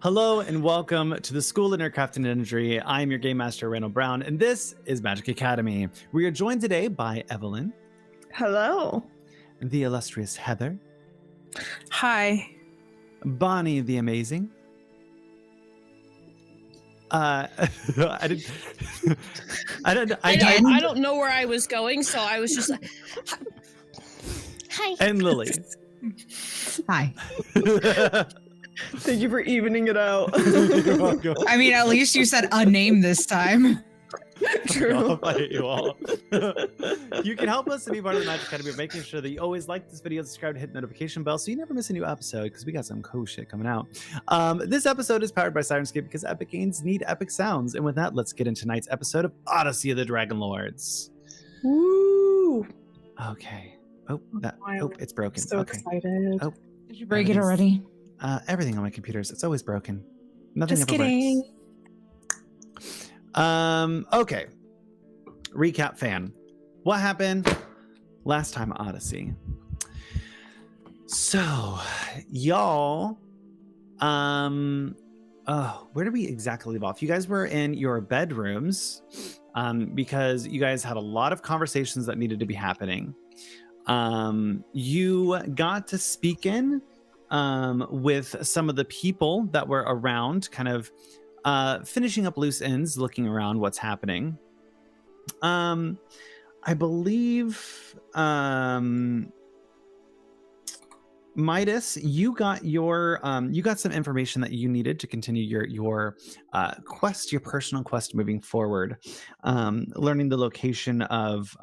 Hello and welcome to the School of Nerdcraft and Ninja. I'm your Game Master, Randall Brown, and this is Magic Academy. We are joined today by Evelyn. Hello. The illustrious Heather. Hi. Bonnie the Amazing. I don't know where I was going, so I was just like, hi. And Lily. Hi. Thank you for evening it out. You're welcome. I mean, at least you said a name this time. True. I hate you all. You can help us to be part of the Magic Academy by making sure that you always like this video, subscribe, hit the notification bell so you never miss a new episode because we got some cool shit coming out. This episode is powered by Sirenscape because epic games need epic sounds. And with that, let's get into tonight's episode of Odyssey of the Dragonlords. Woo! Okay. Oh, it's broken. So okay. excited. Oh, Did you break it already? everything on my computers. It's always broken. Nothing Just ever kidding. works. Okay. Recap fan. What happened last time Odyssey? So, y'all, where did we exactly leave off? You guys were in your bedrooms, because you guys had a lot of conversations that needed to be happening. You got to speak in, with some of the people that were around, kind of, finishing up loose ends, looking around what's happening. I believe Midas, you got your you got some information that you needed to continue your quest, your personal quest moving forward. Learning the location of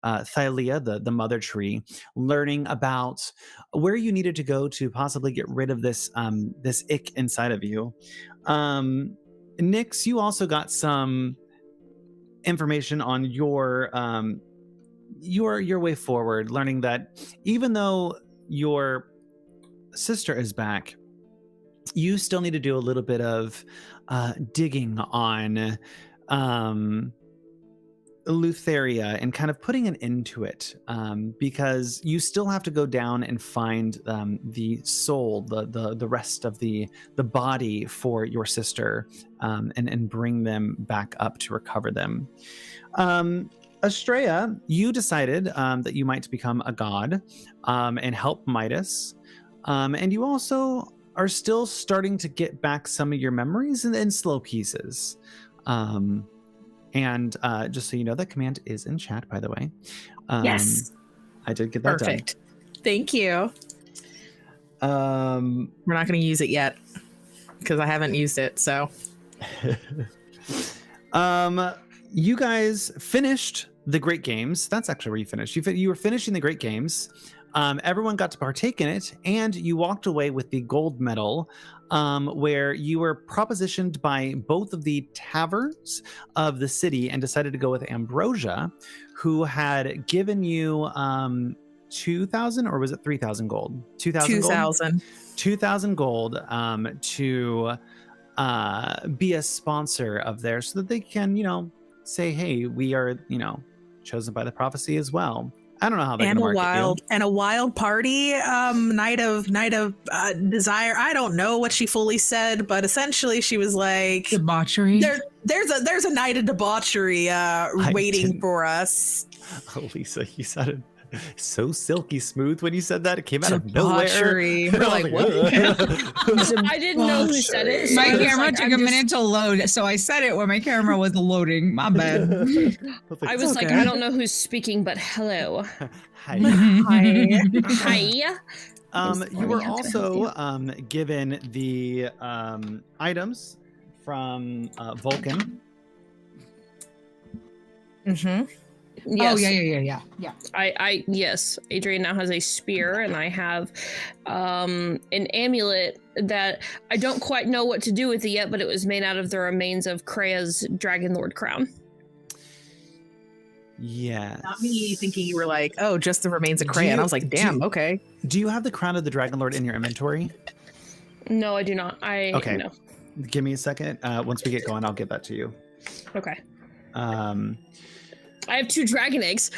Thylea, the mother tree, learning about where you needed to go to possibly get rid of this this ick inside of you. Nyx, you also got some information on your way forward, learning that even though your sister is back, you still need to do a little bit of digging on Lutheria and kind of putting an end to it, because you still have to go down and find the soul, the rest of the body for your sister, and bring them back up to recover them. Estrella, you decided that you might become a god and help Midas, and you also are still starting to get back some of your memories in slow pieces. And just so you know, that command is in chat, by the way. Yes. I did get that Perfect. Thank you. done. We're not going to use it yet because I haven't used it. So You guys finished the Great Games. That's actually where you finished. You were finishing the Great Games. Everyone got to partake in it, and you walked away with the gold medal, where you were propositioned by both of the taverns of the city and decided to go with Ambrosia, who had given you 2,000, or was it 3,000 gold? 2,000 gold? 2,000. 2,000 gold to be a sponsor of theirs so that they can, say, hey, we are, chosen by the prophecy as well. I don't know how they're And going to market you. and a wild party, night of desire. I don't know what she fully said, but essentially she was like, Debauchery. there's a night of debauchery waiting for us. Oh, Lisa, you sounded so silky smooth when you said that. It came out of nowhere. Debauchery. We're like, what? I didn't know who said it. So My I was camera like, took I'm a just- minute to load, so I said it when my camera was loading. My bad. I was like, okay. I don't know who's speaking, but hello. Hi. Hi. You were also given the items from Vulcan. Mm-hmm. Yes. Oh, yeah. Yes, Adrian now has a spear, and I have an amulet that I don't quite know what to do with it yet, but it was made out of the remains of Krea's Dragonlord crown. Yes. Not me thinking you were like, oh, just the remains of Do Cray. And you- I was like, damn, okay. Do you have the crown of the Dragonlord in your inventory? No, I do not. Okay. No. Give me a second. Once we get going, I'll give that to you. Okay. I have 2 dragon eggs.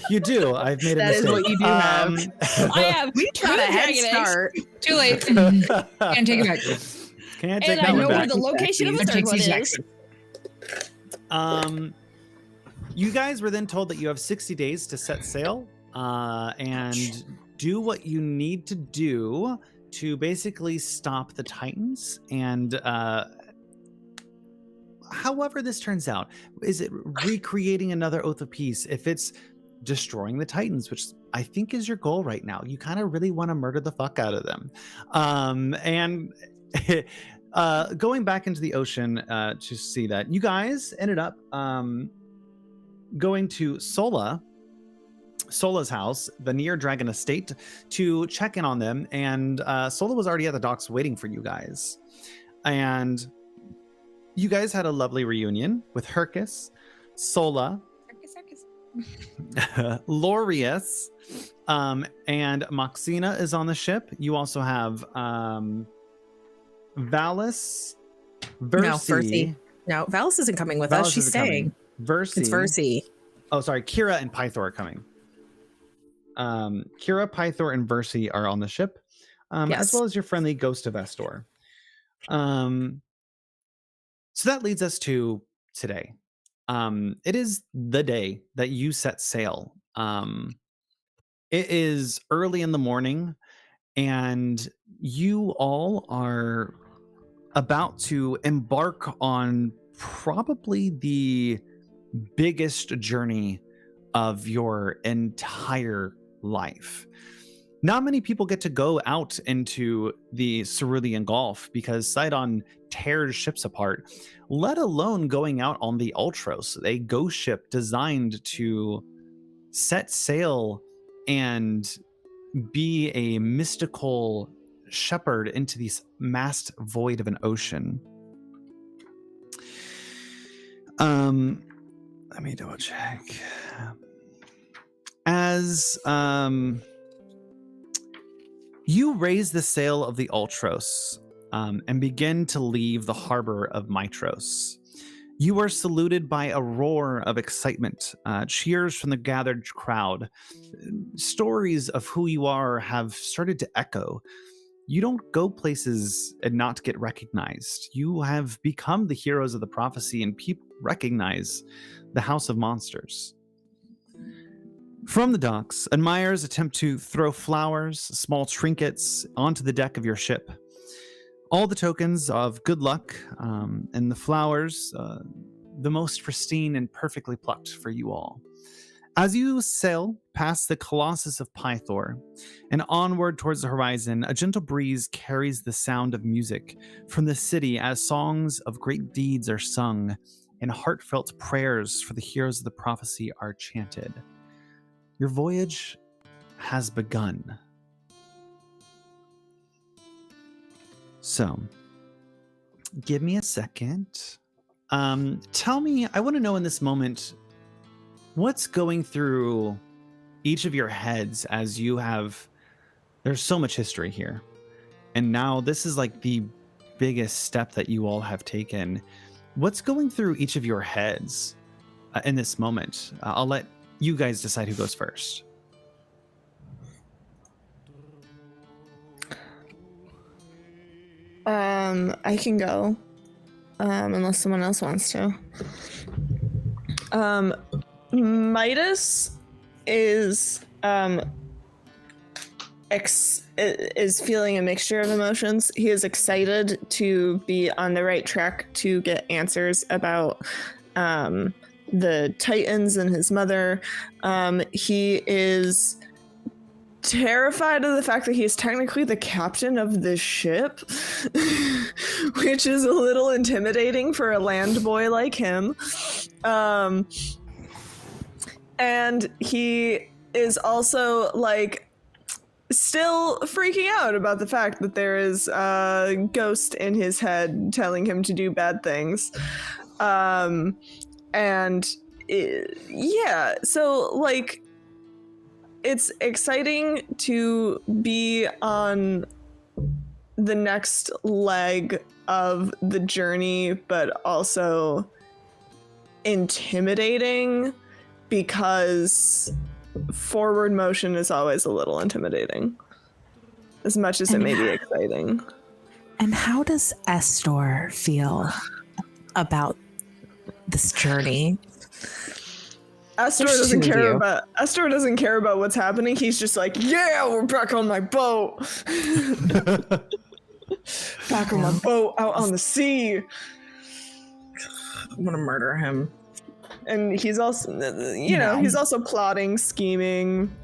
You do. I've made a That is mistake. what you do have. I have We 2 got a head dragon eggs. start. Too late. Can't take it back. Can't take And I that one know where back. the location of the third one is. You guys were then told that you have 60 days to set sail and do what you need to do to basically stop the Titans. And however this turns out, is it recreating another Oath of Peace? If it's destroying the Titans, which I think is your goal right now, you kind of really want to murder the fuck out of them. And going back into the ocean to see that, you guys ended up going to Sola's house, the near dragon estate, to check in on them. And Sola was already at the docks waiting for you guys. And you guys had a lovely reunion with Hercus, Sola, Lorius, and Moxina is on the ship. You also have Valis, Versi. No, Valis isn't coming with us. She's staying. Versi. It's Versi. Oh, sorry. Kira and Pythor are coming. Kira, Pythor, and Versi are on the ship, as well as your friendly Ghost of Estor. So that leads us to today. It is the day that you set sail. It is early in the morning, and you all are about to embark on probably the biggest journey of your entire life. Not many people get to go out into the Cerulean Gulf because Sidon tears ships apart, let alone going out on the Ultros, a ghost ship designed to set sail and be a mystical shepherd into this vast void of an ocean. Let me double check. As you raise the sail of the Ultros and begin to leave the harbor of Mitros, you are saluted by a roar of excitement, cheers from the gathered crowd. Stories of who you are have started to echo. You don't go places and not get recognized. You have become the heroes of the prophecy, and people recognize the House of Monsters. From the docks, admirers attempt to throw flowers, small trinkets onto the deck of your ship. All the tokens of good luck and the flowers, the most pristine and perfectly plucked for you all. As you sail past the Colossus of Pythor and onward towards the horizon, a gentle breeze carries the sound of music from the city as songs of great deeds are sung and heartfelt prayers for the heroes of the prophecy are chanted. Your voyage has begun. So, give me a second. Tell me, I want to know in this moment, what's going through each of your heads as you have, there's so much history here. And now this is like the biggest step that you all have taken. What's going through each of your heads in this moment? I'll let you guys decide who goes first. I can go, unless someone else wants to. Midas is feeling a mixture of emotions. He is excited to be on the right track to get answers about the Titans and his mother. He is terrified of the fact that he's technically the captain of this ship, which is a little intimidating for a land boy like him. And he is also like still freaking out about the fact that there is a ghost in his head telling him to do bad things. So like, it's exciting to be on the next leg of the journey, but also intimidating because forward motion is always a little intimidating, as much as it may be exciting. And how does Estor feel about this journey? Estor doesn't care about what's happening. He's just like, yeah, we're back on my boat. Back on my boat out on the sea. I'm gonna murder him. And he's also, he's also plotting, scheming.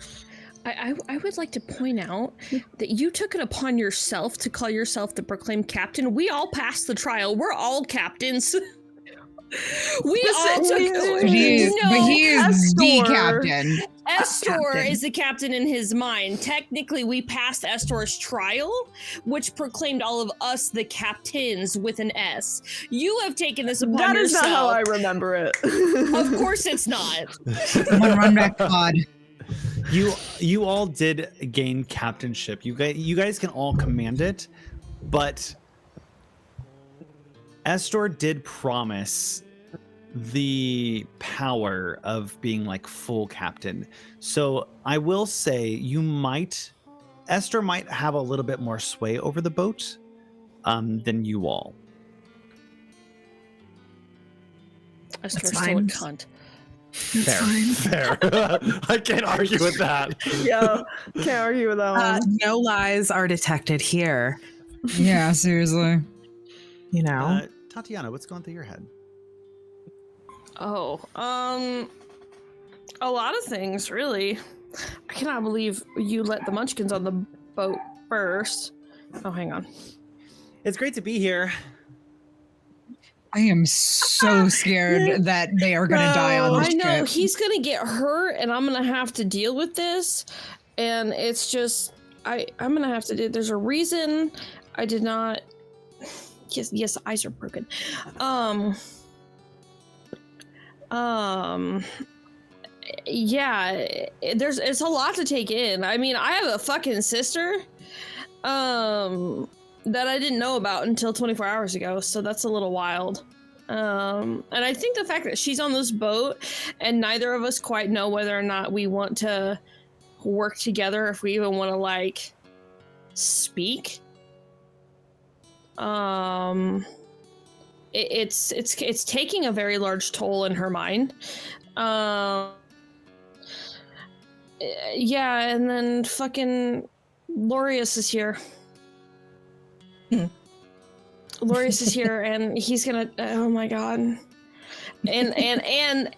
I would like to point out that you took it upon yourself to call yourself the proclaimed captain. We all passed the trial. We're all captains. We all took But he is the captain. Estor is the captain in his mind. Technically, we passed Estor's trial, which proclaimed all of us the captains with an S. You have taken this upon yourself. That is not how I remember it. Of course it's not. Someone run back pod. You all did gain captainship. You guys can all command it, but Estor did promise the power of being like full captain. So I will say Estor might have a little bit more sway over the boat than you all. Estor's still a cunt. Fair. I can't argue with that. Yeah, can't argue with that one. No lies are detected here. Yeah, seriously. You know? Tatiana, what's going through your head? Oh, a lot of things, really. I cannot believe you let the Munchkins on the boat first. Oh, hang on. It's great to be here. I am so scared that they are going to die on this I know, trip. he's gonna get hurt, and I'm gonna have to deal with this. And it's just, I'm gonna have to do. There's a reason I did not. Yes, the eyes are broken. Yeah, it's a lot to take in. I mean, I have a fucking sister, that I didn't know about until 24 hours ago, so that's a little wild. And I think the fact that she's on this boat and neither of us quite know whether or not we want to work together, if we even want to like speak. It's taking a very large toll in her mind. Yeah, and then fucking Lorius is here. Lorius is here, and he's gonna. Oh my god! And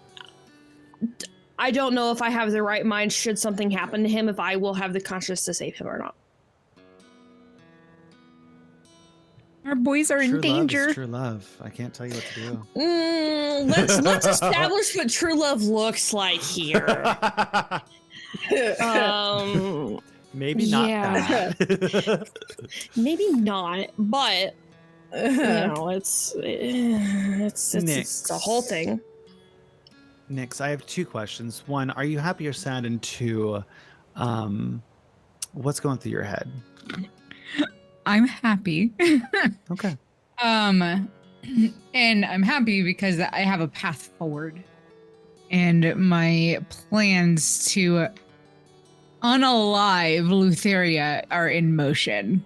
I don't know if I have the right mind. Should something happen to him, if I will have the conscience to save him or not. Our boys are in danger. Love is true love. I can't tell you what to do. Let's establish what true love looks like here. Maybe not that. Maybe not, but you know, it's a whole thing. Nix, I have two questions. One, are you happy or sad? And two, what's going through your head? I'm happy. Okay. And I'm happy because I have a path forward. And my plans to unalive Lutheria are in motion.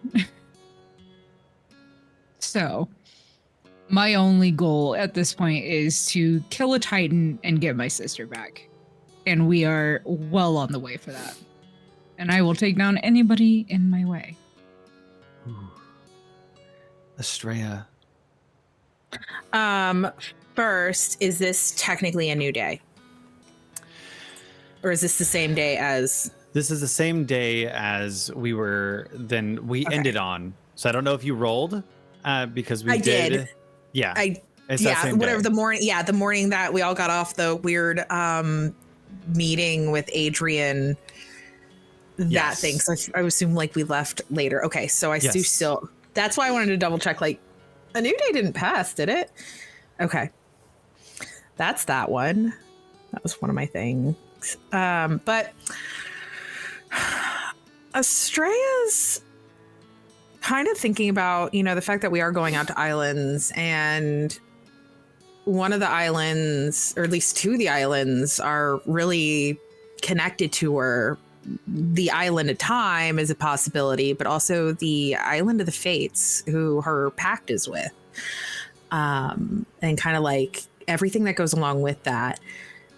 So, my only goal at this point is to kill a Titan and get my sister back. And we are well on the way for that. And I will take down anybody in my way. Ooh. Estrella. First, is this technically a new day? Or is this the same day as... This is the same day as we ended on. So I don't know if you rolled because we did. Yeah. Whatever the morning that we all got off the weird meeting with Adrian, that thing. So I assume like we left later. Okay, so I do still. That's why I wanted to double check. Like, a new day didn't pass, did it? Okay, that's that one. That was one of my things. But Estrella's kind of thinking about, the fact that we are going out to islands, and one of the islands, or at least two of the islands, are really connected to her. The island of time is a possibility, but also the island of the fates, who her pact is with, and kind of like everything that goes along with that.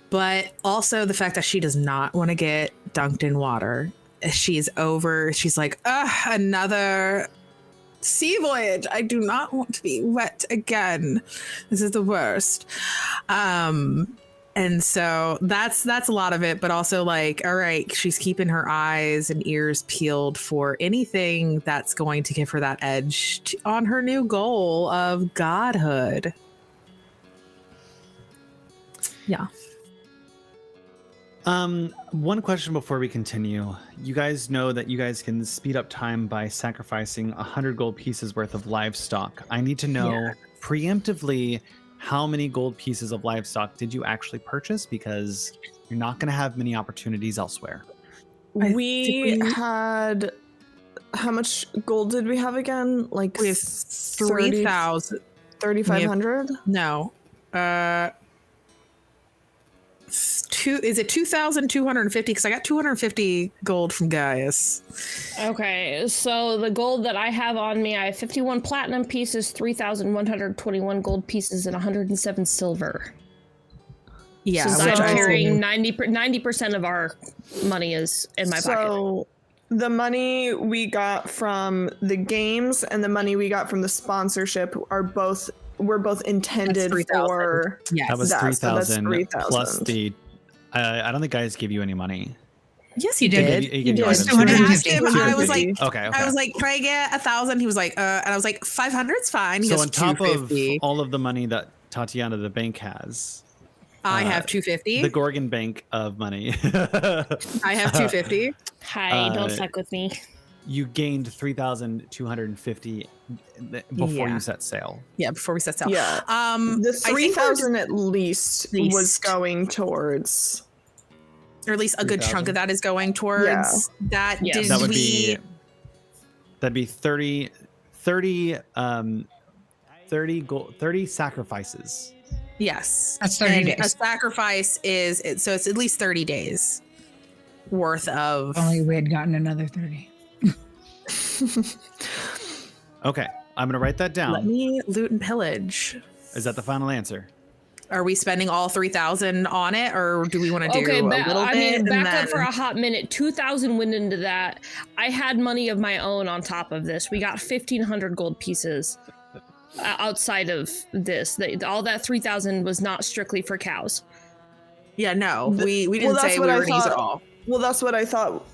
But also the fact that she does not want to get dunked in water. She's like, another sea voyage. I do not want to be wet again. This is the worst. And so that's a lot of it, but also like, all right, she's keeping her eyes and ears peeled for anything that's going to give her that edge on her new goal of godhood. Yeah. One question before we continue. You guys know that you guys can speed up time by sacrificing 100 gold pieces worth of livestock. I need to know preemptively, how many gold pieces of livestock did you actually purchase? Because you're not going to have many opportunities elsewhere. We had, how much gold did we have again? Like We have 3,000. 3,500? No. Is it 2,250? Because I got 250 gold from Gaius. Okay, so the gold that I have on me, I have 51 platinum pieces, 3,121 gold pieces, and 107 silver. Yeah, so which I'm carrying 90% of our money is in my pocket. So the money we got from the games and the money we got from the sponsorship were both intended for. Yes. That was 3,000 3,000 plus the. I don't think guys give you any money. Yes, he He did. did. He gave you did. items. When I asked 250. him, I was like, Okay. I was like, can I get 1,000? He was like, and I was like, 500's fine. He So goes, on top of 250. all of the money that Tatiana the bank has, I have 250. the Gorgon bank of money, I have 250. Hi, don't fuck with me. you gained 3,250 before Yeah. you set sail. Yeah, before we set sail. Yeah. I The think we're 3,000 at least was going towards. or at least a good 3,000. chunk of that is going towards that. Yes. Did That would we? be 30 sacrifices. Yes, That's 30 And days. A sacrifice so it's at least 30 days worth of. If only we had gotten another 30. Okay, I'm gonna write that Let down. me loot and pillage. Is that the final answer? Are we spending all 3,000 on it, or do we want to do Okay, a little bit? back and up then... for a hot minute. 2,000 went into that. I had money of my own on top of this. We got 1,500 gold pieces outside of this. All that 3,000 was not strictly for cows. Yeah, no, we didn't that's say we what were I going to use it thought. all. Well, that's what I thought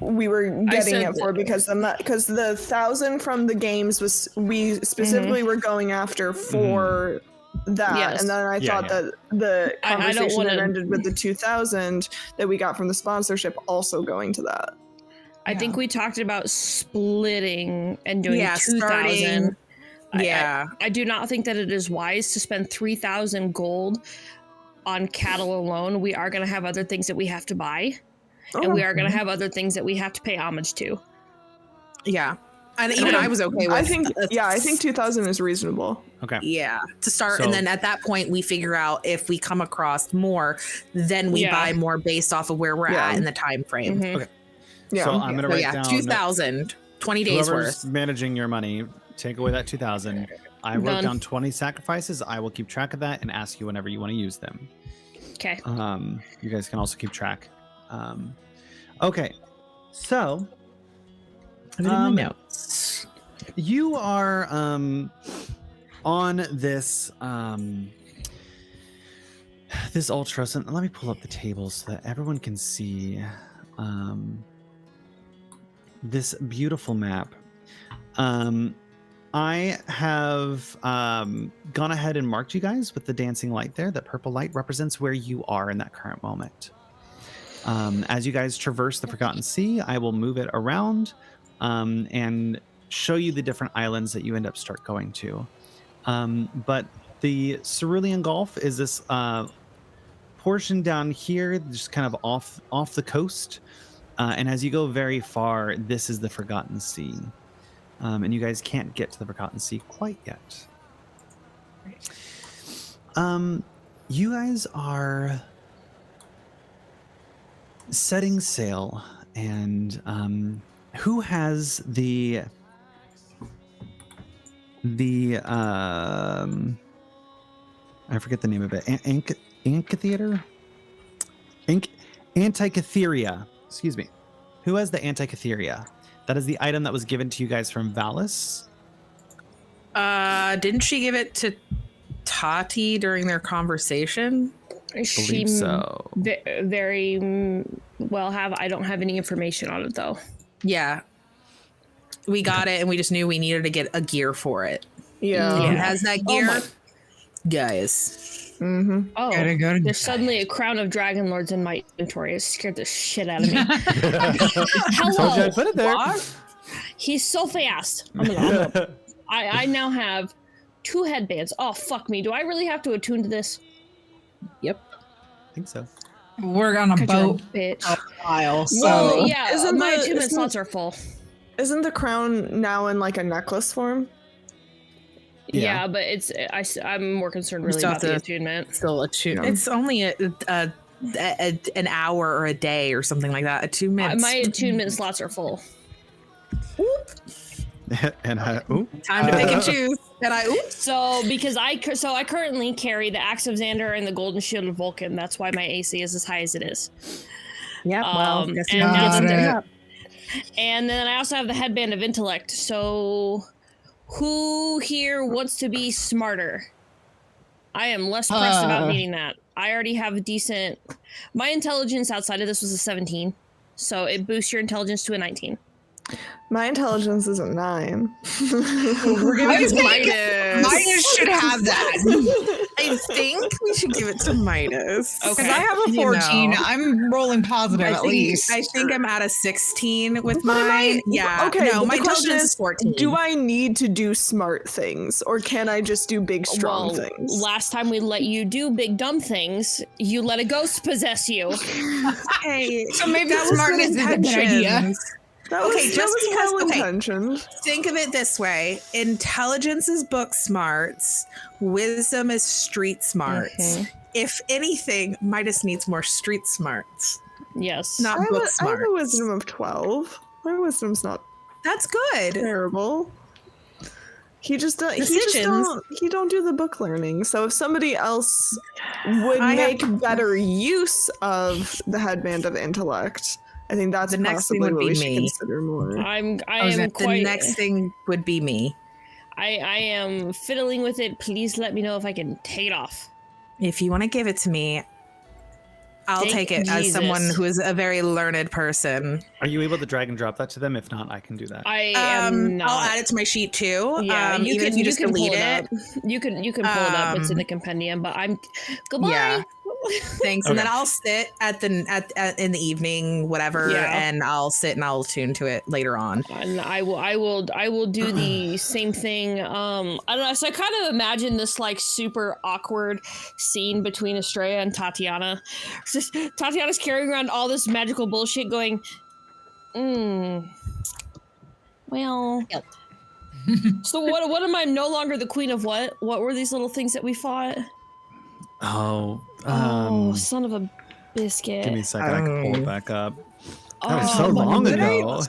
we were getting said it for, because the 1,000 from the games was, we specifically were going after for that. Yes. And then I Yeah, thought yeah. that the I don't conversation wanna- that ended with the 2,000 that we got from the sponsorship also going to that. I think we talked about splitting and doing Yeah, 2,000. starting- Yeah. I do not think that it is wise to spend 3,000 gold on cattle alone. We are going to have other things that we have to buy, and we are going to have other things that we have to pay homage to. Yeah. And even I was okay with I think 2,000 is reasonable. Okay. Yeah, to start. So- and then at that point, we figure out if we come across more, then we Yeah. buy more based off of where we're Yeah. at in the time frame. Mhm. Okay. Yeah. So I'm gonna So write yeah, down 2,000, 20 days whoever's worth. managing your money. Take away that 2,000. I wrote Done. down 20 sacrifices. I will keep track of that and ask you whenever you want to use them. Okay. You guys can also keep track. Okay, so Put it in my notes. you are on this this ultra. So let me pull up the table so that everyone can see this beautiful map. I have gone ahead and marked you guys with the dancing light there. That purple light represents where you are in that current moment. As you guys traverse the Forgotten Sea, I will move it around and show you the different islands that you end up start going to. But the Cerulean Gulf is this portion down here, just kind of off the coast. And as you go very far, this is the Forgotten Sea. And you guys can't get to the Forgotten Sea quite yet. You guys are setting sail, and who has the I forget the name of it. Amphitheater? Antikytheria. Excuse me. Who has the Antikytheria? That is the item that was given to you guys from Valis. Didn't she give it to Tati during their conversation? Believe so. Very well have. I don't have any information on it though. Yeah. We got it and we just knew we needed to get a gear for it. Yeah. Who has that gear? Guys. Mm-hmm. Oh, Gotta go to there's suddenly a crown of Dragonlords in my inventory. It scared the shit out of me. Told you Hello. I'd put it there. He's so fast. I now have 2 headbands. Oh, fuck me. Do I really have to attune to this? Yep. I think so. We're on a Cut your boat bitch. a while, so Well, yeah, Isn't my the- attunement isn't- slots are full. Isn't the crown now in like a necklace form? Yeah, but I'm more concerned really still about have the to- attunement. Still attune. It's only an hour or a day or something like that. 2 minutes. My attunement slots are full. And Time to pick and choose. And So because I currently carry the Axe of Xander and the Golden Shield of Vulcan. That's why my AC is as high as it is. yeah, well, guess and you now have to that- pick it up. And then I also have the Headband of Intellect. So who here wants to be smarter? I am less pressed about needing that. I already have a decent... My intelligence outside of this was a 17. So it boosts your intelligence to a 19. My intelligence is a 9. We're giving it to Midas. Midas should have that. I think we should give it to Midas. Because Okay. I have a 14. You know. I'm rolling positive at least. I think I'm at a 16 with But am I- mine. Yeah. okay, No, but my the question intelligence is, is 14. Do I need to do smart things, or can I just do big, strong things? Last time we let you do big dumb things, you let a ghost possess you. Hey, So maybe that was smartness good is a good idea. intentions. That was, Okay, that just was because- well okay. intentioned. Think of it this way: intelligence is book smarts, wisdom is street smarts. Mhm. If anything, Midas needs more street smarts, Yes. not I have, book I have smarts. a wisdom of 12. My wisdom's not That's good. terrible. He just don't. Decisions. He don't do the book learning. So if somebody else would I have- make better use of the headband of intellect, I think that's The next thing possibly would what be we should me. consider more. I am The quite... next thing would be me. I am fiddling with it. Please let me know if I can take it off. If you want to give it to me, I'll Thank take it as Jesus. someone who is a very learned person. are you able to drag and drop that to them? If not, I can do that. I am not. I'll add it to my sheet too. Yeah, Even if you just can delete pull it. up. You can pull it up. It's in the compendium. But I'm goodbye. Yeah. Thanks, and Okay. then I'll sit at in the evening, whatever, Yeah. and I'll sit and I'll tune to it later on. And I will do the same thing. I don't know. So I kind of imagine this like super awkward scene between Estrella and Tatiana. It's just, Tatiana's carrying around all this magical bullshit, going, well. So what am I no longer the queen of what? What were these little things that we fought? Oh, Son of a biscuit. give me a second. I can pull it back up. Oh, That was so long ago.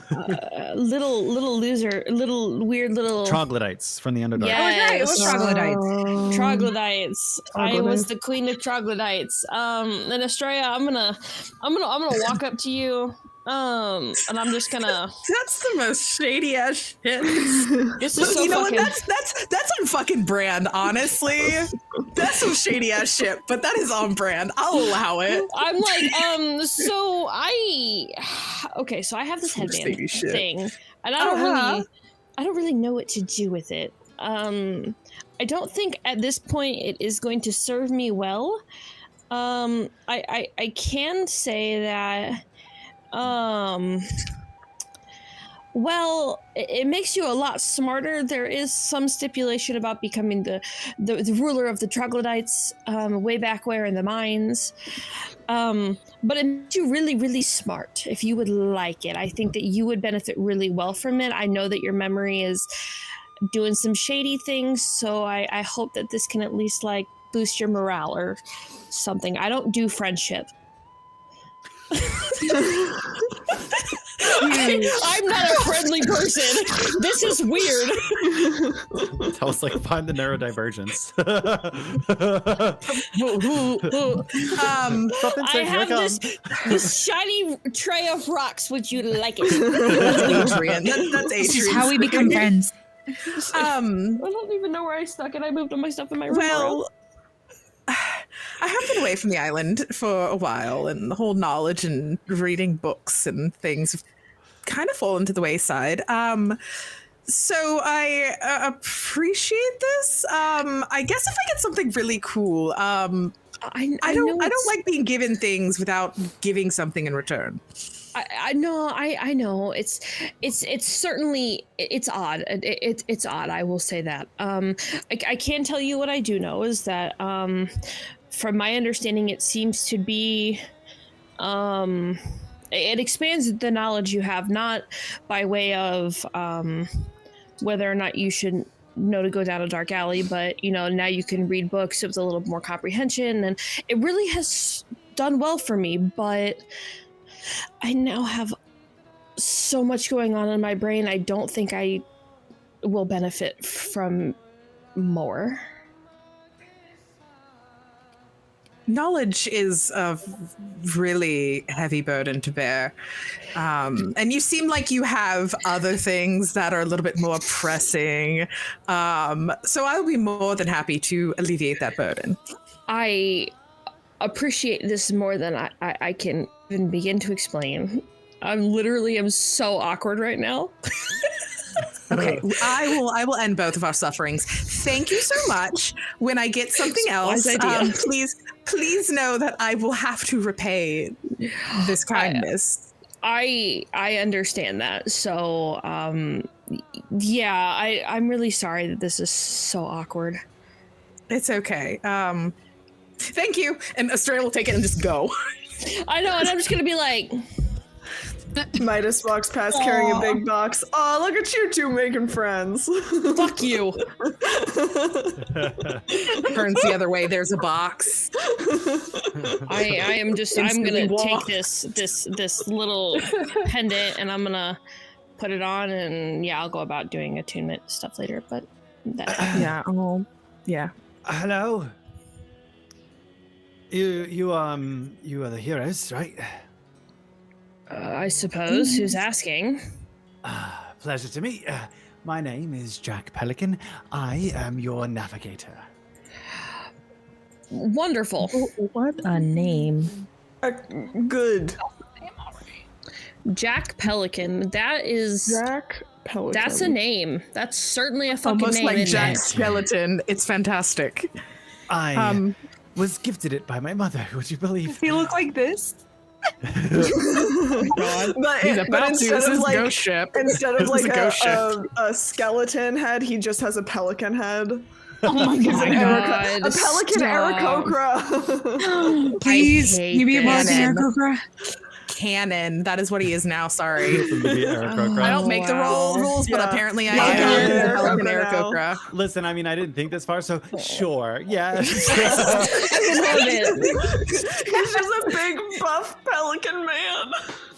little loser, little weird little Troglodytes from the Underdark. Yeah. Oh, right. It was Yes. troglodytes. troglodytes. I was Troglodytes. the queen of troglodytes. And Estrella, I'm gonna walk up to you. And I'm just gonna. That's the most shady ass shit. This is so You know fucking. what? That's on fucking brand. Honestly, that's some shady ass shit. But that is on brand. I'll allow it. I'm like, so okay, so I have this Some headband shady shit. thing, and I don't really know what to do with it. I don't think at this point it is going to serve me well. I can say that, well, it makes you a lot smarter. There is some stipulation about becoming the ruler of the troglodytes, way back where in the mines. But it makes you really, really smart if you would like it. I think that you would benefit really well from it. I know that your memory is doing some shady things, so I hope that this can at least like boost your morale or something. I don't do friendship. I'm not a friendly person. This is weird. That was like find the neurodivergence. I have this shiny tray of rocks. Would you like it? That's Adrian. That's Adrian. This is how we become friends. I don't even know where I stuck it. I moved all my stuff in my room. Well, I have been away from the island for a while, and the whole knowledge and reading books and things have kind of fallen to the wayside. So I appreciate this. I guess if I get something really cool, I don't like being given things without giving something in return. I know. It's certainly it's odd. It's odd. I will say that. I can tell you what I do know is that from my understanding, it seems to be it expands the knowledge you have, not by way of whether or not you should know to go down a dark alley, but now you can read books with a little more comprehension, and it really has done well for me. But I now have so much going on in my brain. I don't think I will benefit from more. Knowledge is a really heavy burden to bear. And you seem like you have other things that are a little bit more pressing. So I'll be more than happy to alleviate that burden. I appreciate this more than I can even begin to explain. I'm so awkward right now. Okay, I will end both of our sufferings. Thank you so much. When I get something else, please know that I will have to repay this kindness. I understand that. So, yeah, I'm really sorry that this is so awkward. It's okay. Thank you. And Estrella will take it and just go. I know, and I'm just gonna be like. Midas walks past carrying a big box. Oh, look at you two making friends. Fuck you. Turns the other way. There's a box. I'm gonna take this little pendant and I'm gonna put it on, and I'll go about doing attunement stuff later. But yeah. Hello. You are the heroes, right? I suppose. Who's asking? Pleasure to meet. My name is Jack Pelican. I am your navigator. Wonderful. What a name. Good. Jack Pelican. That is Jack Pelican. That's a name. That's certainly a fucking almost name. Almost like Jack it? Skeleton. It's fantastic. I was gifted it by my mother. Would you believe? Does he look like this? But instead of like a skeleton head, he just has a pelican head. Oh my god! A pelican Aarakocra. Please, maybe a pelican Aarakocra. Canon. That is what he is now. Sorry. I don't make the rules, but apparently I am Pelican Aarakocra. Listen, I mean, I didn't think this far, so sure. Yeah. He's just a big buff pelican man.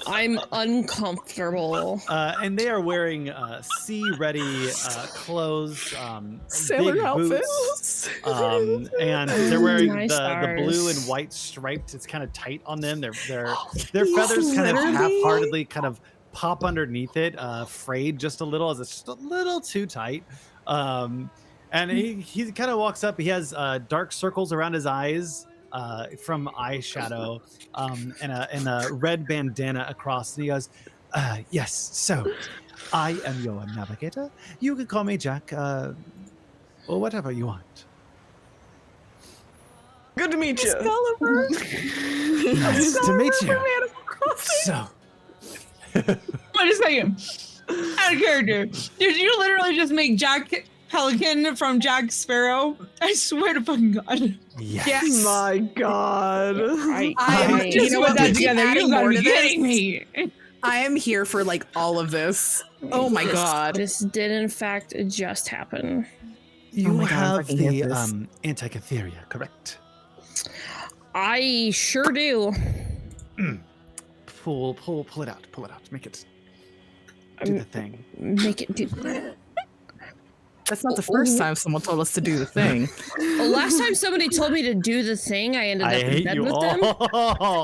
I'm uncomfortable. And they are wearing sea-ready clothes, sailor big outfits, boots, and they're wearing Nice the blue and white striped. It's kind of tight on them. Their feathers kind of half-heartedly kind of pop underneath it, frayed just a little, as it's just a little too tight. And he kind of walks up. He has dark circles around his eyes. From eyeshadow, and a red bandana across, and he goes, yes, so I am your navigator. You can call me Jack, or whatever you want. Good to meet you. Nice to meet you. So, Wait a second. Out of character. Did you literally just make Jack Pelican from Jack Sparrow? I swear to fucking God. yes. My God. I Just put that together. You gotta be kidding me. I am here for like all of this. Oh my God. This did in fact just happen. You my God, I'm have fucking hate the this. Antikytheria, correct? I sure do. Pull it out. Pull it out. Make it do the thing. Make it do. That's not the first time someone told us to do the thing. Well, last time somebody told me to do the thing, I ended up in bed with them.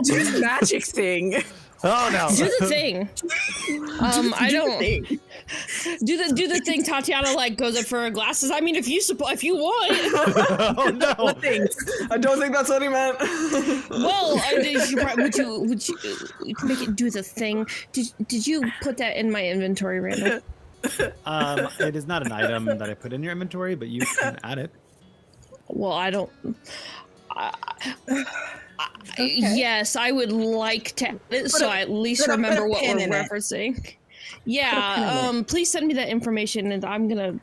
Do the magic thing. Oh no! Do the thing. I don't do the thing. Tatiana like goes up for her glasses. I mean, if you want. Oh no! What thing? I don't think that's what he meant. Well, would you make it do the thing? Did you put that in my inventory, Randall? It is not an item that I put in your inventory, but you can add it. Well, I don't. Yes, I would like to, so I at least remember what we're referencing. Yeah, please send me that information, and I'm gonna.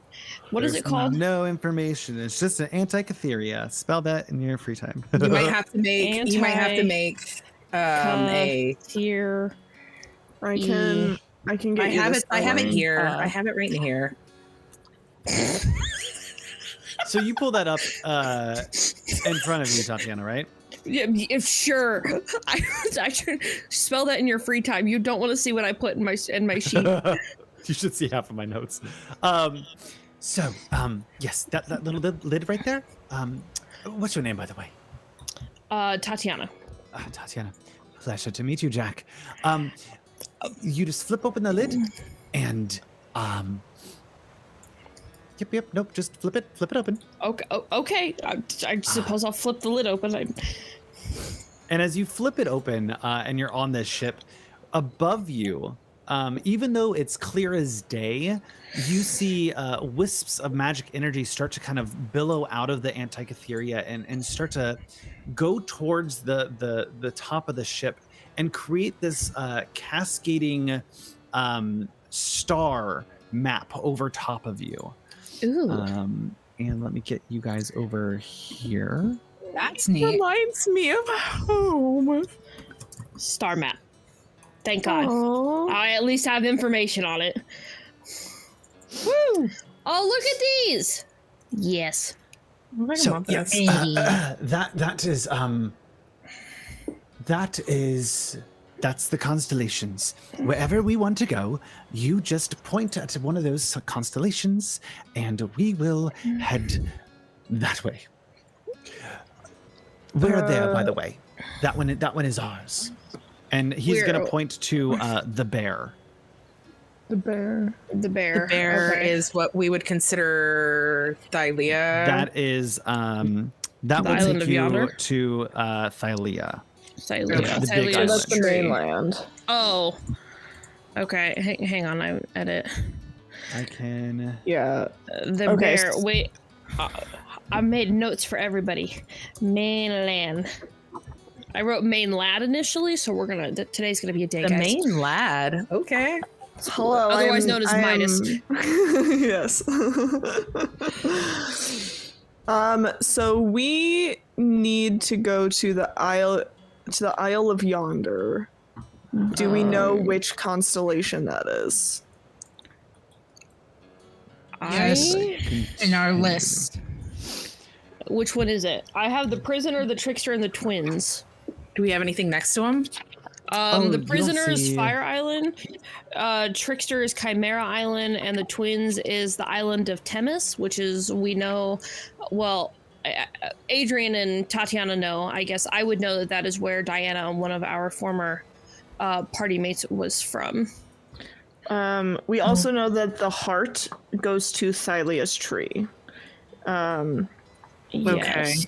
What is it called? No information. It's just an Antikytheria. Spell that in your free time. You might have to make. You might have to make a. Here. I can get. I you have the it. I have it spelling. here. I have it right in here. So you pull that up in front of you, Tatiana, right? Yeah, sure. I should spell that in your free time. You don't want to see what I put in my sheet. You should see half of my notes. Yes, that little lid right there. What's your name, by the way? Tatiana. Tatiana. Pleasure to meet you, Jack. You just flip open the lid, and Yep. Nope. Just flip it open. Okay. I suppose I'll flip the lid open. And as you flip it open, and you're on this ship, above you, even though it's clear as day, you see wisps of magic energy start to kind of billow out of the Antikytheria and start to go towards the top of the ship and create this cascading star map over top of you. Ooh. And let me get you guys over here. That's neat. Reminds me of home. Star map. Thank God. Aww. I at least have information on it. Woo! Oh, look at these. Yes. So yes, that's the constellations. Wherever we want to go, you just point at one of those constellations, and we will head that way. We're there, by the way. That one is ours. And he's going to point to the bear. The bear. The bear. The bear Okay. is what we would consider Thylea. That is that The will island take of you yonder? to Thylea. Silea. The big So island. that's the mainland. Oh. Okay. Hang on. I edit. I can. Yeah. The Okay, bear. Wait. I made notes for everybody. Mainland. I wrote mainland initially, so we're gonna. Today's gonna be a day, The guys. main lad. Okay. Hello. Otherwise known as Midas. Yes. So we need to go to the Isle of Yonder. Do we know which constellation that is? Yes. In our list. Which one is it? I have the prisoner, the trickster, and the twins. Do we have anything next to him? Oh, you The don't prisoner is see- Fire Island, trickster is Chimera Island, and the twins is the island of Temis, which is, we know, well, Adrian and Tatiana know. I guess I would know that is where Diana, one of our former party mates, was from. We also know that the heart goes to Thylea's tree. Yes.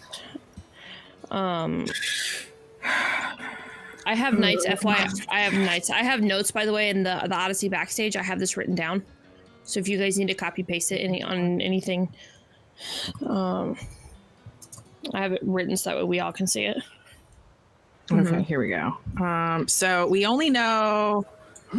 I have nights, FYI. I have nights. I have notes, by the way, in the Odyssey backstage. I have this written down. So if you guys need to copy paste it on anything, I have it written so that way we all can see it. Okay, here we go. So we only know.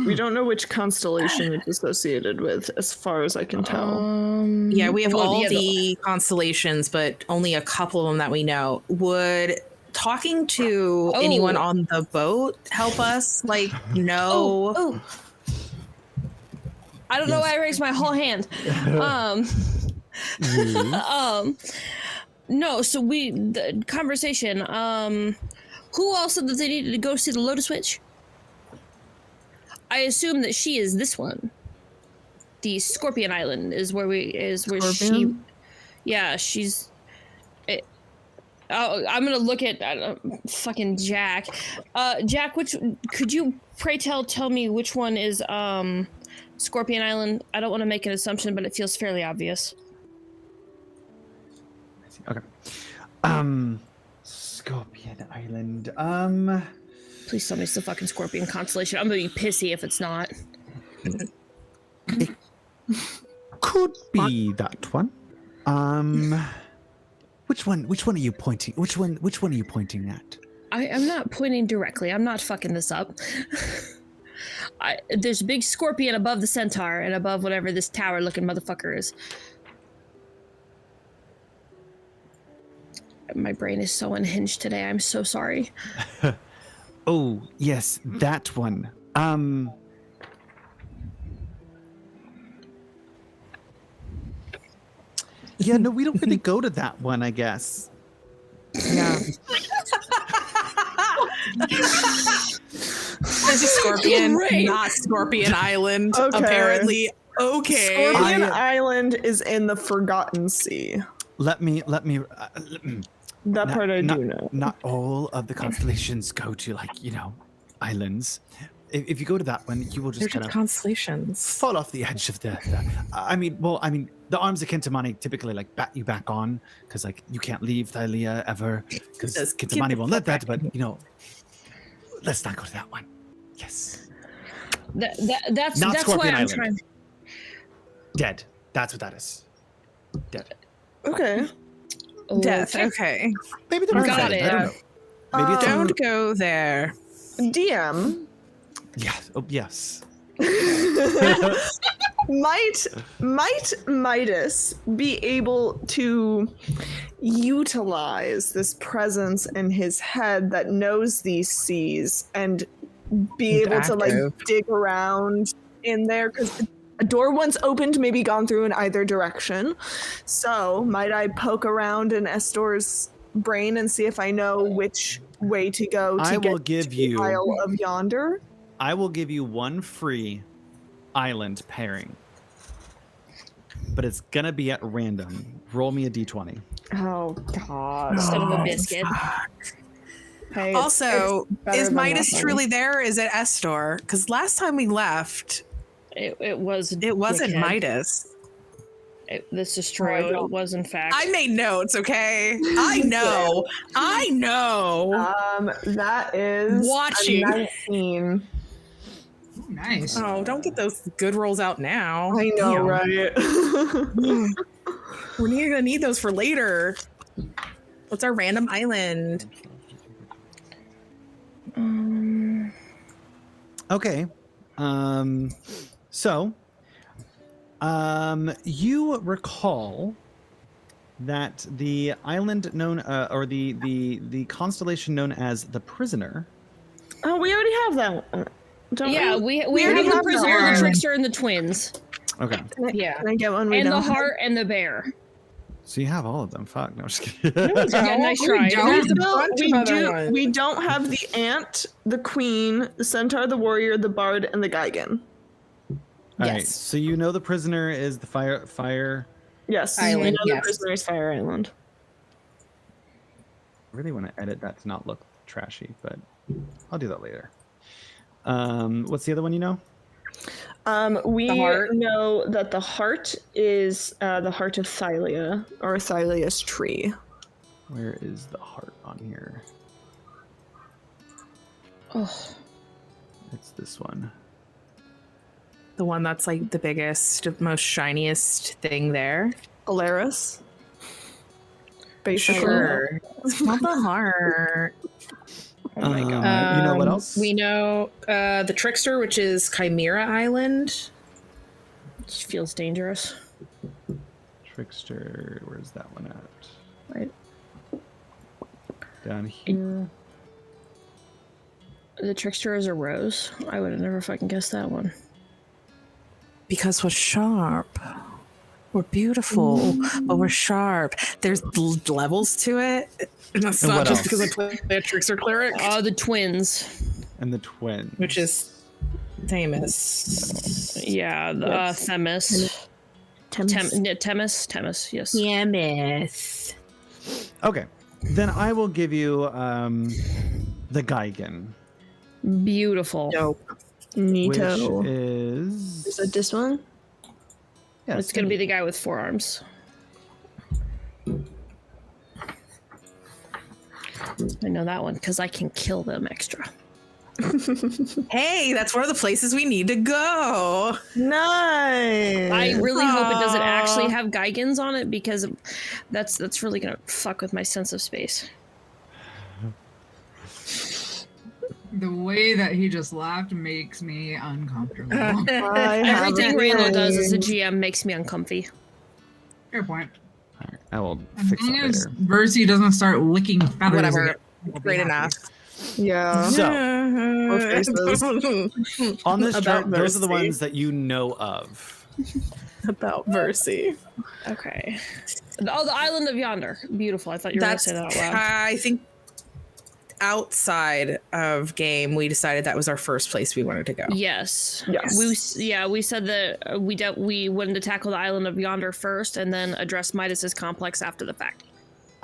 We don't know which constellation it's associated with, as far as I can tell. Yeah, we have Well, all yeah, the constellations, but only a couple of them that we know. Would talking to anyone on the boat help us, know? Oh. I don't know why I raised my whole hand. No, so the conversation. Who all said that they needed to go see the Lotus Witch? I assume that she is this one. The Scorpion Island is where she. Yeah, she's. I'm gonna look at fucking Jack. Jack, could you pray tell me which one is Scorpion Island? I don't want to make an assumption, but it feels fairly obvious. Okay. Scorpion Island. Please tell me it's the fucking Scorpion constellation. I'm gonna be pissy if it's not. It could be that one. Which one are you pointing? Which one are you pointing at? I'm not pointing directly. I'm not fucking this up. There's a big scorpion above the centaur and above whatever this tower-looking motherfucker is. My brain is so unhinged today. I'm so sorry. Oh, yes, that one. Yeah, no, we don't really go to that one, I guess. Yeah. There's a scorpion, not Scorpion Island, apparently. Okay. Scorpion Island is in the Forgotten Sea. Let me. That part I do know. Not all of the constellations go to islands. If you go to that one, you will just kind of constellations fall off the edge of the the arms of Kintamani typically bat you back on because you can't leave Thylea ever because Kintamani won't let that. But let's not go to that one. Yes. That's Scorpion why I'm Island. trying. Dead. That's what that is. Dead. Okay. Death. Okay. Maybe they're Got dead. it. I don't know. Maybe it's Don't go there. DM. Yes. Oh, yes. Might Midas be able to utilize this presence in his head that knows these seas and be able to dig around in there? Because a door once opened, maybe gone through in either direction. So might I poke around in Estor's brain and see if I know which way to go to get to the Isle of Yonder? I will give you one free island pairing. But it's going to be at random. Roll me a d20. Oh, God. Instead of a biscuit. Hey, Also, it's is Midas nothing. truly there? Or is it Estor? Because last time we left, It wasn't dickhead. Midas. This is true. It was, in fact. I made notes, okay? I know. That is Watching. 19. Ooh, nice. Oh, don't get those good rolls out now. I know, right? We're gonna need those for later. What's our random island? Okay. So, you recall that the island known, or the constellation known as the Prisoner. Oh, we already have that. We have the prisoner, the trickster, and the twins. Okay. Can I get one? And the heart and the bear. So you have all of them. Fuck. No, I'm just kidding. Yeah, nice try. We don't have the ant, the queen, the centaur, the warrior, the bard, and the Gigan. All right. So you know the Prisoner is the fire. Yes. Island, The yes. prisoner is Fire Island. I really want to edit that to not look trashy, but I'll do that later. What's the other one you know? We know that the heart is the heart of Thylia, or Thylia's tree. Where is the heart on here? Oh, It's this one. The one that's like the biggest, most shiniest thing there. Alaris. Basically. Sure. It's not the heart. oh my god. You know what else? We know the Trickster, which is Chimera Island. It feels dangerous. Trickster. Where's that one at? Right. Down here. The trickster is a rose. I would have never fucking guessed that one. Because what's sharp? We're beautiful, but we're sharp. There's levels to it. And that's And not what just else? because I play a trickster cleric, The twins. And the twins. which is famous. Yeah, the Yes. Themis. Thames. Themis, yes. Famous. Okay. Then I will give you the Geigen, Beautiful. Dope. Neato. which is Is it this one? yes, It's going to be the guy with 4 arms. I know that one because I can kill them extra. Hey, that's one of the places we need to go. Nice. I really hope it doesn't Aw. actually have Geigens on it because that's really going to fuck with my sense of space. The way that he just laughed makes me uncomfortable. Everything Randall does as a GM makes me uncomfy. Fair point. All right, I will As fix long that as later. Versi doesn't start licking feathers. Whatever. again, we'll be Great happy. enough. Yeah. So faces. on this About chart, those are the Mercy. ones that you know of. About Versi. Okay. Oh, the island of yonder. Beautiful. I thought you were going to That's, say that out loud. I think, outside of game, we decided that was our first place we wanted to go. Yes. Yes. We said that we wanted to tackle the island of yonder first and then address Midas's complex after the fact.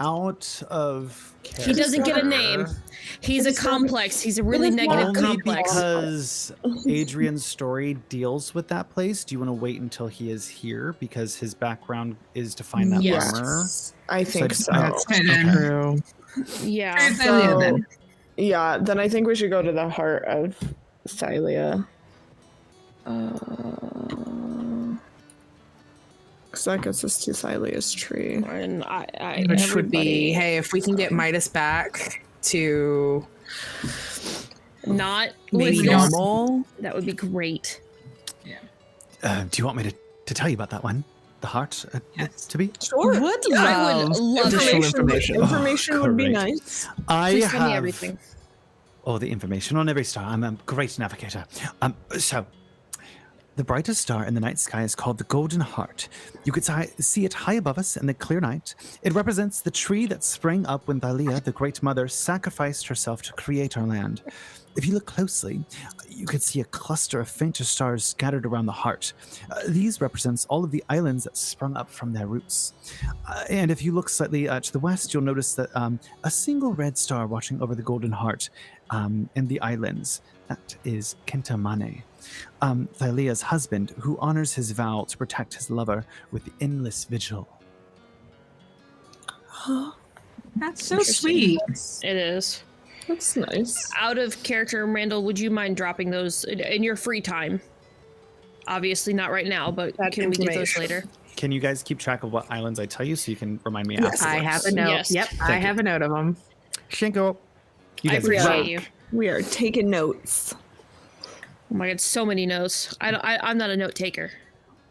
Out of He doesn't get a name. He's a complex. He's a really negative only complex. because Adrian's story deals with that place. Do you want to wait until he is here because his background is to find that Yes. armor? I think so. That's hidden. True. Yeah. Thalia, then. Yeah, then I think we should go to the heart of Thalia. Because that gets us to Thalia's tree. And Which would be, everybody- hey, if we can get Midas back to not maybe with us, normal. that would be great. Do you want me to tell you about that one? The heart Yes. to be? Sure. Would I would love love additional it. information. Information would be great. nice. I Please tell me have everything. all the information on every star. I'm a great navigator. So, the brightest star in the night sky is called the Golden Heart. You could see it high above us in the clear night. It represents the tree that sprang up when Thalia, the Great Mother, sacrificed herself to create our land. If you look closely, you could see a cluster of fainter stars scattered around the heart. These represents all of the islands that sprung up from their roots. And if you look slightly to the west, you'll notice that a single red star watching over the Golden Heart and the islands. That is Kentamane, Thalia's husband, who honors his vow to protect his lover with the endless vigil. That's so sweet. It is. That's nice. Out of character, Randall, would you mind dropping those in your free time? Obviously not right now, but That can we get those information. later? Can you guys keep track of what islands I tell you so you can remind me Yes. afterwards? I have a note. Yes. Yep, I have a note of them. Shinko, you I guys appreciate rock. you. We are taking notes. Oh my god, so many notes. I'm not a note taker.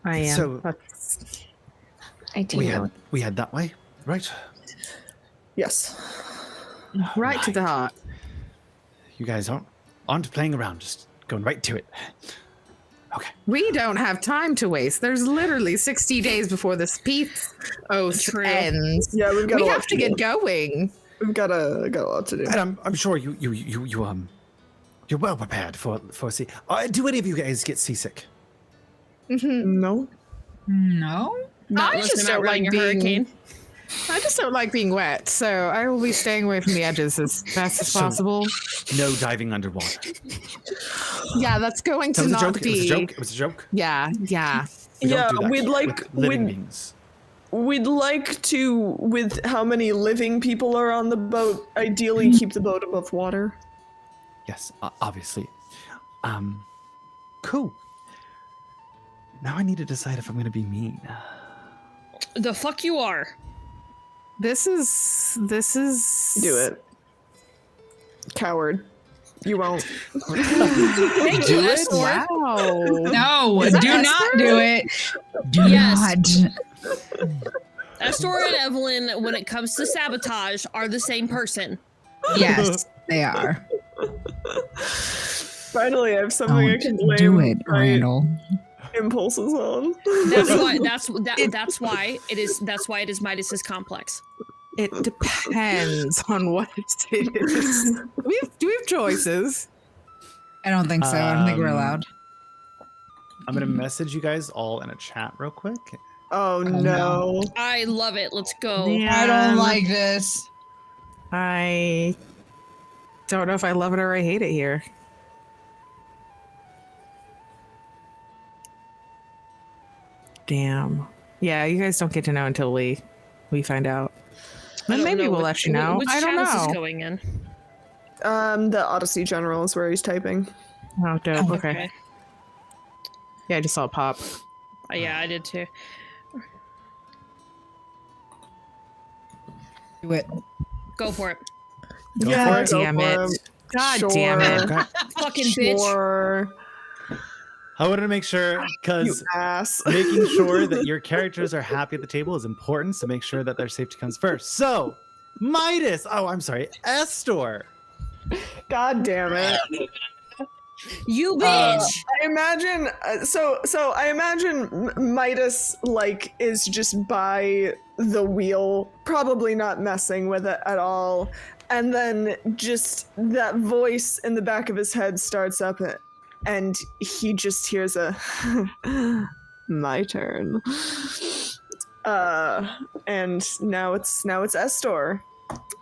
I am. So- That's- I do We had that way, right? Yes. right to the heart. You guys aren't playing around, just going right to it. Okay. We don't have time to waste. There's literally 60 days before this peace oath True. ends. Yeah, we've got We a lot have to get going. We've got a lot to do. And I'm sure you're well prepared for sea. Do any of you guys get seasick? No. No? Not I unless just they're not don't running like a being- hurricane. I just don't like being wet, so I will be staying away from the edges as best as So- possible. No diving underwater. Yeah, that's going That to was a not joke. be. It was a joke. It was a joke. Yeah. We Yeah, don't do that we'd like- with living we'd- beings. We'd like to, with how many living people are on the boat, ideally keep the boat above water. Yes, obviously. Cool. Now I need to decide if I'm going to be mean. The fuck you are. This is. Do it. Coward. You won't. Thank you, Estor. Wow. No, Is that do not Esther? do it. Do Yes. not. Estor and Evelyn, when it comes to sabotage, are the same person. Yes, they are. Finally, I have something I Don't can blame do it, my Randall. impulses on. That's why it is Midas's complex. It depends on what it is. Do we have choices? I don't think so. I don't think we're allowed. I'm gonna message you guys all in a chat real quick. Oh no. I love it. Let's go. I don't like this. I don't know if I love it or I hate it here. Damn. Yeah, you guys don't get to know until we find out. Then maybe we'll let you know. Which I don't channel is know. this going in? The Odyssey General is where he's typing. Oh, dope. Okay. Yeah, I just saw it pop. Yeah, I did too. Do it. Go for it. Go Yeah, for it. go Damn for it. it. God Sure. damn it. Okay. Fucking bitch. Sure. I wanted to make sure You because ass. making sure that your characters are happy at the table is important. So make sure that their safety comes first. So, Midas. Oh, I'm sorry, Estor. God damn it. You bitch. I imagine so I imagine Midas like is just by the wheel, probably not messing with it at all, and then just that voice in the back of his head starts up and he just hears a my turn. And now it's Estor.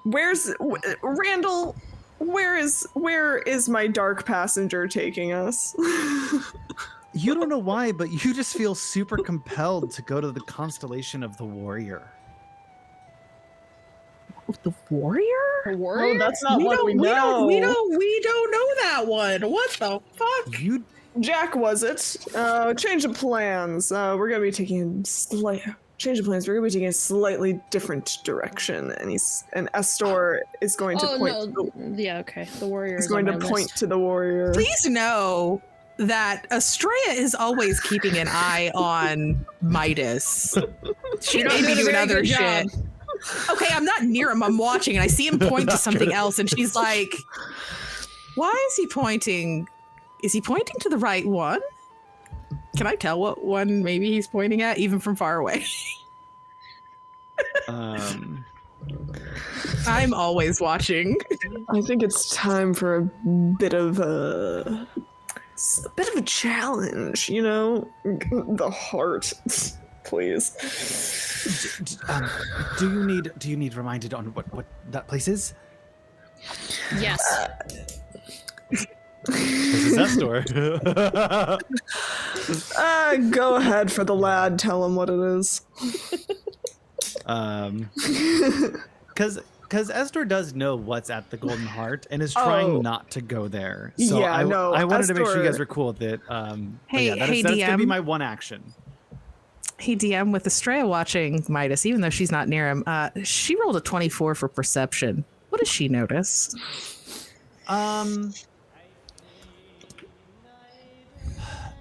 Where's Randall? Where is my dark passenger taking us? You don't know why, but you just feel super compelled to go to the constellation of the Warrior. The warrior? A warrior? Oh, that's not what we know. We don't know that one. What the fuck? You Jack, was it? Change of plans. We're gonna be taking change of plans. We're gonna be taking a slightly different direction, and Estor is going to point. Yeah, okay. The warrior Is is going on to my point list. to the warrior. Please know that Estrella is always keeping an eye on Midas. She You're not may be doing a doing very other good shit. job. Okay, I'm not near him. I'm watching, and I see him point to something else, and she's like, "Why is he pointing? Is he pointing to the right one? Can I tell what one maybe he's pointing at, even from far away?" I'm always watching. I think it's time for a bit of a challenge. You know, the heart, please. do you need reminded on what that place is? Yes. This is Estor. Go ahead for the lad. Tell him what it is. Because Estor does know what's at the Golden Heart and is trying not to go there. So Yeah, I wanted to make sure you guys Estor- were cool with it. Hey, that's hey, gonna be DM. my one action. Hey, DM, with Estrella watching Midas, even though she's not near him, she rolled a 24 for perception. What does she notice?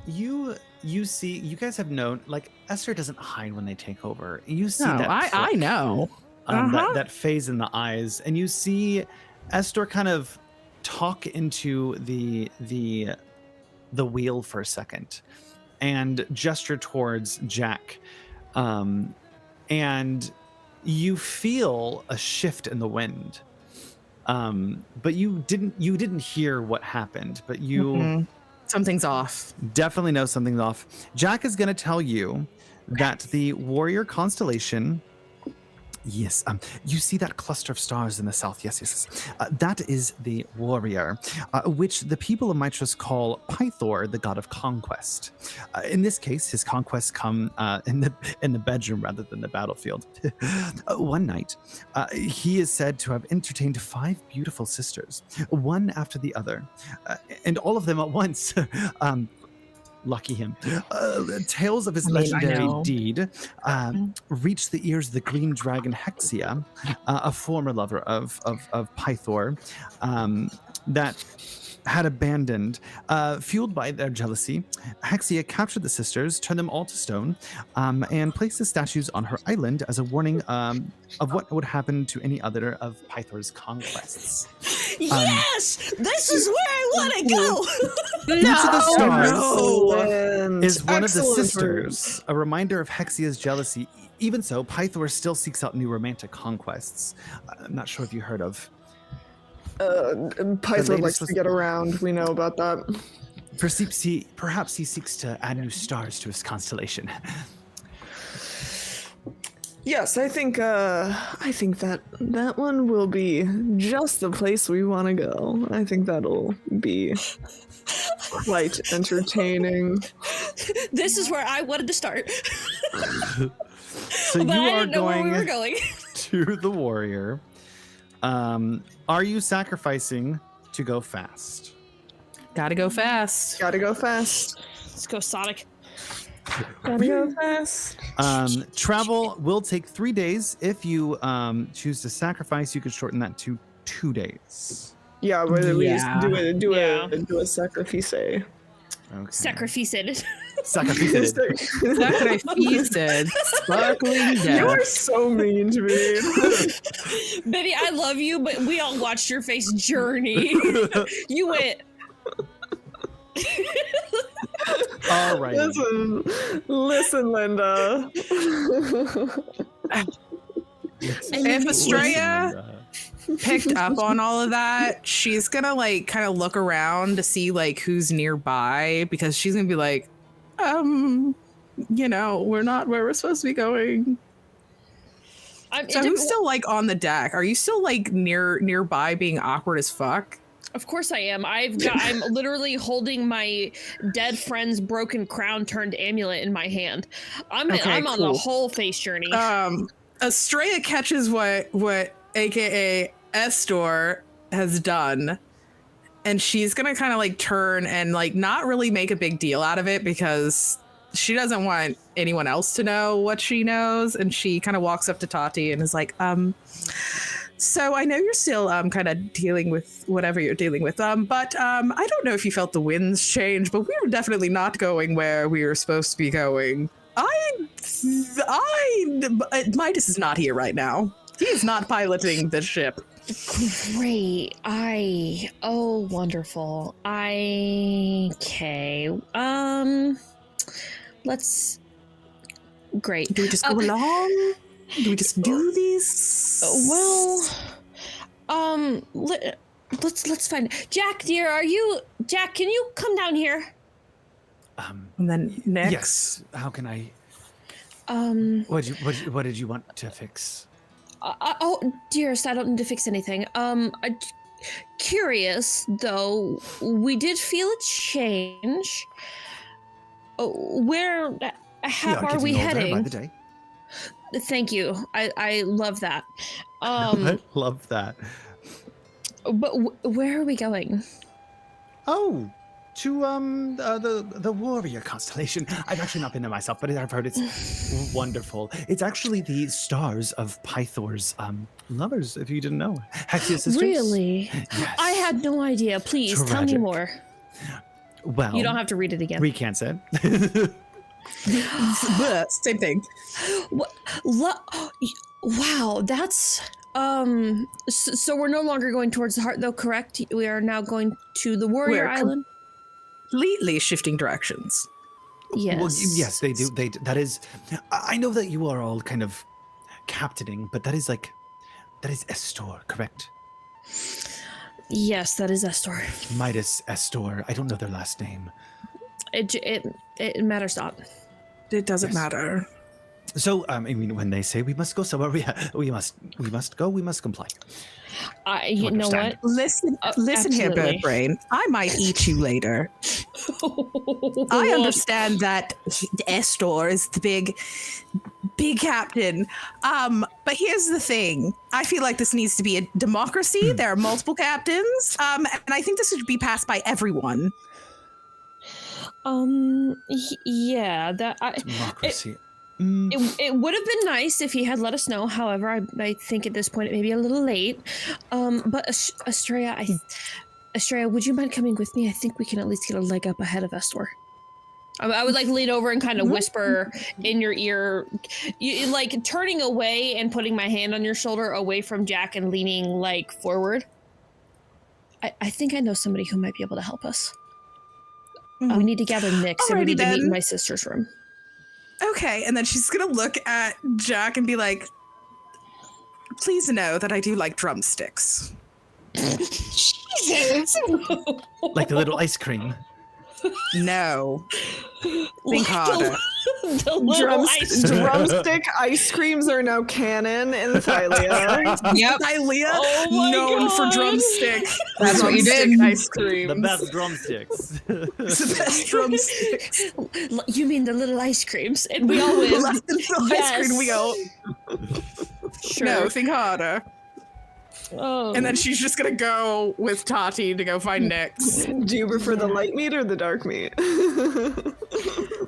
You see, you guys have known, like, Esther doesn't hide when they take over. You see No, that I flick, know. that phase in the eyes, and you see Esther kind of talk into the wheel for a second and gesture towards Jack, and you feel a shift in the wind, but you didn't hear what happened, but you Something's off. definitely know something's off. Jack is going to tell you that the warrior constellation, yes, you see that cluster of stars in the south. Yes. That is the warrior, which the people of Mitras call Pythor, the god of conquest. In this case, his conquests come in the bedroom rather than the battlefield. One night, he is said to have entertained 5 beautiful sisters, one after the other, and all of them at once. Lucky him. Tales of his legendary deed reached the ears of the green dragon Hexia, a former lover of Pythor, that had abandoned. Fueled by their jealousy, Hexia captured the sisters, turned them all to stone, and placed the statues on her island as a warning of what would happen to any other of Pythor's conquests. Yes, this is where I want to go. Each of the stars Excellent. is one of the Excellent. sisters, a reminder of Hexia's jealousy. Even so, Pythor still seeks out new romantic conquests. I'm not sure if you heard of. Pythor latest likes was- to get around. We know about that. Perhaps he seeks to add new stars to his constellation. Yes, I think that one will be just the place we want to go. I think that'll be quite entertaining. This is where I wanted to start, So but you I are didn't know where we were going going. to the warrior. Are you sacrificing to go fast? Gotta go fast. Gotta go fast. Let's go, Sonic. Gotta go fast. Travel will take 3 days. If you choose to sacrifice, you could shorten that to 2 days. Yeah, whether we just Yeah. do Yeah. a sacrifice. Okay. Sacrifice it. Sacrifice. Sacrificed. Sparkling You death. are so mean to me. Baby, I love you, but we all watched your face journey. You went. All right. Listen, Linda. If Estrella picked up on all of that, she's gonna like kind of look around to see like who's nearby, because she's gonna be like, we're not where we're supposed to be going. So who's still like on the deck? Are you still like nearby being awkward as fuck? Of course I am. I'm literally holding my dead friend's broken crown turned amulet in my hand. I'm on the whole face journey. Estrella catches what AKA Estor has done, and she's gonna kind of like turn and like not really make a big deal out of it, because she doesn't want anyone else to know what she knows. And she kind of walks up to Tati and is like, so I know you're still kind of dealing with whatever you're dealing with, but I don't know if you felt the winds change, but we were definitely not going where we were supposed to be going. Midas is not here right now. He is not piloting the ship. Great. Wonderful. Okay. Great. Do we just go along? Do we just do this? Let's find Jack, dear. Jack? Can you come down here? And then next. Yes. How can I? What did you want to fix? Dearest, I don't need to fix anything. Curious though, we did feel a change. Where are we heading? By the day. Thank you. I love that. I love that. But where are we going? Oh, to the warrior constellation. I've actually not been there myself, but I've heard it's wonderful. It's actually the stars of Pythor's lovers, if you didn't know. Hexia's sisters. Really? Yes. I had no idea. Please tell me Tragic. more. Well, You don't have to read it again. Recant said. Same thing. Wow, that's so we're no longer going towards the heart, though, correct? We are now going to the warrior island. Completely shifting directions. Yes. Well, yes, they do. That is. I know that you are all kind of captaining, but that is Estor, correct? Yes, that is Estor. Midas Estor. I don't know their last name. It matters not. It doesn't matter. So, I mean, when they say we must go somewhere, we must go. We must comply. You know what? Listen here, absolutely. bird brain. I might eat you later. I understand that Estor is the big captain. But here's the thing. I feel like this needs to be a democracy. There are multiple captains. And I think this should be passed by everyone. Yeah, Democracy. It would have been nice if he had let us know. However, I think at this point it may be a little late. But Estrella, would you mind coming with me? I think we can at least get a leg up ahead of Estor. I would like lean over and kind of whisper in your ear, like turning away and putting my hand on your shoulder away from Jack and leaning like forward. I think I know somebody who might be able to help us. Mhm. We need to gather Nyx and we Alrighty need to meet in then. my sister's room. Okay, and then she's gonna look at Jack and be like, please know that I do like drumsticks. Jesus! Like the little ice cream. No. Think harder. The little ice cream. Drumstick ice creams are now canon in Thylia. Yep. Thylia, Oh my known for God. drumstick. That's what you drumstick did. Ice cream. The best drumsticks. The best drumsticks. You mean the little ice creams? And we all win. Less than the ice cream wheel. Sure. No, think harder. Oh. And then she's just gonna go with Tati to go find Nyx. Do you prefer the light meat or the dark meat?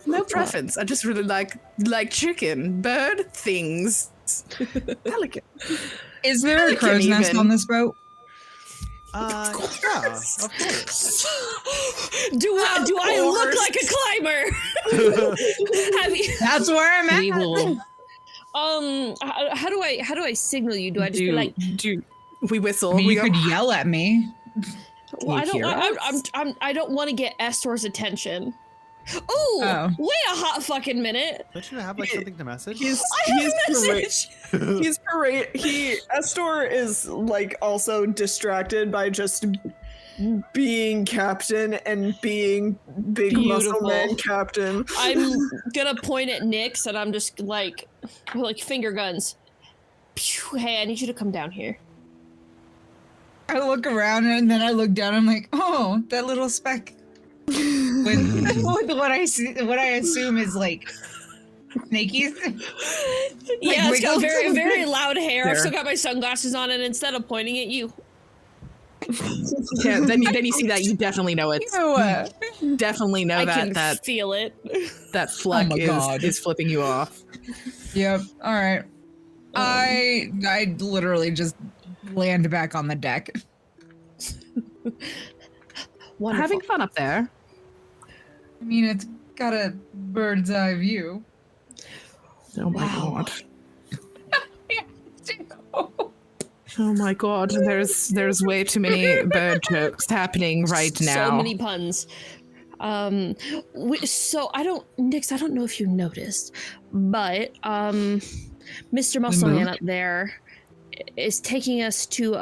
No preference. I just really like chicken, bird, things. Pelican. Is there a Pelican crow's nest even. on this boat? Yeah, of course. Do I look like a climber? Have you? That's where I'm at. We will. How do I signal you? Do I just be like? We whistle. I mean, we you go, could yell at me. Well, you hear us? I don't want to get Estor's attention. Ooh, Oh. wait a hot fucking minute. Don't you have like something to message? He's I have a message. Estor is like also distracted by just being captain and being big muscle Beautiful. man captain. I'm gonna point at Nyx and I'm just like finger guns. Pew, hey, I need you to come down here. I look around and then I look down. I'm like, oh, that little speck. With what I assume is like snakies. Yeah, it's got wiggle. very, very loud hair. I've There. still got my sunglasses on, and instead of pointing at you, yeah, then you see that, you definitely know it's definitely know I that can that feel it. that fleck Oh my God. is flipping you off. Yep. All right. I literally just land back on the deck. Wonderful. Having fun up there. I mean, it's got a bird's eye view. Oh my Wow. god. Oh my god, there's way too many bird jokes happening right now. So many puns. So Nyx, I don't know if you noticed, but Mr. Muscleman up there is taking us to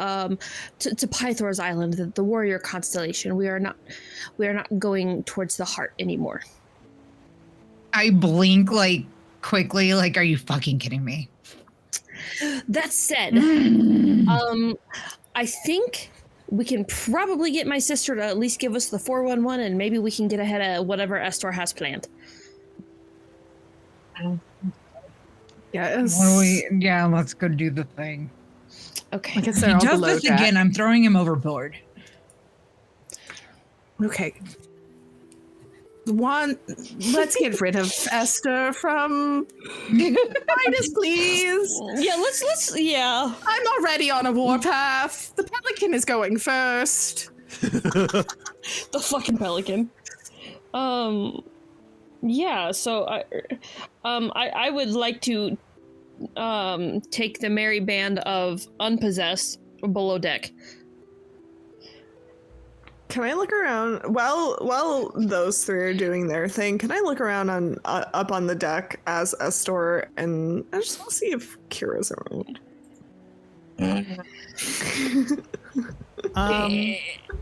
Pythor's Island, the warrior constellation. We are not going towards the heart anymore. I blink like quickly, like, are you fucking kidding me? That said, I think we can probably get my sister to at least give us the 411, and maybe we can get ahead of whatever Estor has planned. Yes. Yeah, let's go do the thing. Okay. I guess If they're he all does below this deck. again, I'm throwing him overboard. Okay. Let's get rid of Esther from Midas, please. Yeah, let's. I'm already on a warpath. The Pelican is going first. The fucking pelican. Yeah, so I would like to take the merry band of Unpossessed below deck. Can I look around while those three are doing their thing? Can I look around on up on the deck as Estor, and I just want to see if Kira's around. I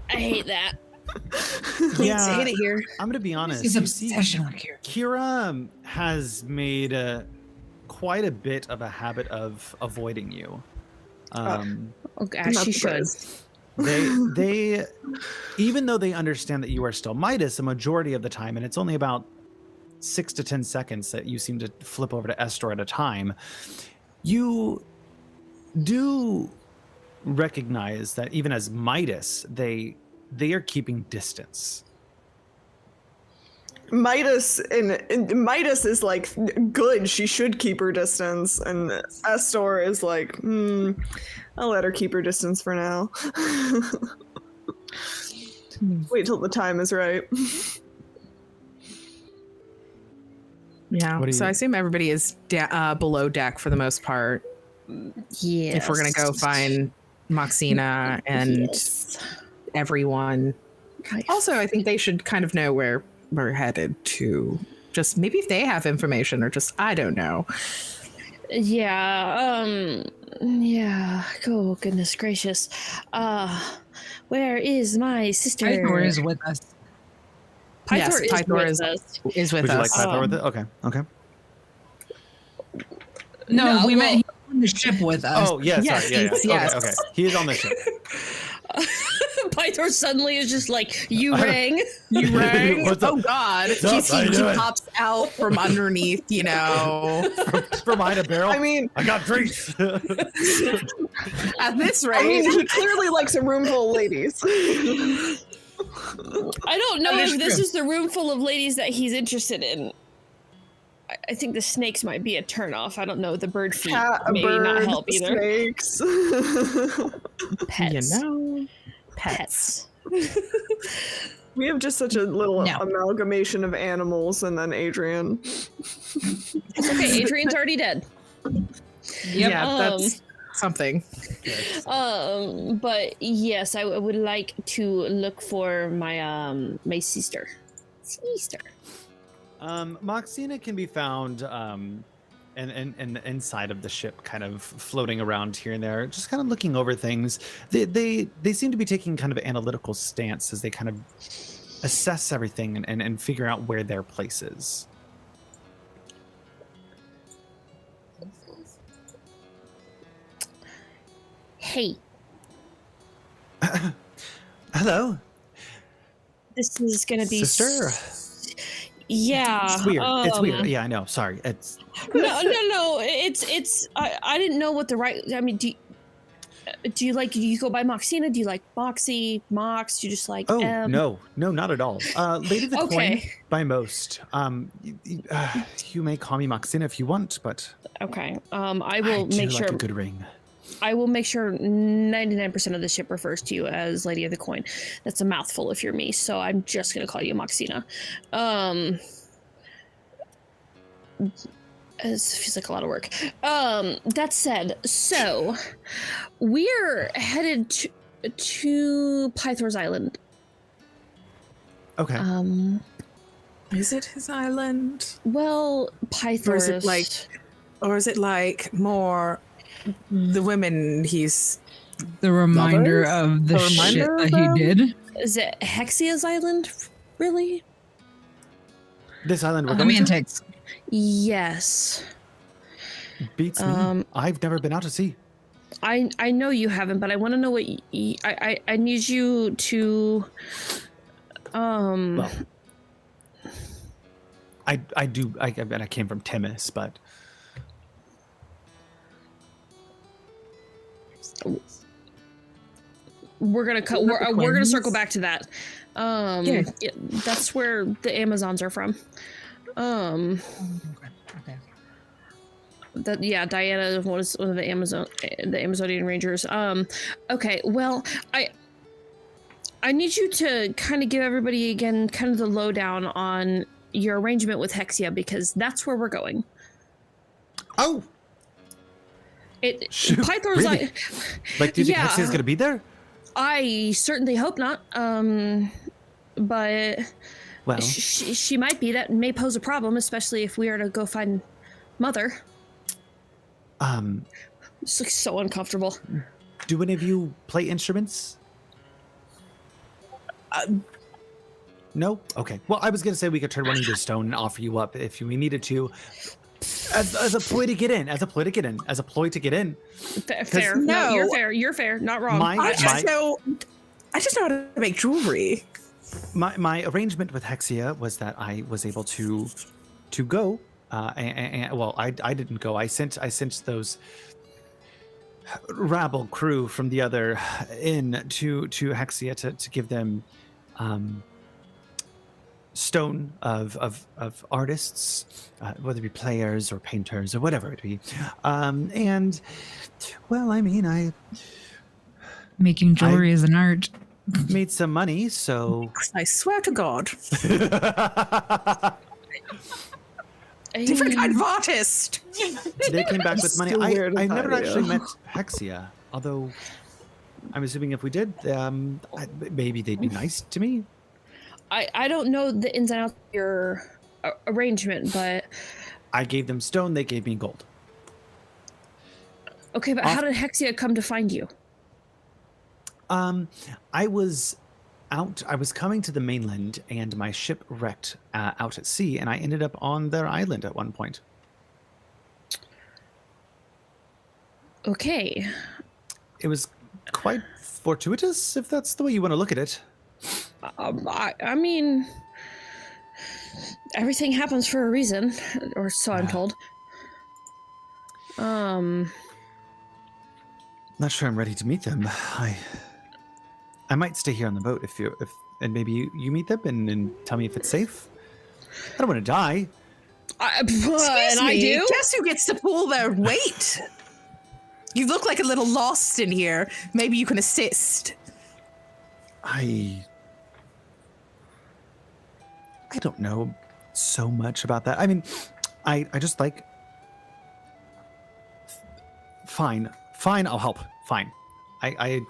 hate that. Yeah, I hate it here. I'm gonna be honest. His You see, obsession with Kira. Kira has made quite a bit of a habit of avoiding you. Okay, as Not she should. surprised. They even though they understand that you are still Midas a majority of the time, and it's only about 6 to 10 seconds that you seem to flip over to Estor at a time, you do recognize that even as Midas, they are keeping distance. Midas Midas is like good. She should keep her distance, and Estor is like, I'll let her keep her distance for now. Wait till the time is right. Yeah. What do So you- I assume everybody is below deck for the most part. Yeah. If we're gonna go find Moxina and everyone. Nice. Also, I think they should kind of know where we're headed to. Just maybe if they have information, or just I don't know. Yeah. Yeah. Oh goodness gracious. Where is my sister? Pythor is with us. Pythor is Pythor with is us. with Would you like us. Pythor with it? Okay. Okay. No, we well- meant he's on the ship with us. Oh, yeah, Yes, sorry. Yeah, he's- yeah. yes. Okay. He is on the ship. Pythor suddenly is just like, you rang. You rang? What's up? Oh God! What's up? How you He doing? pops out from underneath. You know, From behind a barrel. I mean, I got drinks. at this I rate, mean, he clearly likes a room full of ladies. I don't know That is if this true. is the room full of ladies that he's interested in. I think the snakes might be a turnoff. I don't know. The bird feet Cat, a may bird, not help either. snakes. Pets. you know, Pets. We have just such a little No. amalgamation of animals, and then Adrian. It's okay. Adrian's already dead. yeah, that's something. But yes, I would like to look for my my sister. Sister. Moxina can be found and inside of the ship, kind of floating around here and there, just kind of looking over things. They seem to be taking kind of an analytical stance as they kind of assess everything and figure out where their place is. Hey, Hello, this is gonna be sister. Yeah. It's weird. It's weird. Yeah, I know. Sorry. It's No. It's. I didn't know what the right. I mean, do you go by Moxina? Do you like Moxie, Mox? Do you just like? no, not at all. Lady of the Coin Okay. by most. You may call me Moxina if you want, but Okay. I will do make like sure. a good ring. I will make sure 99% of the ship refers to you as Lady of the Coin. That's a mouthful if you're me, so I'm just gonna call you Moxina. It feels like a lot of work. That said, so we're headed to Pythor's Island. Okay. Is it his island, Well, Pythor's. or is it like more the women he's? The reminder Lovers? of the A shit reminder that of he them? did. Is it Hexia's Island? Really? This island we're going to Semantics. Yes. beats me. I've never been out to sea. I know you haven't, but I want to know what I need you to. Well, I do. I came from Timis, but We're gonna cut. We're gonna circle back to that. Yeah. Yeah, that's where the Amazons are from. Okay. That yeah, Diana was one of the Amazonian Rangers. Okay, well, I need you to kind of give everybody again kind of the lowdown on your arrangement with Hexia because that's where we're going. oh, shoot, Pythor's really? Like, do you think Yeah. Hexia's gonna be there? I certainly hope not. But Well, she might be. That may pose a problem, especially if we are to go find Mother. This looks so uncomfortable. do any of you play instruments? No? Okay. Well, I was going to say we could turn one into stone and offer you up if we needed to. As a ploy to get in. As a ploy to get in. As a ploy to get in. Fair. No, No. you're fair. You're fair. Not wrong. I just know how to make jewelry. My arrangement with Hexia was that I was able to go. Well, I didn't go. I sent those rabble crew from the other inn to Hexia to give them stone of artists, whether it be players or painters or whatever it be. And well, I mean, I Making jewelry is an art. made some money, so I swear to God, Hey, different kind of artist. they came back with money. Still I weird never idea. actually met Hexia, although I'm assuming if we did, maybe they'd be nice to me. I don't know the ins and outs of your arrangement, but I gave them stone, they gave me gold. okay, but how did Hexia come to find you? I was coming to the mainland and my ship wrecked out at sea, and I ended up on their island at one point. Okay. It was quite fortuitous, if that's the way you want to look at it. I mean, everything happens for a reason, or so I'm told. Not sure I'm ready to meet them. I might stay here on the boat if and maybe you meet them and tell me if it's safe. I don't want to die. Excuse me, I do. Guess who gets to pull their weight? You look like a little lost in here. Maybe you can assist. I don't know so much about that. I mean, I just like... Fine, I'll help. Fine. I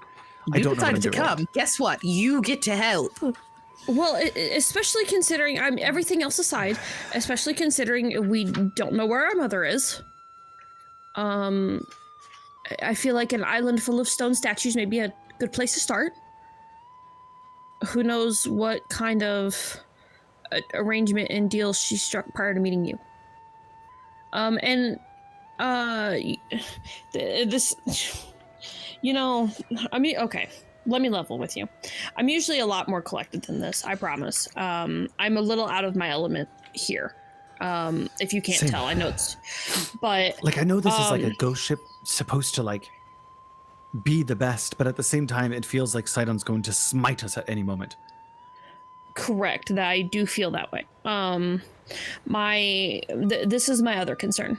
don't know what I'm decided to doing. come. Guess what? You get to help. Well, especially considering, everything else aside, especially considering we don't know where our mother is. I feel like an island full of stone statues may be a good place to start. Who knows what kind of arrangement and deal she struck prior to meeting you. This, you know, okay, let me level with you. I'm usually a lot more collected than this, I promise. I'm a little out of my element here. If you can't Same. tell, I know it's, but Like, I know this is like a ghost ship supposed to like be the best, but at the same time, it feels like Sidon's going to smite us at any moment. correct that I do feel that way. This is my other concern.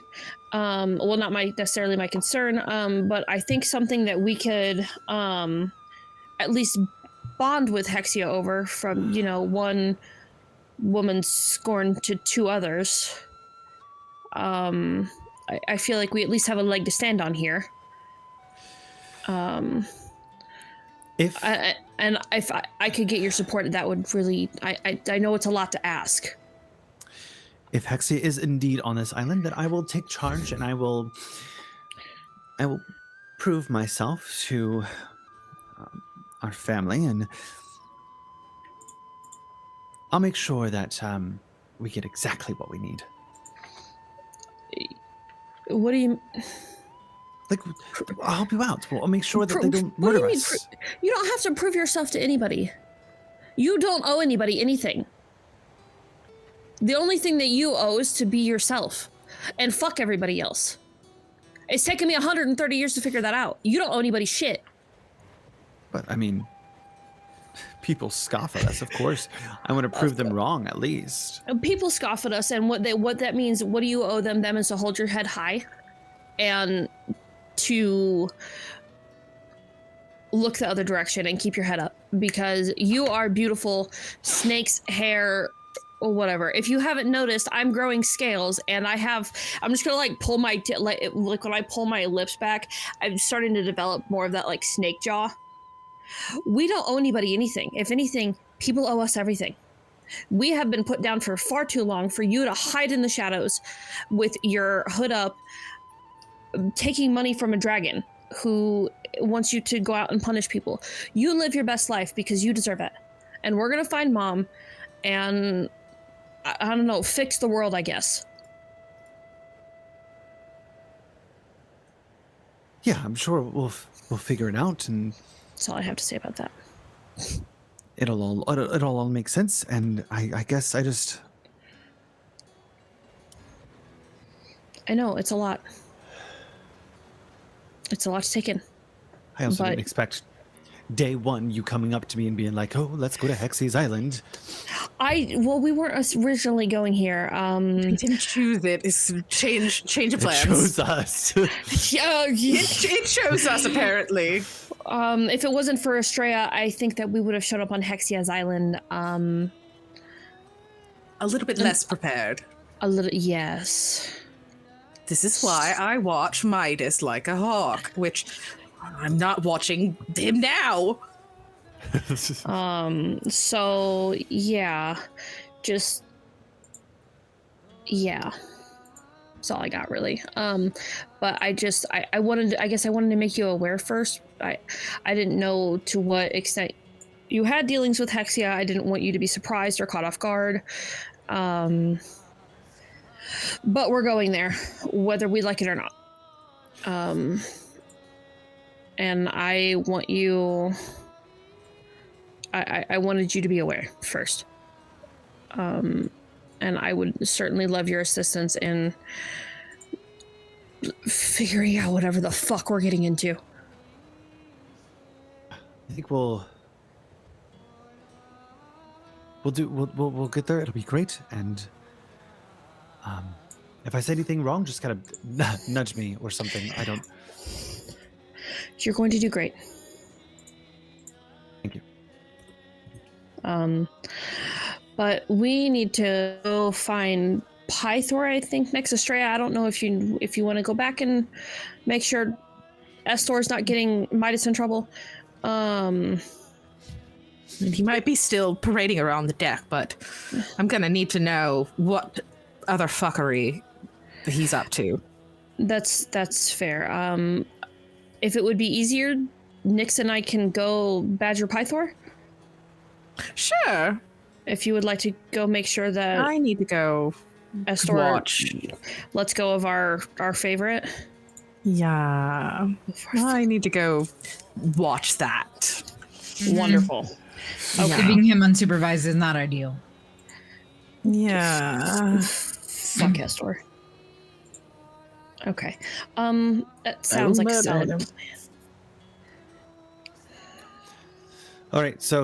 Well, not necessarily my concern, but I think something that we could at least bond with Hexia over, from, you know, one woman's scorn to two others. I feel like we at least have a leg to stand on here. If I could get your support, that would really, I know it's a lot to ask. If Hexia is indeed on this island, then I will take charge and I will prove myself to our family, and I'll make sure that we get exactly what we need. What do you... Like, I'll help you out. I'll make sure that they don't murder us. You don't have to prove yourself to anybody. You don't owe anybody anything. The only thing that you owe is to be yourself. And fuck everybody else. It's taken me 130 years to figure that out. You don't owe anybody shit. But, I mean, people scoff at us, of course. I want to prove them wrong, at least. People scoff at us, and what that means, what do you owe them? Them is to hold your head high and to look the other direction and keep your head up, because you are beautiful. Snake's hair, or whatever. If you haven't noticed, I'm growing scales, and I'm just gonna like pull my like when I pull my lips back, I'm starting to develop more of that like snake jaw. We don't owe anybody anything. If anything, people owe us everything. We have been put down for far too long for you to hide in the shadows with your hood up, taking money from a dragon who wants you to go out and punish people. You live your best life because you deserve it. And we're gonna find Mom and, I don't know, fix the world, I guess. Yeah, I'm sure we'll figure it out, and That's all I have to say about that. it'll all make sense. And I guess I know, it's a lot. It's a lot to take in. I also didn't expect day one you coming up to me and being like, "Oh, let's go to Hexia's island." We weren't originally going here. We didn't choose it. It's change of plans. It chose us. Yeah, It chose us, apparently. if it wasn't for Estrella, I think that we would have showed up on Hexia's island. A little bit less prepared. A little, yes. This is why I watch Midas like a hawk, which I'm not watching him now. So yeah, just yeah. That's all I got really. But I guess I wanted to make you aware first. I didn't know to what extent you had dealings with Hexia. I didn't want you to be surprised or caught off guard. But we're going there, whether we like it or not. And I want you. I wanted you to be aware first. And I would certainly love your assistance in figuring out whatever the fuck we're getting into. I think we'll get there. It'll be great. And if I say anything wrong, just kind of nudge me or something. I don't. You're going to do great. Thank you. But we need to go find Pythor, I think, next to Straya. I don't know if you want to go back and make sure Estor's not getting Midas in trouble. He might be still parading around the deck, but I'm gonna need to know what other fuckery he's up to. That's fair. If it would be easier, Nyx and I can go badger Pythor. Sure. If you would like to go make sure that I need to go Estor watch. Let's go of our favorite. Yeah. I need to go watch that. Mm-hmm. Wonderful. Okay. Leaving him unsupervised is not ideal. Yeah. Fuck Estor. Okay. That sounds like a solid plan. All right. So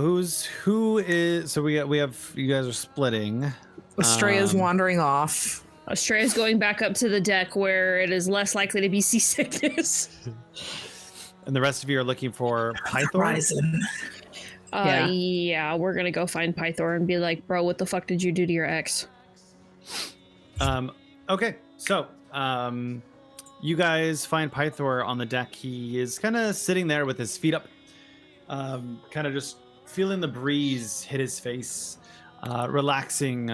who is? So we have you guys are splitting. Estrella's wandering off. Estrella's going back up to the deck where it is less likely to be seasickness. And the rest of you are looking for Pythor. Horizon. Yeah, we're gonna go find Pythor and be like, bro, what the fuck did you do to your ex? Okay. So you guys find Pythor on the deck. He is kind of sitting there with his feet up, kind of just feeling the breeze hit his face, relaxing.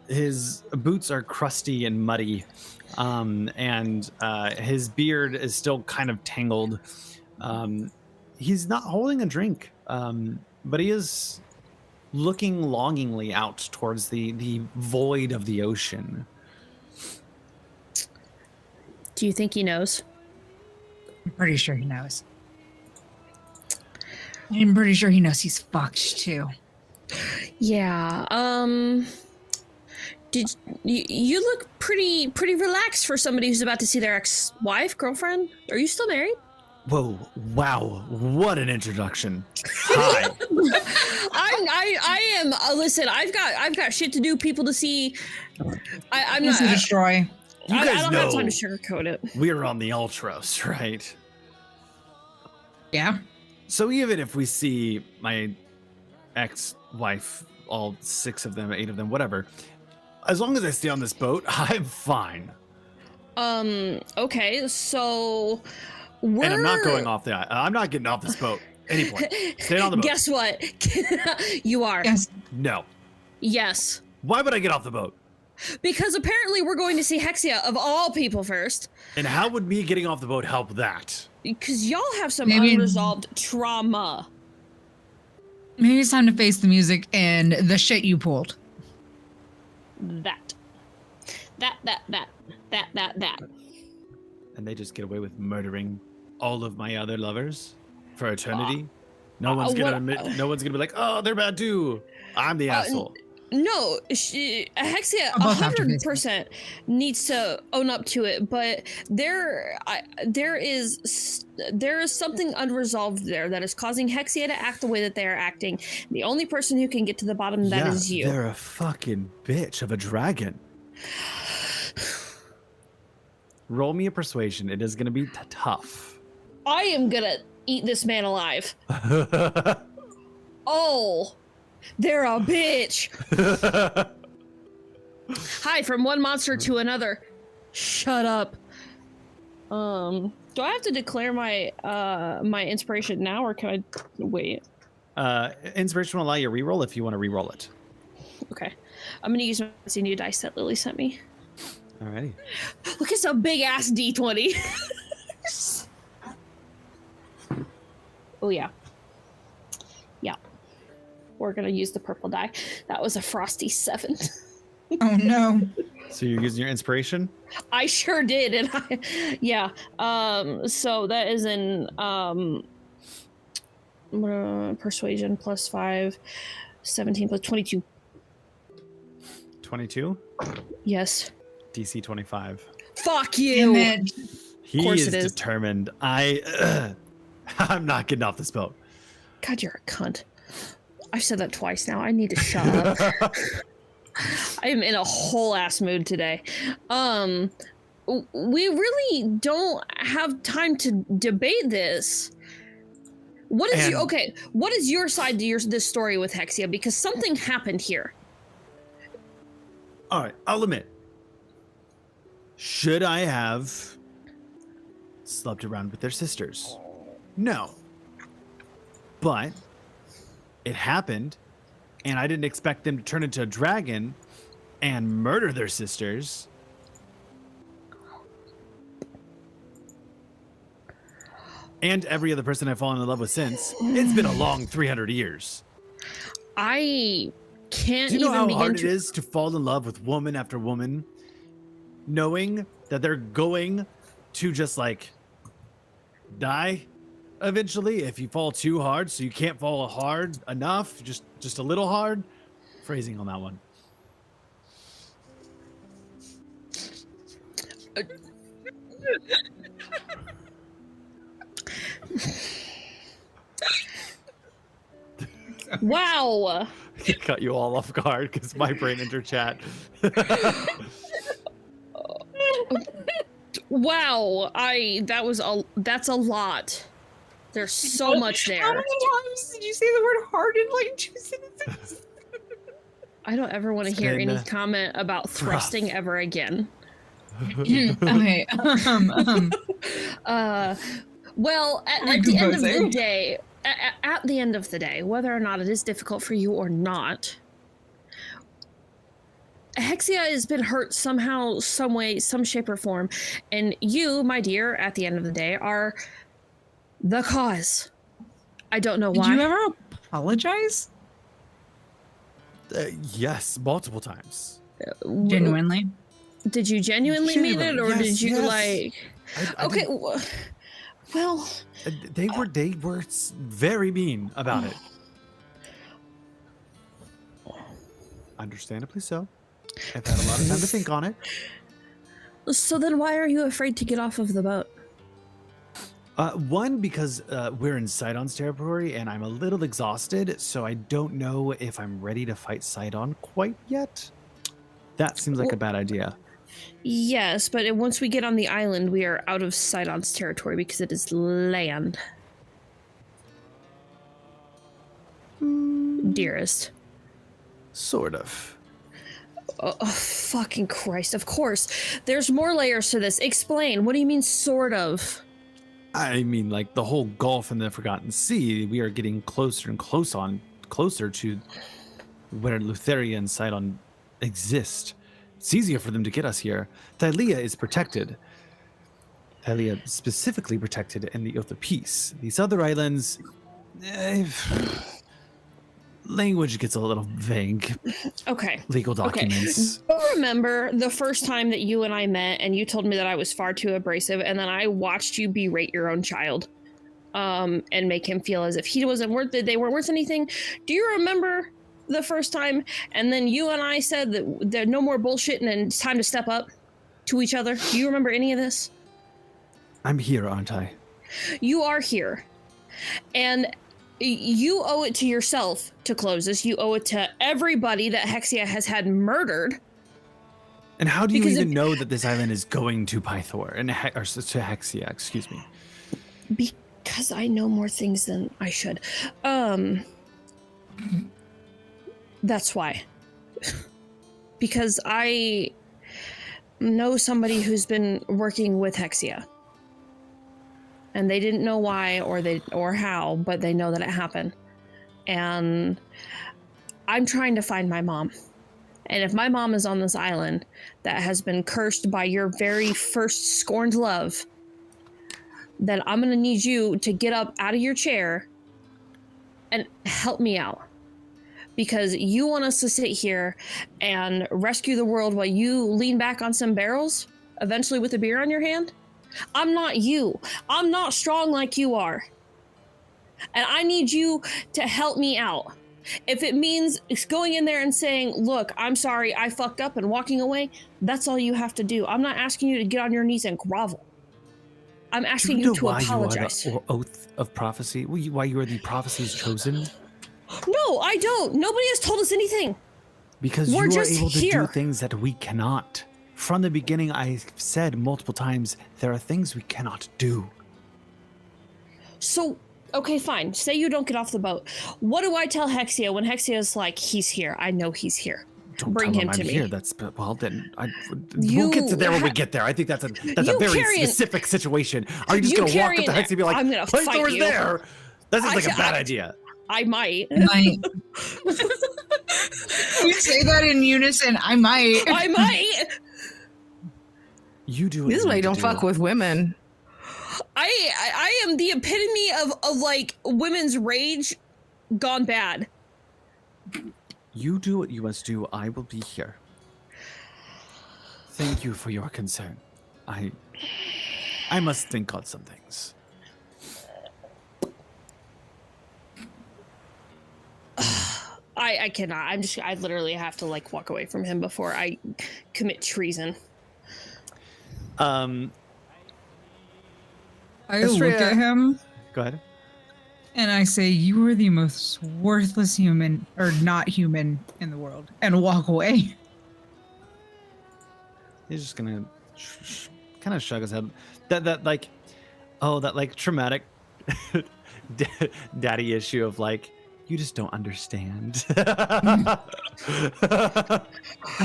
His boots are crusty and muddy, and his beard is still kind of tangled. He's not holding a drink, but he is looking longingly out towards the void of the ocean. Do you think he knows? I'm pretty sure he knows. I'm pretty sure he knows he's fucked too. Yeah. Did you look pretty relaxed for somebody who's about to see their ex-wife, girlfriend? Are you still married? Whoa! Wow! What an introduction! Hi. I am. Listen, I've got shit to do, people to see. I'm This not. is destroy. You I guys don't know have time to sugarcoat it. we're on the Ultros, right? Yeah. So even if we see my ex-wife, all 6 of them, 8 of them, whatever, as long as I stay on this boat, I'm fine. Okay, so And I'm not going off I'm not getting off this boat at any point. Stay on the boat. Guess what? You are. Yes. No. Yes. Why would I get off the boat? Because apparently we're going to see Hexia of all people first. And how would me getting off the boat help that? Because y'all have some Maybe- unresolved trauma. Maybe it's time to face the music and the shit you pulled. That. And they just get away with murdering all of my other lovers for eternity? No one's gonna be like, oh, they're bad too. I'm the asshole. No, Hexia Oh, both have to 100% needs to own up to it, but there is something unresolved there that is causing Hexia to act the way that they are acting. The only person who can get to the bottom of that is you. They're a fucking bitch of a dragon. Roll me a persuasion. It is gonna be tough. I am gonna eat this man alive. Oh, they're a bitch. Hi, from one monster to another. Shut up. Do I have to declare my my inspiration now, or can I wait? Inspiration will allow you to reroll if you want to reroll it. Okay, I'm gonna use my new dice that Lily sent me. Alrighty. Look at some big ass D20. Oh yeah. Yeah. We're gonna use the purple die. That was a frosty 7. Oh no. So you're using your inspiration? I sure did, and yeah. So that is in persuasion plus 5, 17 plus 22. 22? Yes. DC 25. Fuck you. Damn it. He course is it is. determined. I'm not getting off this boat. God, you're a cunt. I've said that twice now. I need to shut up. I am in a whole ass mood today. We really don't have time to debate this. What is your what is your side to this story with Hexia? Because something happened here. All right, I'll admit. Should I have slept around with their sisters? No. But it happened, and I didn't expect them to turn into a dragon and murder their sisters. And every other person I've fallen in love with since. It's been a long 300 years. I can't Do you know even how begin hard to... it is to fall in love with woman after woman, knowing that they're going to just like die eventually if you fall too hard, so you can't fall hard enough, just a little hard? Phrasing on that one. Wow. Cut you all off guard because my brain entered chat. Wow. That's a lot. There's so much there. How many times did you say the word hard in like 2 sentences? I don't ever want to hear been any comment about thrusting ever again. Okay. Well, at the end of the day, at the end of the day, whether or not it is difficult for you or not, Hexia has been hurt somehow, some way, some shape or form, and you, my dear, at the end of the day, are the cause. I don't know why. Did you ever apologize? Yes, multiple times. Genuinely? Did you genuinely mean it, or Yes, did you yes. like? I Okay, didn't- well, they were very mean about it. Understandably so. I've had a lot of time to think on it. so then why are you afraid to get off of the boat? One, because we're in Sidon's territory and I'm a little exhausted, so I don't know if I'm ready to fight Sidon quite yet. That seems like a bad idea. Yes, but once we get on the island, we are out of Sidon's territory because it is land. Dearest. Sort of. Oh, fucking Christ, of course. There's more layers to this. Explain. What do you mean, sort of? I mean, like the whole Gulf and the Forgotten Sea, we are getting closer and closer to where Lutheria and Sidon exist. It's easier for them to get us here. Thylea is protected. Thylea specifically protected in the Oath of Peace. These other islands, language gets a little vague. Okay. Legal documents. Okay. I remember the first time that you and I met and you told me that I was far too abrasive, and then I watched you berate your own child and make him feel as if they weren't worth anything. Do you remember the first time? And then you and I said that there's no more bullshit and it's time to step up to each other. Do you remember any of this? I'm here, aren't I? You are here. And you owe it to yourself to close this. You owe it to everybody that Hexia has had murdered. And how do you Because even know that this island is going to Pythor and or to Hexia? Excuse me. Because I know more things than I should. That's why. Because I know somebody who's been working with Hexia. and they didn't know why or how, but they know that it happened. And I'm trying to find my mom. And if my mom is on this island that has been cursed by your very first scorned love, then I'm going to need you to get up out of your chair and help me out. Because you want us to sit here and rescue the world while you lean back on some barrels, eventually with a beer on your hand? I'm not you. I'm not strong like you are. And I need you to help me out. If it means going in there and saying, look, I'm sorry, I fucked up, and walking away, that's all you have to do. I'm not asking you to get on your knees and grovel. I'm asking you to apologize. You are the oath of prophecy? Why you are the prophecy's chosen? No, I don't. Nobody has told us anything. Because We're you are just able to here. do things that we cannot. From the beginning, I said multiple times, there are things we cannot do. So, okay, fine. Say you don't get off the boat. What do I tell Hexia when Hexia's like, he's here? I know he's here. Don't Bring tell him I'm to me. here. We'll get to there when we get there. I think that's a very specific situation. Are you just going to walk up to Hexia and be like, I'm gonna place fight door's you. there? This is like a bad idea. I might. Might. We say that in unison. I might. I might. You do it. This is why you don't fuck with women. I am the epitome of like women's rage gone bad. You do what you must do. I will be here. Thank you for your concern. I must think on some things. I cannot. I literally have to like walk away from him before I commit treason. I Estrella. look at him Go ahead. and I say, "You are the most worthless human, or not human, in the world," and walk away. He's just gonna kind of shrug his head. That traumatic daddy issue of like, you just don't understand. Oh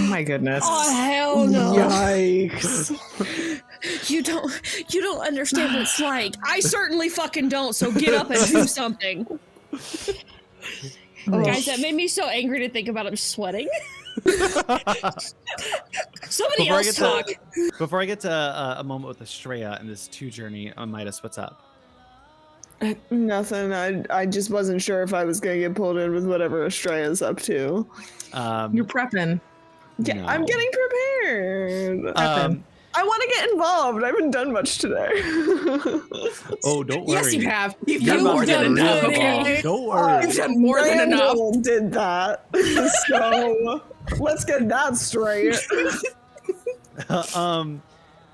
my goodness. Oh hell no! Yikes. You don't understand what it's like. I certainly fucking don't. So get up and do something. Guys, that made me so angry to think about him sweating. Somebody else talk. Before I get to a moment with Estrella and this 2 journey on Midas, what's up? Nothing. I just wasn't sure if I was gonna get pulled in with whatever Estrella's up to. You're prepping. Yeah, No. I'm getting prepared. Um, I want to get involved. I haven't done much today. oh, don't worry. Yes, you have. You've You're done more than done enough. really well. Okay? Don't worry. You've done more than enough. Randall did that. So let's get that straight.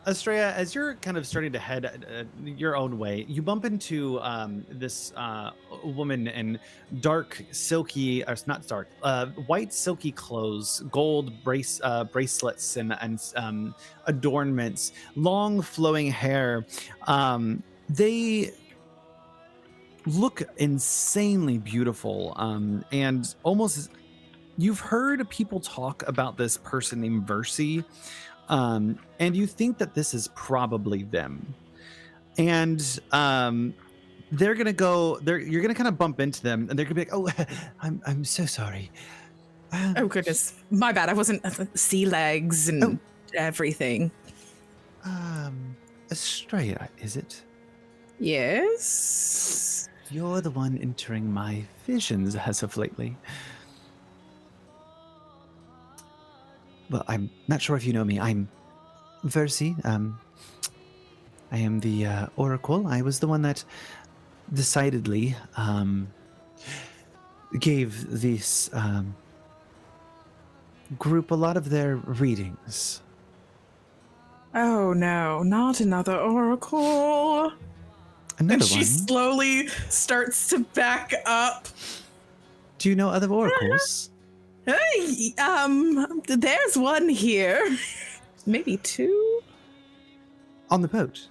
Estrella, as you're kind of starting to head your own way, you bump into this woman in dark, silky, or not dark, white silky clothes, gold bracelets and adornments, long flowing hair. They look insanely beautiful, and almost. You've heard people talk about this person named Versi. And you think that this is probably them, and they're gonna go. You're gonna kind of bump into them, and they're gonna be like, "Oh, I'm so sorry." Oh goodness, my bad. I wasn't sea legs and everything. Estrella, is it? Yes. You're the one entering my visions as of lately. Well, I'm not sure if you know me. I'm Versi. I am the Oracle. I was the one that decidedly gave this group a lot of their readings. Oh no, not another oracle. Another And one? she slowly starts to back up. Do you know other oracles? Hey, there's one here. Maybe 2. On the boat?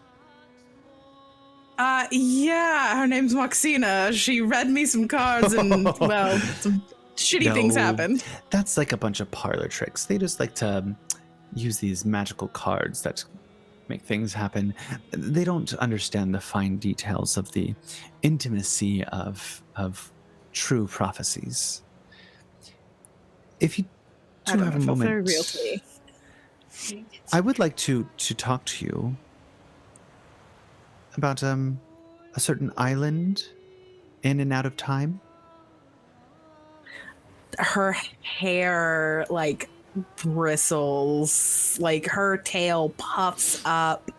Yeah, her name's Moxina. She read me some cards and, well, some shitty things No. happened. That's like a bunch of parlor tricks. They just like to use these magical cards that make things happen. They don't understand the fine details of the intimacy of true prophecies. If you do have a moment, very real to me. I would like to talk to you about a certain island in and out of time. Her hair like bristles, like her tail puffs up.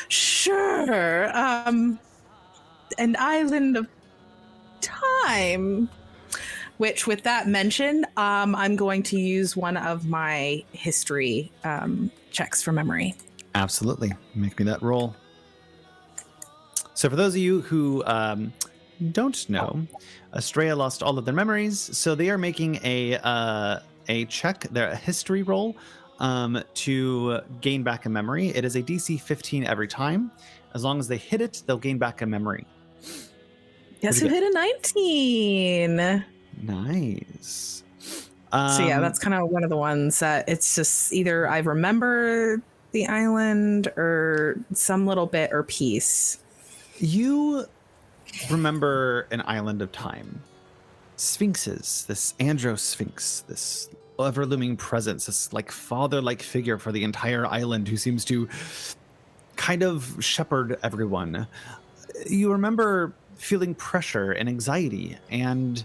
Sure. An island of time. Which, with that mention, I'm going to use one of my history checks for memory. Absolutely. Make me that roll. So for those of you who don't know, Estrella lost all of their memories, so they are making a check, a history roll, to gain back a memory. It is a DC 15 every time. As long as they hit it, they'll gain back a memory. Guess who hit a 19? Nice. So yeah, that's kind of one of the ones that it's just either I remember the island or some little bit or piece. You remember an island of time. Sphinxes, this andro-sphinx, this ever-looming presence, this like father-like figure for the entire island who seems to kind of shepherd everyone. You remember feeling pressure and anxiety, and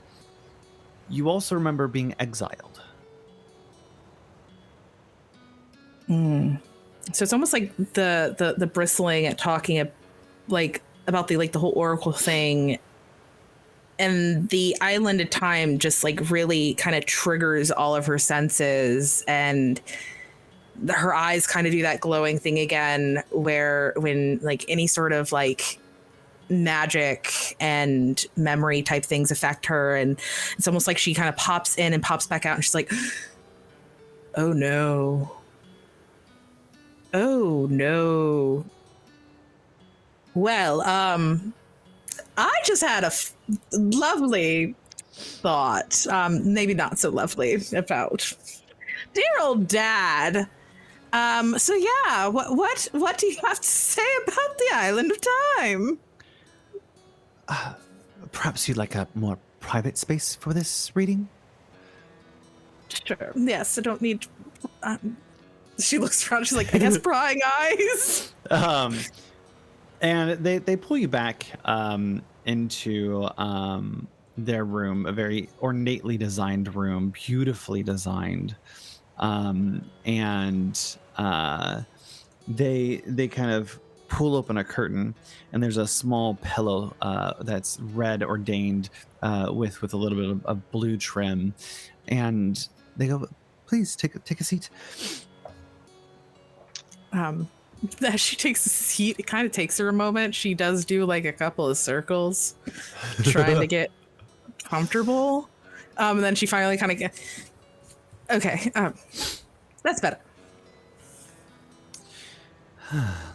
you also remember being exiled. So it's almost like the bristling at talking about the whole oracle thing, and the island of time just like really kind of triggers all of her senses, and her eyes kind of do that glowing thing again where when like any sort of like magic and memory type things affect her, and it's almost like she kind of pops in and pops back out, and she's like, oh no, well, I just had a lovely thought, maybe not so lovely, about dear old dad. So yeah, what do you have to say about the island of time? Perhaps you'd like a more private space for this reading? Sure. Yes, I don't need. She looks around. She's like, I guess prying eyes. And they pull you back into their room, a very ornately designed room, beautifully designed, and they kind of pull open a curtain, and there's a small pillow that's red ordained with a little bit of blue trim, and they go, please take a seat. As she takes a seat, it kind of takes her a moment. She does do like a couple of circles trying to get comfortable, and then she finally kind of gets okay, that's better.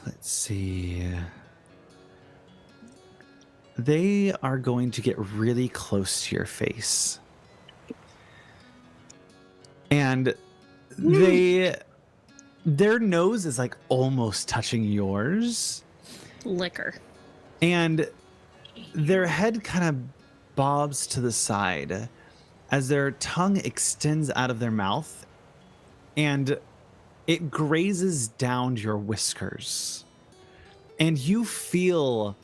Let's see. They are going to get really close to your face. And their nose is like almost touching yours. Liquor. And their head kind of bobs to the side as their tongue extends out of their mouth, and it grazes down your whiskers. And you feel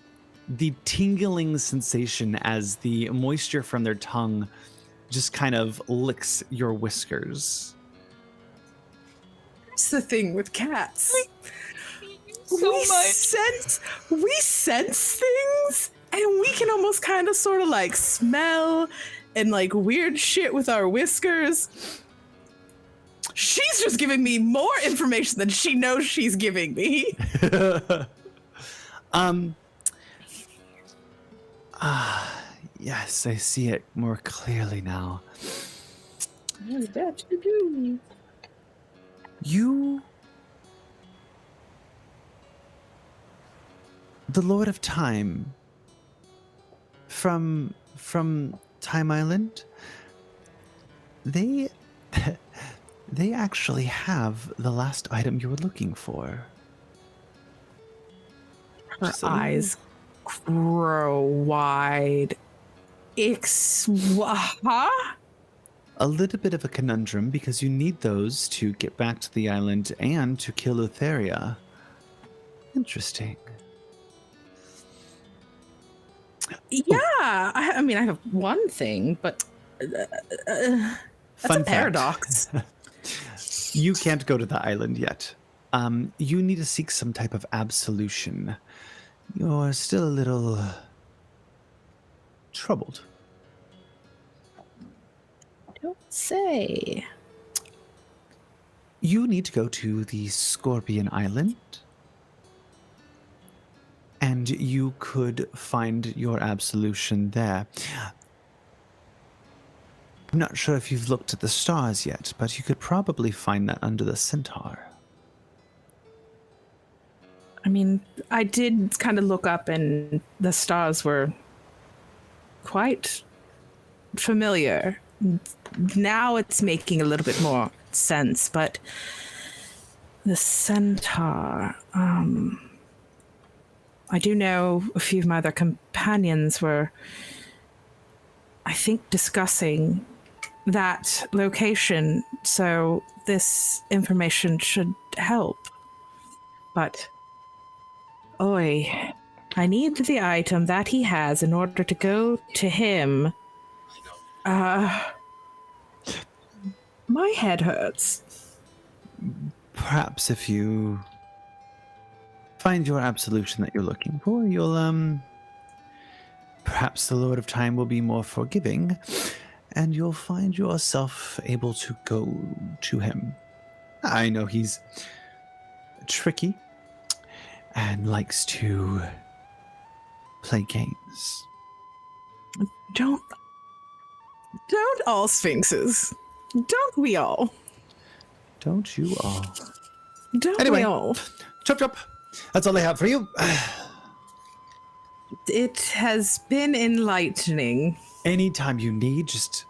the tingling sensation as the moisture from their tongue just kind of licks your whiskers. That's the thing with cats. So We sense things, and we can almost kind of sort of like smell and like weird shit with our whiskers. She's just giving me more information than she knows she's giving me. Yes, I see it more clearly now. What is that you do? You, the Lord of Time, from Time Island, they they actually have the last item you were looking for. Her eyes grow wide. Huh? A little bit of a conundrum because you need those to get back to the island and to kill Utheria. Interesting. Yeah, I mean, I have one thing, but that's Fun a paradox. You can't go to the island yet. You need to seek some type of absolution. You're still a little troubled. Don't say. You need to go to the Scorpion Island. And you could find your absolution there. I'm not sure if you've looked at the stars yet, but you could probably find that under the centaur. I mean, I did kind of look up, and the stars were quite familiar. Now it's making a little bit more sense, but the centaur, I do know a few of my other companions were, I think, discussing that location, so this information should help. But, I need the item that he has in order to go to him. My head hurts. Perhaps if you find your absolution that you're looking for, you'll, perhaps the Lord of Time will be more forgiving, and you'll find yourself able to go to him. I know he's tricky and likes to play games. Don't all sphinxes. Don't we all? Don't you all? Don't Anyway. we all? Chop chop. That's all I have for you. It has been enlightening. Anytime you need, just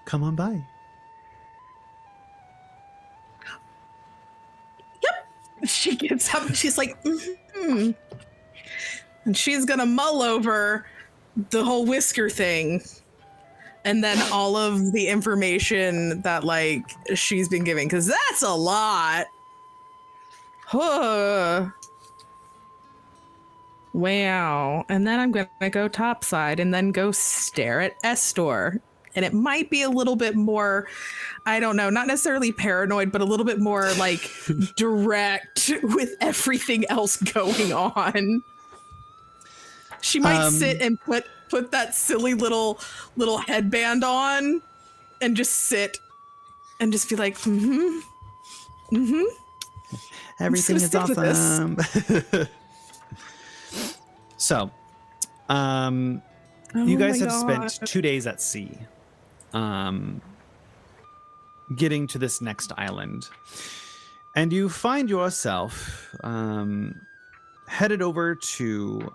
come on by. She gets up and she's like, mm-hmm. And she's gonna mull over the whole whisker thing. And then all of the information that, like, she's been giving, because that's a lot. Huh. Wow. And then I'm going to go topside and then go stare at Estor. And it might be a little bit more, I don't know, not necessarily paranoid, but a little bit more, like, direct with everything else going on. She might sit and put that silly little headband on and just sit and just be like, Everything is awesome. So, you guys have spent 2 days at sea, getting to this next island, and you find yourself headed over to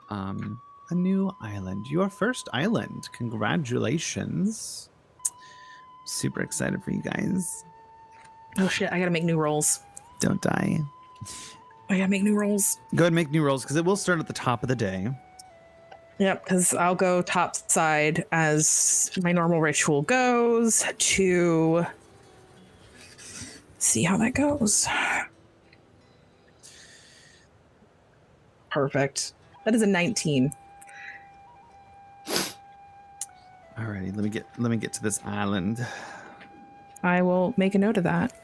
a new island, your first island. Congratulations. Super excited for you guys. Oh shit, I gotta make new rolls. Don't die. I gotta make new rolls. Go ahead and make new rolls because it will start at the top of the day. Yep, because I'll go top side as my normal ritual goes to see how that goes. Perfect. That is a 19. Alrighty, let me get to this island. I will make a note of that.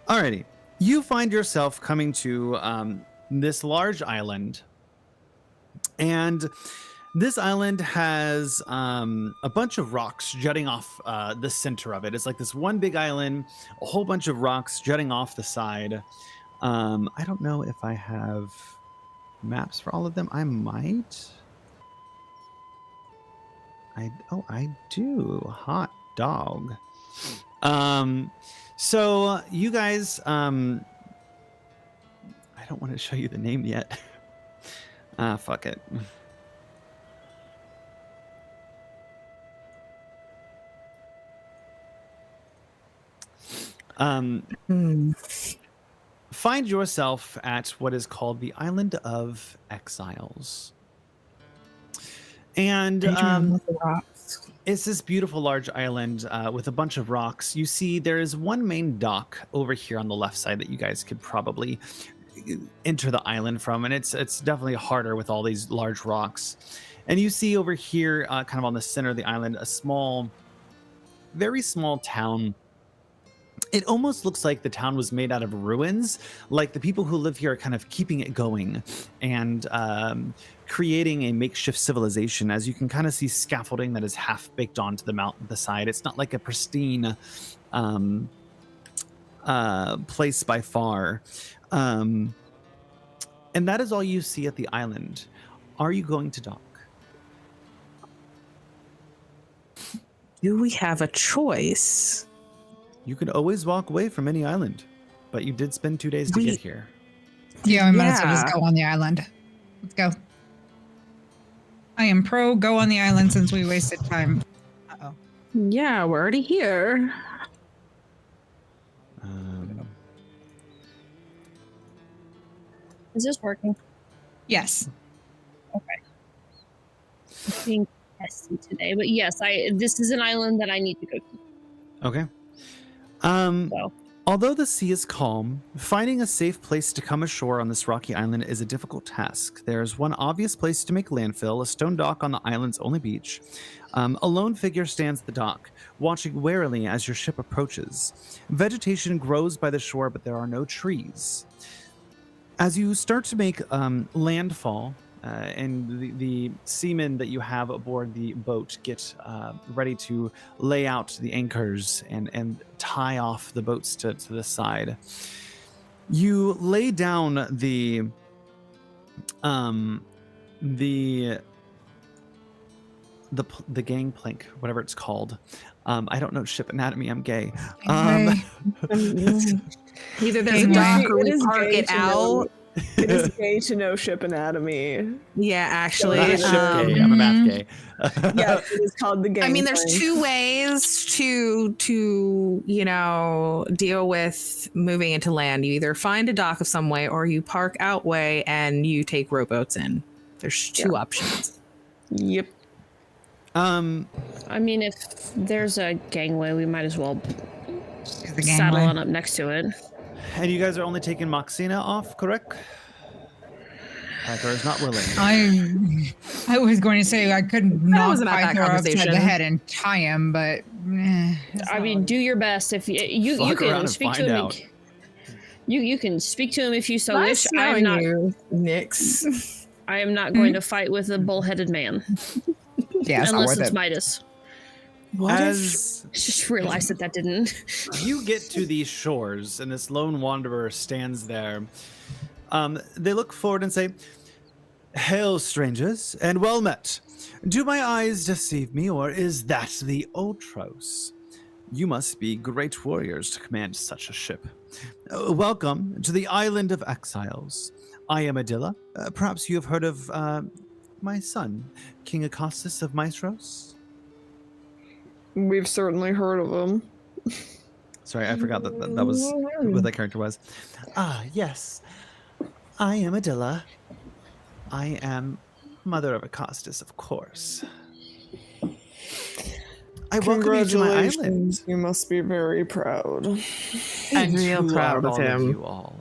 Alrighty, you find yourself coming to this large island, and this island has a bunch of rocks jutting off the center of it. It's like this one big island, a whole bunch of rocks jutting off the side. I don't know if I have maps for all of them. I might. I do. Hot dog. So you guys, I don't want to show you the name yet. Fuck it. Find yourself at what is called the Island of Exiles. And it's this beautiful large island with a bunch of rocks. You see there is one main dock over here on the left side that you guys could probably enter the island from, and it's definitely harder with all these large rocks. And you see over here, kind of on the center of the island, a small, very small town. It almost looks like the town was made out of ruins. Like the people who live here are kind of keeping it going and creating a makeshift civilization. As you can kind of see scaffolding that is half baked onto the side. It's not like a pristine place by far. And that is all you see at the island. Are you going to dock? Do we have a choice? You can always walk away from any island, but you did spend 2 days to get here. Yeah, we might as well just go on the island. Let's go. I am pro go on the island since we wasted time. Uh-oh. Yeah, we're already here. Is this working? Yes. Okay. I'm being testy today, but yes, this is an island that I need to go to. Okay. So. Although the sea is calm, finding a safe place to come ashore on this rocky island is a difficult task. There is one obvious place to make landfill, a stone dock on the island's only beach. A lone figure stands at the dock, watching warily as your ship approaches. Vegetation grows by the shore, but there are no trees. As you start to make landfall, and the seamen that you have aboard the boat get ready to lay out the anchors and tie off the boats to the side, you lay down the gangplank, whatever it's called. I don't know ship anatomy. I'm gay. Either there's a dock or we park it out. It is gay to know ship anatomy. Yeah, actually. Not a ship gay. I'm a math gay. Yeah, it is called the gangplank. I mean, there's two ways to deal with moving into land. You either find a dock of some way or you park out way and you take rowboats in. There's two options. Yep. I mean, if there's a gangway, we might as well saddle on up next to it. And you guys are only taking Moxina off, correct? Pythor is not willing. I was going to say I could knock wasn't at that Pythor upside conversation. the head and tie him, but I mean, do your best. If you Fuck around can and speak to find him. out. You can speak to him if you so Nice wish. I am knowing not. you, Nix. I am not going to fight with a bull-headed man yeah, it's not unless worth it's it. Midas. As I just realized that didn't. you get to these shores and this lone wanderer stands there, they look forward and say, "Hail, strangers, and well met. Do my eyes deceive me, or is that the Otros? You must be great warriors to command such a ship. Welcome to the Island of Exiles. I am Adilla. Perhaps you have heard of my son, King Acostus of Maestros?" We've certainly heard of him. Sorry, I forgot that was what that character was. Ah, yes. I am Adilla. I am mother of Acostus, of course. I welcome you to my island. Congratulations. You must be very proud. And real who proud are of all him. you all?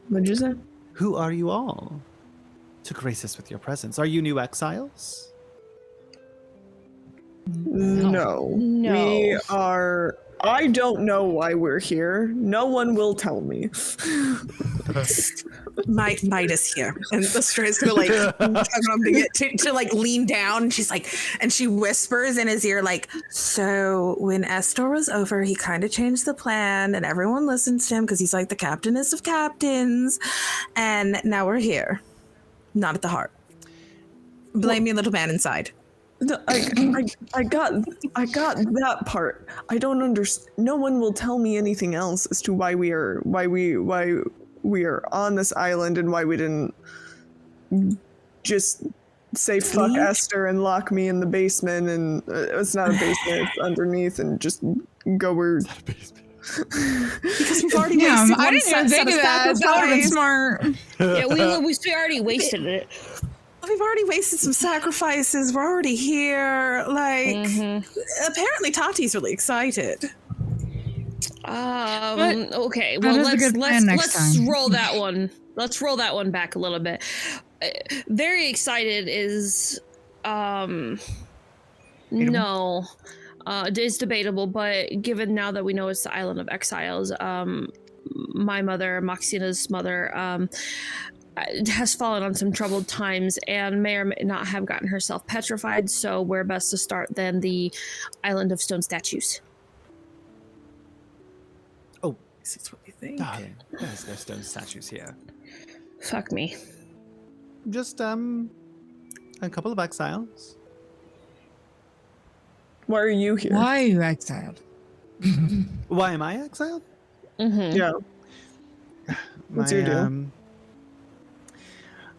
What'd you say? Who are you all? To grace us with your presence. Are you new exiles? No. We are. I don't know why we're here. No one will tell me. Midas here, and the strays go like to like lean down. And she's like, and she whispers in his ear like, "So when Estor was over, he kind of changed the plan, and everyone listens to him because he's like the captainest of captains, and now we're here, not at the heart. Blame me, little man inside." I got that part. I don't understand. No one will tell me anything else as to why we are on this island and why we didn't just say fuck Esther and lock me in the basement, and it's not a basement, it's underneath, and just go where. Because we've already wasted I one didn't even think of that. That would have been smart. Yeah, we already wasted it. We've already wasted some sacrifices. We're already here. Like, apparently Tati's really excited. Okay. Well, let's roll that one. Let's roll that one back a little bit. Very excited is no. It's debatable, but given now that we know it's the Island of Exiles, my mother, Maxina's mother, has fallen on some troubled times and may or may not have gotten herself petrified, so where best to start than the Island of Stone Statues. Oh, that's what we think. Darling, there's no stone statues here. Fuck me. Just, a couple of exiles. Why are you here? Why are you exiled? Why am I exiled? Yeah. What's your deal?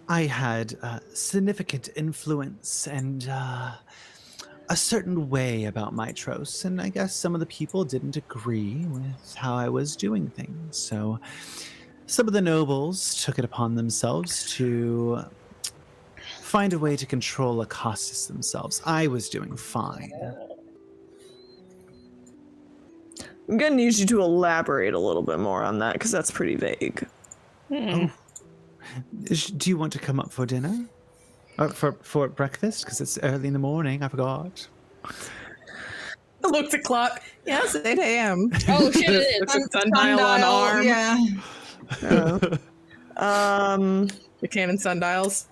I had significant influence and a certain way about Mitros, and I guess some of the people didn't agree with how I was doing things. So some of the nobles took it upon themselves to find a way to control Acostus themselves. I was doing fine. I'm gonna need you to elaborate a little bit more on that, because that's pretty vague. Oh. Do you want to come up for dinner? For breakfast? Because it's early in the morning, I forgot. I looked at clock. Yeah, it's 8 a.m. Oh, shit, it is. Sundial on arm. Yeah. The cannon sundials.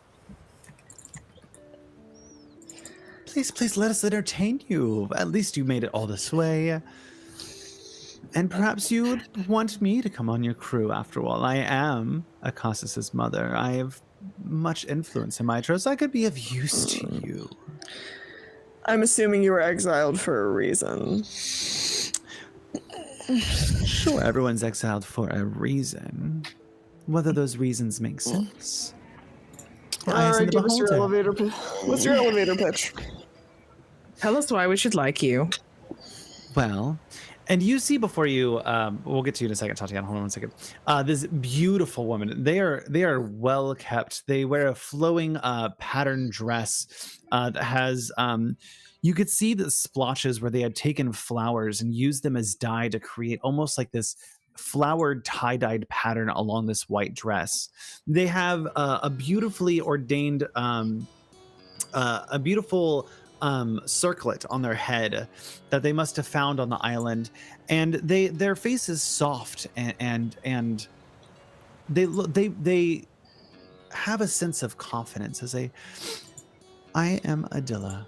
Please let us entertain you. At least you made it all this way. And perhaps you would want me to come on your crew after all. I am Acostus's mother. I have much influence in Mitros. I could be of use to you. I'm assuming you were exiled for a reason. Sure, everyone's exiled for a reason. Whether those reasons make sense. All right, give us your elevator pitch. What's your elevator pitch? Tell us why we should like you. Well, and you see before you, we'll get to you in a second, Tatiana. Hold on 1 second. This beautiful woman. They are well kept. They wear a flowing pattern dress that has. You could see the splotches where they had taken flowers and used them as dye to create almost like this flowered tie-dyed pattern along this white dress. They have a beautifully ordained, a beautiful circlet on their head that they must have found on the island, and their face is soft and they have a sense of confidence as I am Adilla.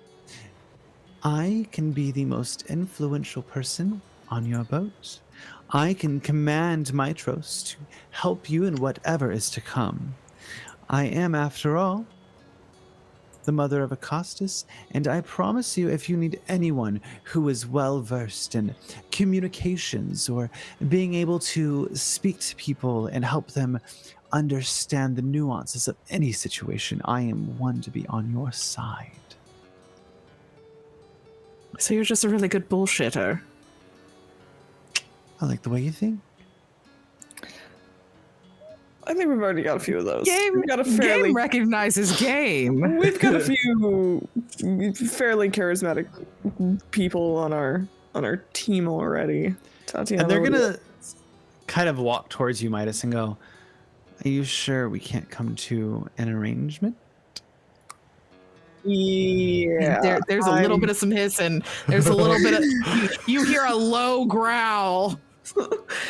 I can be the most influential person on your boat. I can command Mitros to help you in whatever is to come. I am, after all, the mother of Acostus, and I promise you, if you need anyone who is well versed in communications or being able to speak to people and help them understand the nuances of any situation, I am one to be on your side. So you're just a really good bullshitter. I like the way you think. I think we've already got a few of those. Game recognizes game. We've got a few fairly charismatic people on our team already. Tatiana, And they're gonna kind of walk towards you, Midas, and go, "Are you sure we can't come to an arrangement?" Yeah. There's a little bit of some hissing. There's a little bit of you hear a low growl.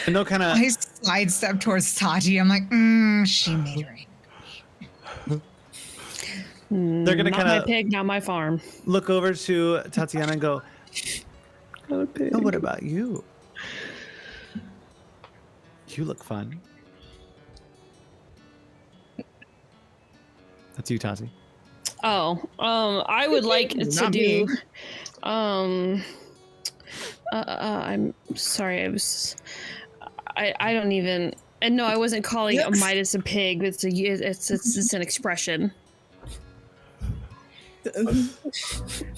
And they'll kind of I sidestep towards Tati. I'm like, she made her angry. they're gonna Not kind my of pig, not my farm. look over to Tatiana and go, Not a pig. "Oh, what about you? You look fun." That's you, Tati. Oh, I would like to Not do. me. I'm sorry. I don't even. And no, I wasn't calling a Midas a pig. It's an expression.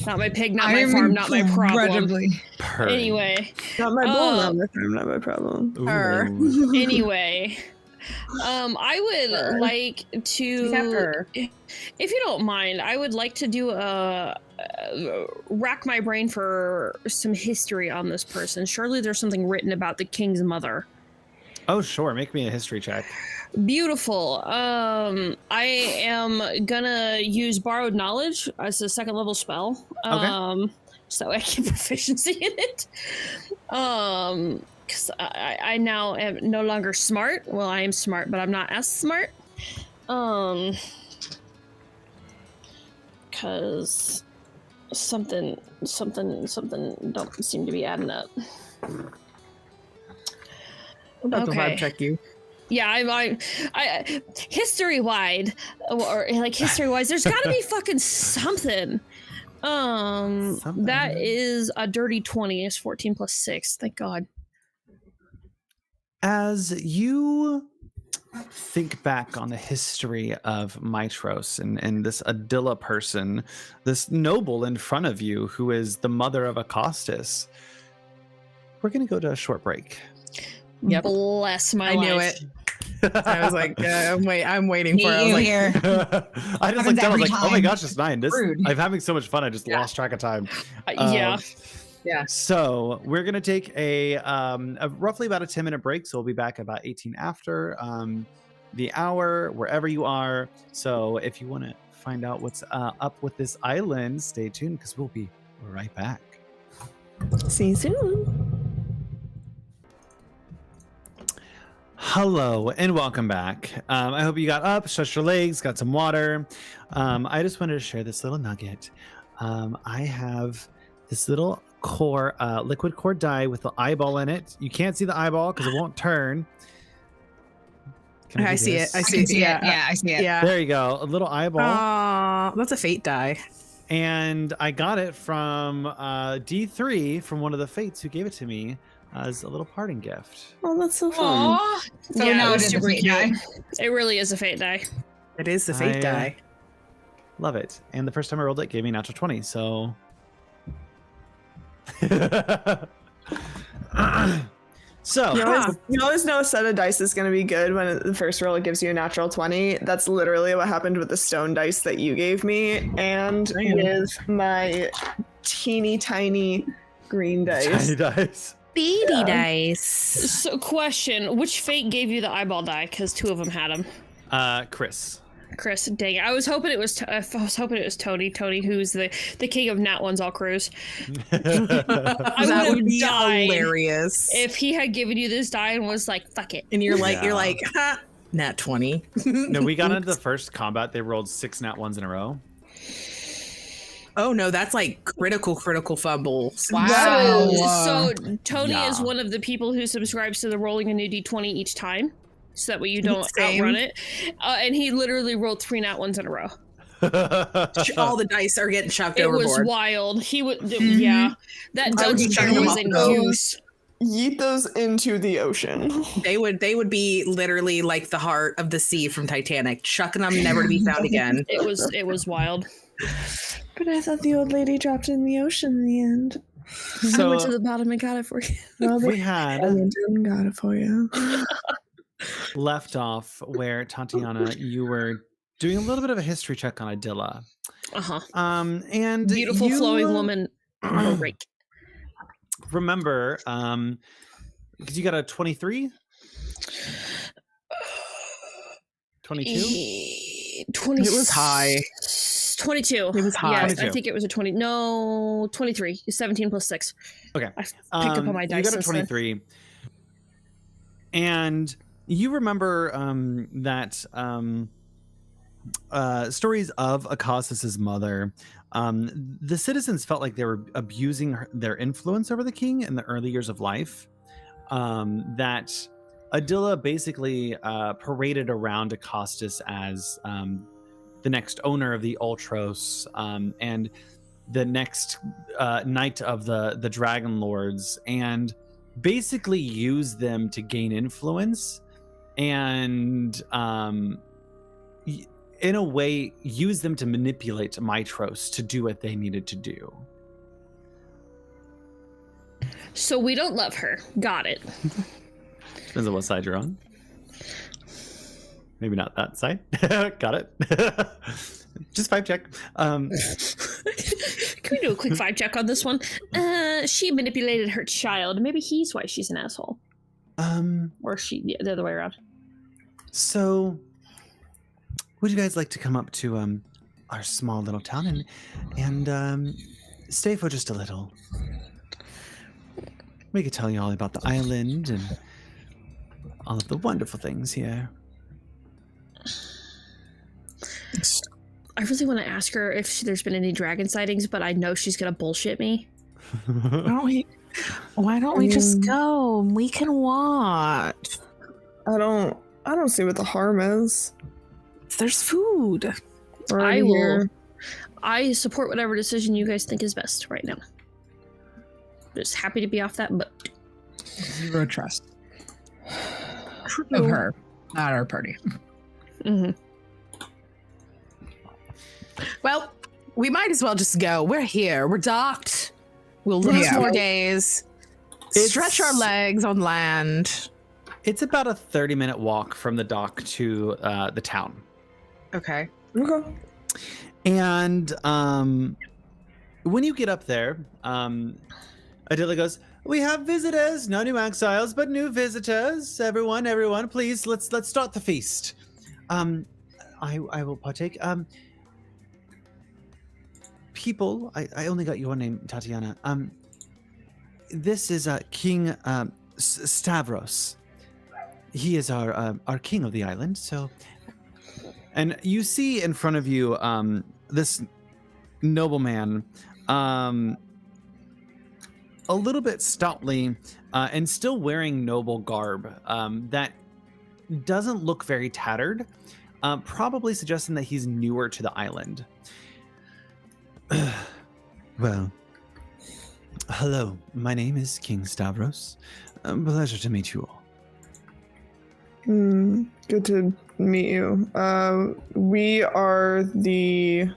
Not my pig, not my farm, not my problem. incredibly- Purring. Anyway, Not my bull, not my farm, not my problem. Ooh. anyway, I would like to, if you don't mind, I would like to do rack my brain for some history on this person. Surely there's something written about the king's mother. Oh, sure. Make me a history check. Beautiful. I am gonna use borrowed knowledge as a second level spell. Okay. So I get proficiency in it. Because I now am no longer smart. Well, I am smart, but I'm not as smart. Because something don't seem to be adding up. I'm about to vibe check you. Yeah, I history wide, or like history wise, there's got to be fucking something. That is a dirty 20. It's 14 plus 6. Thank God. As you think back on the history of Mitros and this Adilla person, this noble in front of you who is the mother of Acostus, we're going to go to a short break. Yep. Bless my I life. knew it. I was like, I'm waiting for it. I was like, here. I just looked down, I was like, oh my time. gosh, it's 9. Rude. I'm having so much fun. I just lost track of time. Yeah. Yeah. So we're going to take a roughly about a 10-minute break. So we'll be back about 18 after the hour, wherever you are. So if you want to find out what's up with this island, stay tuned because we'll be right back. See you soon. Hello and welcome back. I hope you got up, stretched your legs, got some water. I just wanted to share this little nugget. I have this little core, liquid core die with the eyeball in it. You can't see the eyeball because it won't turn. Can I do see this? it. I I see can it. see Yeah. it. Yeah, I see it. Yeah. There you go, a little eyeball. That's a fate die. And I got it from D3 from one of the fates who gave it to me as a little parting gift. Oh, that's so fun. Aw. So Yeah, now it it was is a super fate cute. die. It really is a fate die. It is the fate die. Love it. And the first time I rolled it gave me a natural 20, so so You always know a set of dice is going to be good when the first roll it gives you a natural 20. That's literally what happened with the stone dice that you gave me and with my teeny tiny green dice. tiny dice. Baby dice. So, question: which fate gave you the eyeball die? Because 2 of them had them. Chris. Chris, dang it! I was hoping it was. I was hoping it was Tony. Tony, who's the king of Nat Ones all crews. I That would would be died hilarious. if he had given you this die and was like, "Fuck it." And you're like, Yeah. ha, nat 20. No, we got into the first combat. They rolled 6 nat 1s in a row. Oh no, that's like critical fumbles. Wow. So Tony Yeah. is one of the people who subscribes to the rolling a new d20 each time, so that way you don't Same. outrun it. And he literally rolled 3 nat 1s in a row. All the dice are getting chucked It overboard. was wild. He would, yeah. That I would be Dutch chucking them was off in the boat. use. Yeet those into the ocean. They would be literally like the heart of the sea from Titanic, chucking them never to be found again. It was wild. But I thought the old lady dropped in the ocean in the end. I went to So the bottom and got it for you. Well, we I had went and got it for you. left off where Tatiana, you were doing a little bit of a history check on Adilla. Uh-huh. And Beautiful you flowing woman on a rake. remember, because you got a 23? 22? 20. It was high. 22. It was high. Yes, 22. I think it was a 20. No, 23. 17 plus 6. Okay. I picked up on my dice. You got a since then. 23. And you remember that stories of Acostus's mother. The citizens felt like they were abusing their influence over the king in the early years of life. That Adilla basically paraded around Acostus as the next owner of the Ultros and the next knight of the Dragonlords, and basically used them to gain influence and in a way, use them to manipulate Mitros to do what they needed to do. So we don't love her. Got it. Depends on what side you're on. Maybe not that side. Got it. Just 5 check. Can we do a quick 5 check on this one? She manipulated her child. Maybe he's why she's an asshole. Or the other way around. So, would you guys like to come up to our small little town and stay for just a little? We could tell you all about the island and all of the wonderful things here. I really want to ask her if there's been any dragon sightings, but I know she's gonna bullshit me. Why don't we just go? We can watch. I don't see what the harm is. There's food. I will. I support whatever decision you guys think is best right now. Just happy to be off that boat. 0 trust. Of her, not our party. Mm-hmm. Well, we might as well just go. We're here. We're docked. We'll lose more days. Stretch our legs on land. It's about a 30-minute walk from the dock to the town. Okay. Okay. And when you get up there, Adila goes, "We have visitors, no new exiles, but new visitors. Everyone, please, let's start the feast." I will partake. People, I only got your name, Tatiana. This is King Stavros. He is our king of the island. So, and you see in front of you this nobleman, a little bit stoutly and still wearing noble garb that doesn't look very tattered, probably suggesting that he's newer to the island. Well, hello, my name is King Stavros. Pleasure to meet you all. Good to meet you. We are the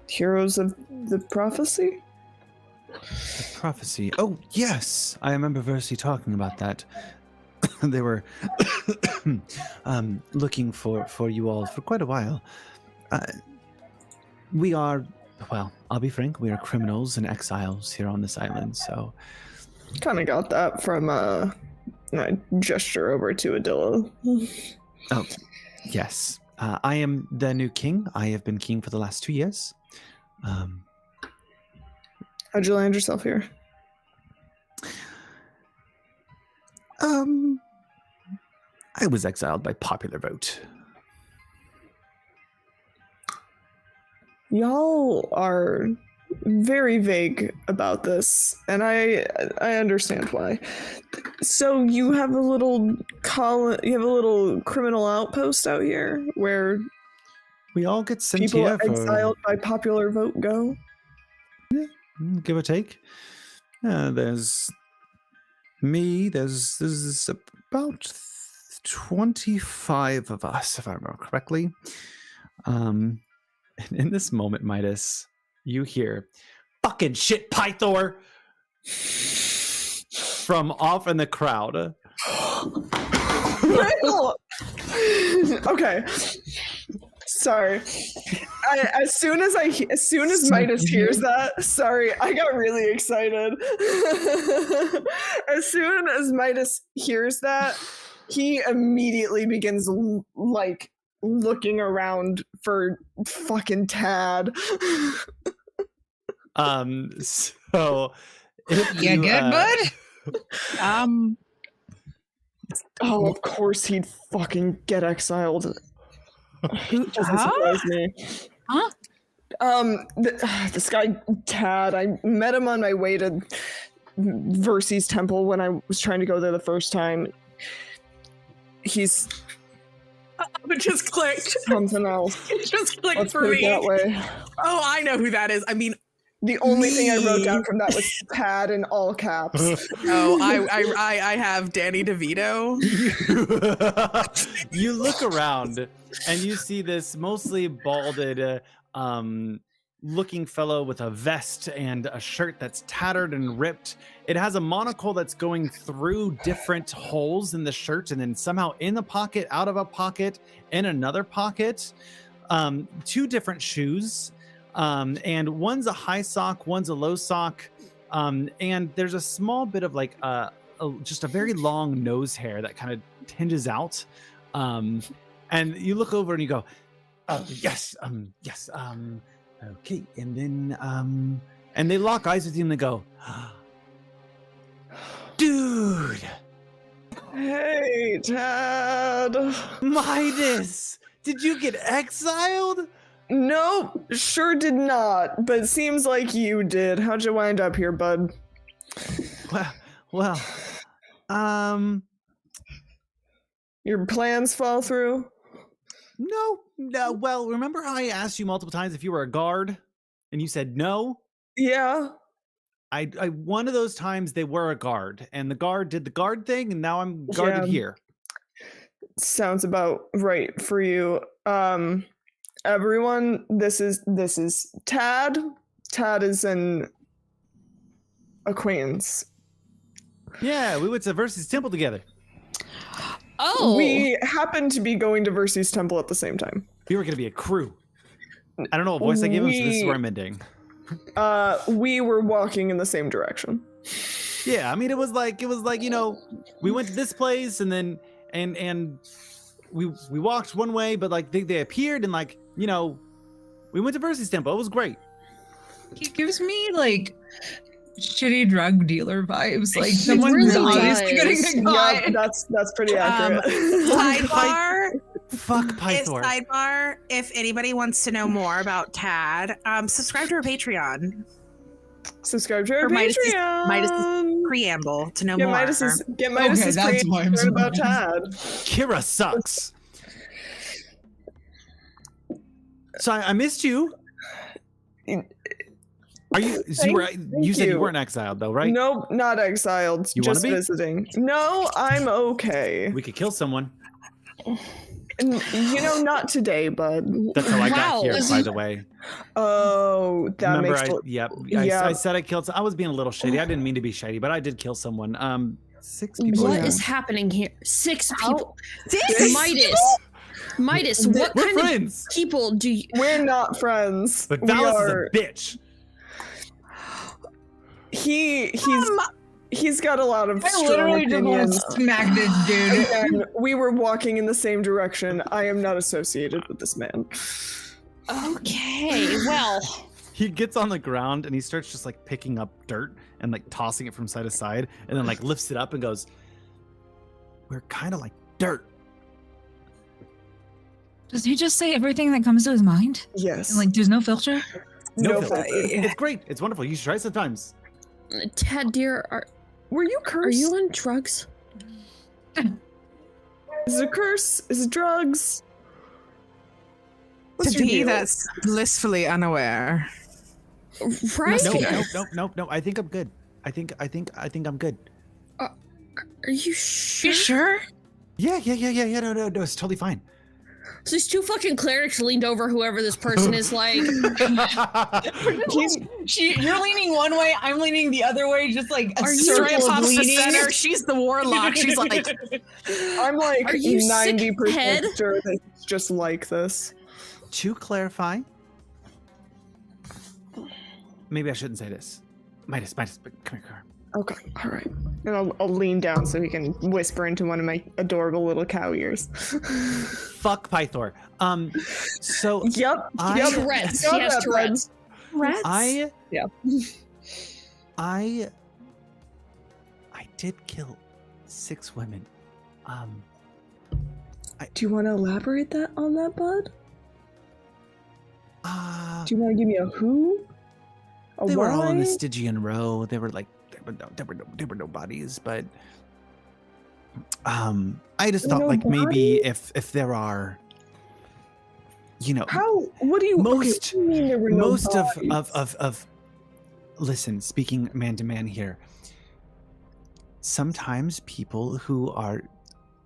heroes of the prophecy? The prophecy. Oh, yes. I remember Versi talking about that. They were looking for you all for quite a while. We are, well, I'll be frank, we are criminals and exiles here on this island, so... Kind of got that from a gesture over to Adila. Oh, yes. I am the new king. I have been king for the last 2 years. How'd you land yourself here? I was exiled by popular vote. Y'all are very vague about this, and I understand why. So you have a little criminal outpost out here where We all get sent people here for... exiled by popular vote go? Give or take. There's me. There's about 25 of us, if I remember correctly. And in this moment, Midas, you hear "fucking shit, Pythor" from off in the crowd. Okay. Sorry. As soon as Midas hears that, sorry, I got really excited. As soon as Midas hears that, he immediately begins like looking around for fucking Tad. So if You good, bud? Oh, of course he'd fucking get exiled. Doesn't surprise me. Huh? This guy Tad, I met him on my way to Versi's temple when I was trying to go there the first time. He's It just clicked. something else. It just clicked Let's for put it me. that way. Oh, I know who that is. I mean, The only thing I wrote down from that was Tad in all caps. oh, I have Danny DeVito. you look around and you see this mostly balded looking fellow with a vest and a shirt that's tattered and ripped. It has a monocle that's going through different holes in the shirt and then somehow in the pocket, out of a pocket, in another pocket. 2 different shoes, and one's a high sock, one's a low sock, and there's a small bit of like just a very long nose hair that kind of tinges out. And you look over and you go, yes, okay. And then, and they lock eyes with you and they go, dude. Hey, Tad. Midas, did you get exiled? Nope, sure did not, but seems like you did. How'd you wind up here, bud? Well, Your plans fall through? no. Well, remember how I asked you multiple times if you were a guard, and you said no? Yeah. I one of those times they were a guard, and the guard did the guard thing, and now I'm guarded here. Sounds about right for you. Everyone, this is Tad. Tad is an acquaintance. Yeah, we went to Versus Temple together. Oh, We happen to be going to Versus Temple at the same time. We were gonna be a crew. I don't know what voice I gave him, so this is where I'm ending. We were walking in the same direction. Yeah, I mean, it was like we went to this place, and then and we walked one way, but like they appeared, and like we went to Versus Temple. It was great. He gives me like shitty drug dealer vibes. Like He someone really obviously does. getting caught. Yep, that's pretty accurate. Sidebar. Fuck If Pythor. sidebar, if anybody wants to know more about Tad, subscribe to our Patreon. Subscribe to our Or Midas's- Patreon. Midas's preamble to know Get more. Midas's Okay, preamble that's why I'm learn about Tad. Kira sucks. So I missed you. Are you? So you said you weren't exiled though, right? Nope, not exiled. You wanna just be? visiting. No, I'm okay. We could kill someone. Not today, bud. That's how I got Wow. here, by the way. Oh, that Remember, makes. I said I killed. I was being a little shady. I didn't mean to be shady, but I did kill someone. 6 people. what Yeah. is happening here? 6 people. This- Midas, what We're kind friends. of people do you? We're not friends. But We Valis are. is a bitch. He's got a lot of I strong literally just want opinions. to smack this dude. And we were walking in the same direction. I am not associated with this man. Okay, well, He gets on the ground and he starts just like picking up dirt and like tossing it from side to side, and then like lifts it up and goes, "We're kind of like dirt." Does he just say everything that comes to his mind? Yes. And like, there's no filter? No filter. filter. It's great. It's wonderful. You should try sometimes. Tad, dear, Were you are cursed? you on drugs? Is it a curse? Is it drugs? What's To your be deal? that's blissfully unaware. Right? No. I think I'm good. I think I'm good. Are you sure? You sure? Yeah. No. It's totally fine. So these 2 fucking clerics leaned over whoever this person is like. You're leaning one way, I'm leaning the other way, just like a Are you circle Soraya of pops the leaning. center. She's the warlock. She's like, I'm like Are you sick 90% head? sure that it's just like this. To clarify, maybe I shouldn't say this. Midas, but come here. Okay, all right. And I'll lean down so he can whisper into one of my adorable little cow ears. Fuck Pythor. So Yep. Tourette's. Got He has that, bud. Tourette's. Yeah. I did kill 6 women. Do you want to elaborate on that, bud? Do you want to give me a who? A They were all in the why? Stygian row. They were like there were no bodies, but I just thought No like maybe bodies? if there are, How? What do you? Most- what do you mean there were no most bodies? of listen, speaking man to man here, sometimes people who are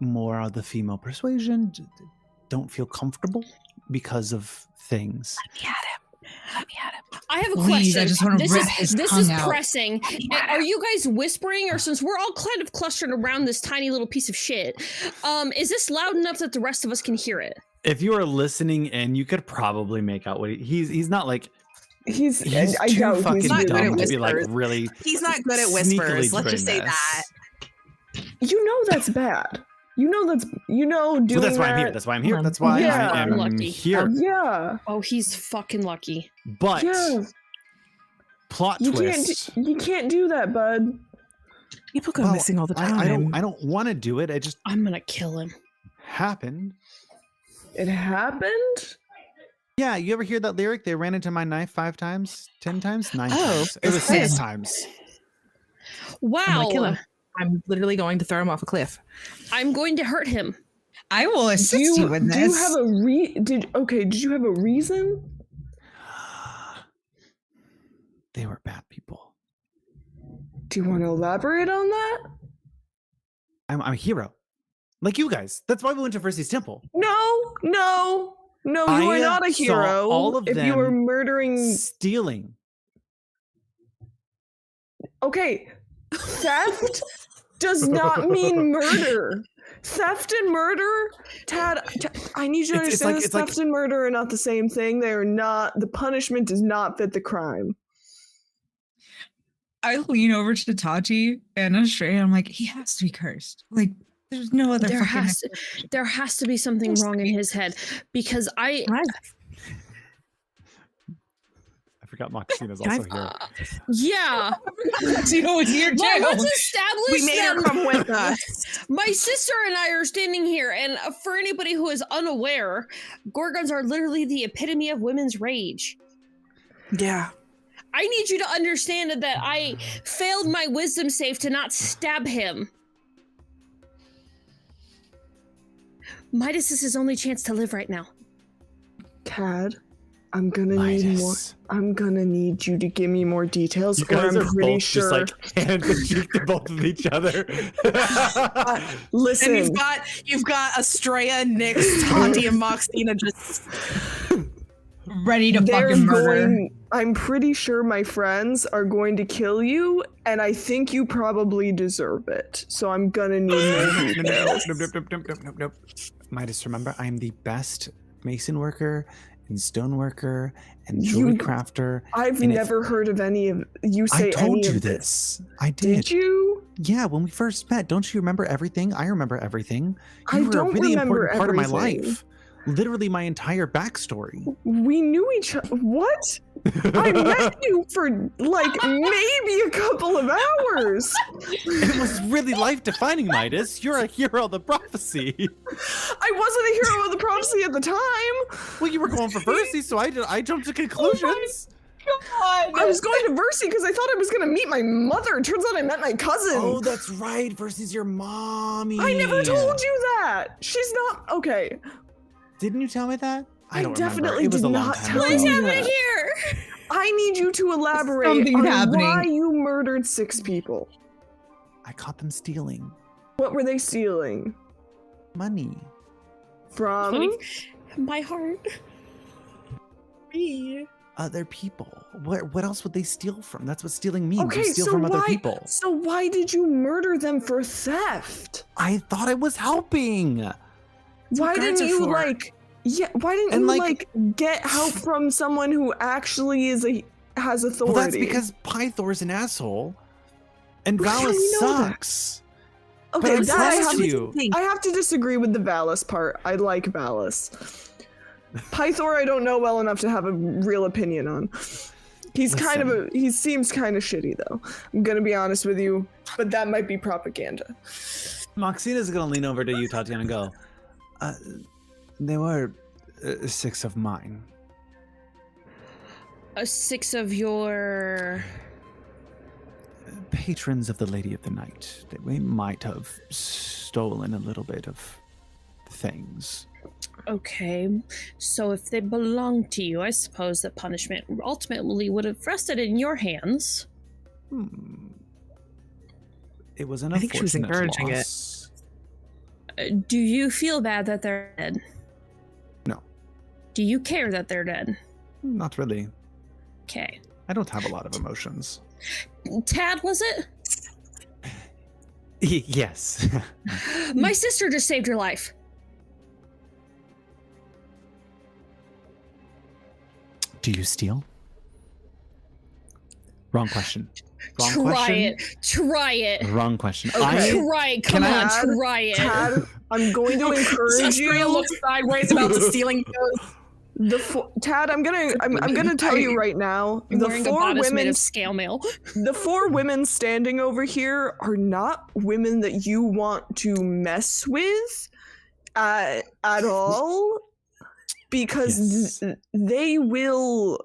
more of the female persuasion don't feel comfortable because of things. Let me at him. I have a Please, question. I just want to rip his This tongue is out. pressing. Are you guys whispering, or since we're all kind of clustered around this tiny little piece of shit, is this loud enough that the rest of us can hear it? If you are listening in, you could probably make out what he's not like He's I too doubt fucking he's not good at dumb to be like whispers. really. He's not good at sneakily whispers. Let's just say doing this. that. You know that's bad. You know doing Well, that's why I'm here. that- That's why I'm here. That's why Yeah. I am Lucky. here. Yeah. Oh, he's fucking lucky. But Yeah. plot You twist. you can't do that, bud. People go Well, missing all the time. I don't want to do it. It just I'm gonna kill him. happened. It happened? Yeah, you ever hear that lyric? They ran into my knife 5 times, 10 times, 9 Oh, times. It was it's 6 good. times. I'm Wow. gonna kill him. I'm literally going to throw him off a cliff. I'm going to hurt him. I will assist Do you in do you this. have a did you have a reason? They were bad people. Do you want to elaborate on that? I'm a hero. Like you guys. That's why we went to Versy's temple. No, you I are not a saw hero. all of if you are them murdering, Stealing. okay, theft does not mean murder. Theft and murder, Tad. I need you to It's understand like- this. it's like- Theft and murder are not the same thing. They are not. The punishment does not fit the crime. I lean over to Tachi and Astray. I'm like, he has to be cursed. Like, there's no other. There fucking has to be something wrong in his head, because I forgot Moxina's Can I- also here. yeah. Tino is here Well, too. let's establish We made her that come with us. my sister and I are standing here, and for anybody who is unaware, Gorgons are literally the epitome of women's rage. Yeah. I need you to understand that I failed my wisdom save to not stab him. Midas is his only chance to live right now. Tad, I'm gonna need more. Midas. I'm gonna need you to give me more details, You or guys I'm are pretty both sure. just like hand and cheek to both of each other. Listen, And you've got Estrella, Nyx, Tati, and Moxina just Ready to they're fucking murder. going. I'm pretty sure my friends are going to kill you, and I think you probably deserve it. So I'm gonna need more details. Nope. Midas, remember, I am the best mason worker and stone worker and jewelry You- crafter. I've And if- never heard of any of you say I told any you of this. I did. Did you? Yeah, when we first met, don't you remember everything? I remember everything. I You were a don't really remember important part of my everything. life. Literally my entire backstory. We knew each other. What? I met you for like maybe a couple of hours. It was really life-defining, Midas. You're a hero of the prophecy. I wasn't a hero of the prophecy at the time. Well, you were going for Versy, so I jumped to conclusions. I was going to Versi because I thought I was going to meet my mother. Turns out I met my cousin. Oh, that's right. Versy's your mommy. I never told you that. She's not okay. Didn't you tell me that? I don't definitely remember. It was did a long not time tell ago. What's you happening that. here? I need you to elaborate Something's on happening. why you murdered 6 people. I caught them stealing What were they stealing money. from? Funny. My heart. Me. Other people. What else would they steal from? That's what stealing means. Okay, You steal so from why? other people. So why did you murder them for theft? I thought I was helping. Why guards didn't are you for. like? Yeah, why didn't And, you like- get help from someone who actually has authority? Well, that's because Pythor's an asshole, and How do Valis you know that? sucks. Okay, but I that I promised have, you. I have to disagree with the Valis part. I like Valis. Pythor, I don't know well enough to have a real opinion on. He seems kind of shitty though. I'm gonna be honest with you, but that might be propaganda. Moxina's gonna lean over to you, Tatiana, and go, they were 6 of mine. 6 of your. Patrons of the Lady of the Night. That we might have stolen a little bit of things. Okay, so if they belong to you, I suppose that punishment ultimately would have rested in your hands. It was an I think she was unfortunate encouraging it. loss. Do you feel bad that they're dead? Do you care that they're dead? Not really. Okay. I don't have a lot of emotions. Tad, was it? Yes. My sister just saved your life. Do you steal? Wrong question. Wrong Try question. it. Try it. Wrong question. Okay. Try it. Come on, Tad, try it. Tad, I'm going to encourage Sestria you. looks sideways about the stealing goes. Tad, I'm gonna tell you right now. I'm The wearing a four bodice made women, of scale mail. the 4 women standing over here are not women that you want to mess with, at all, because Yes. they will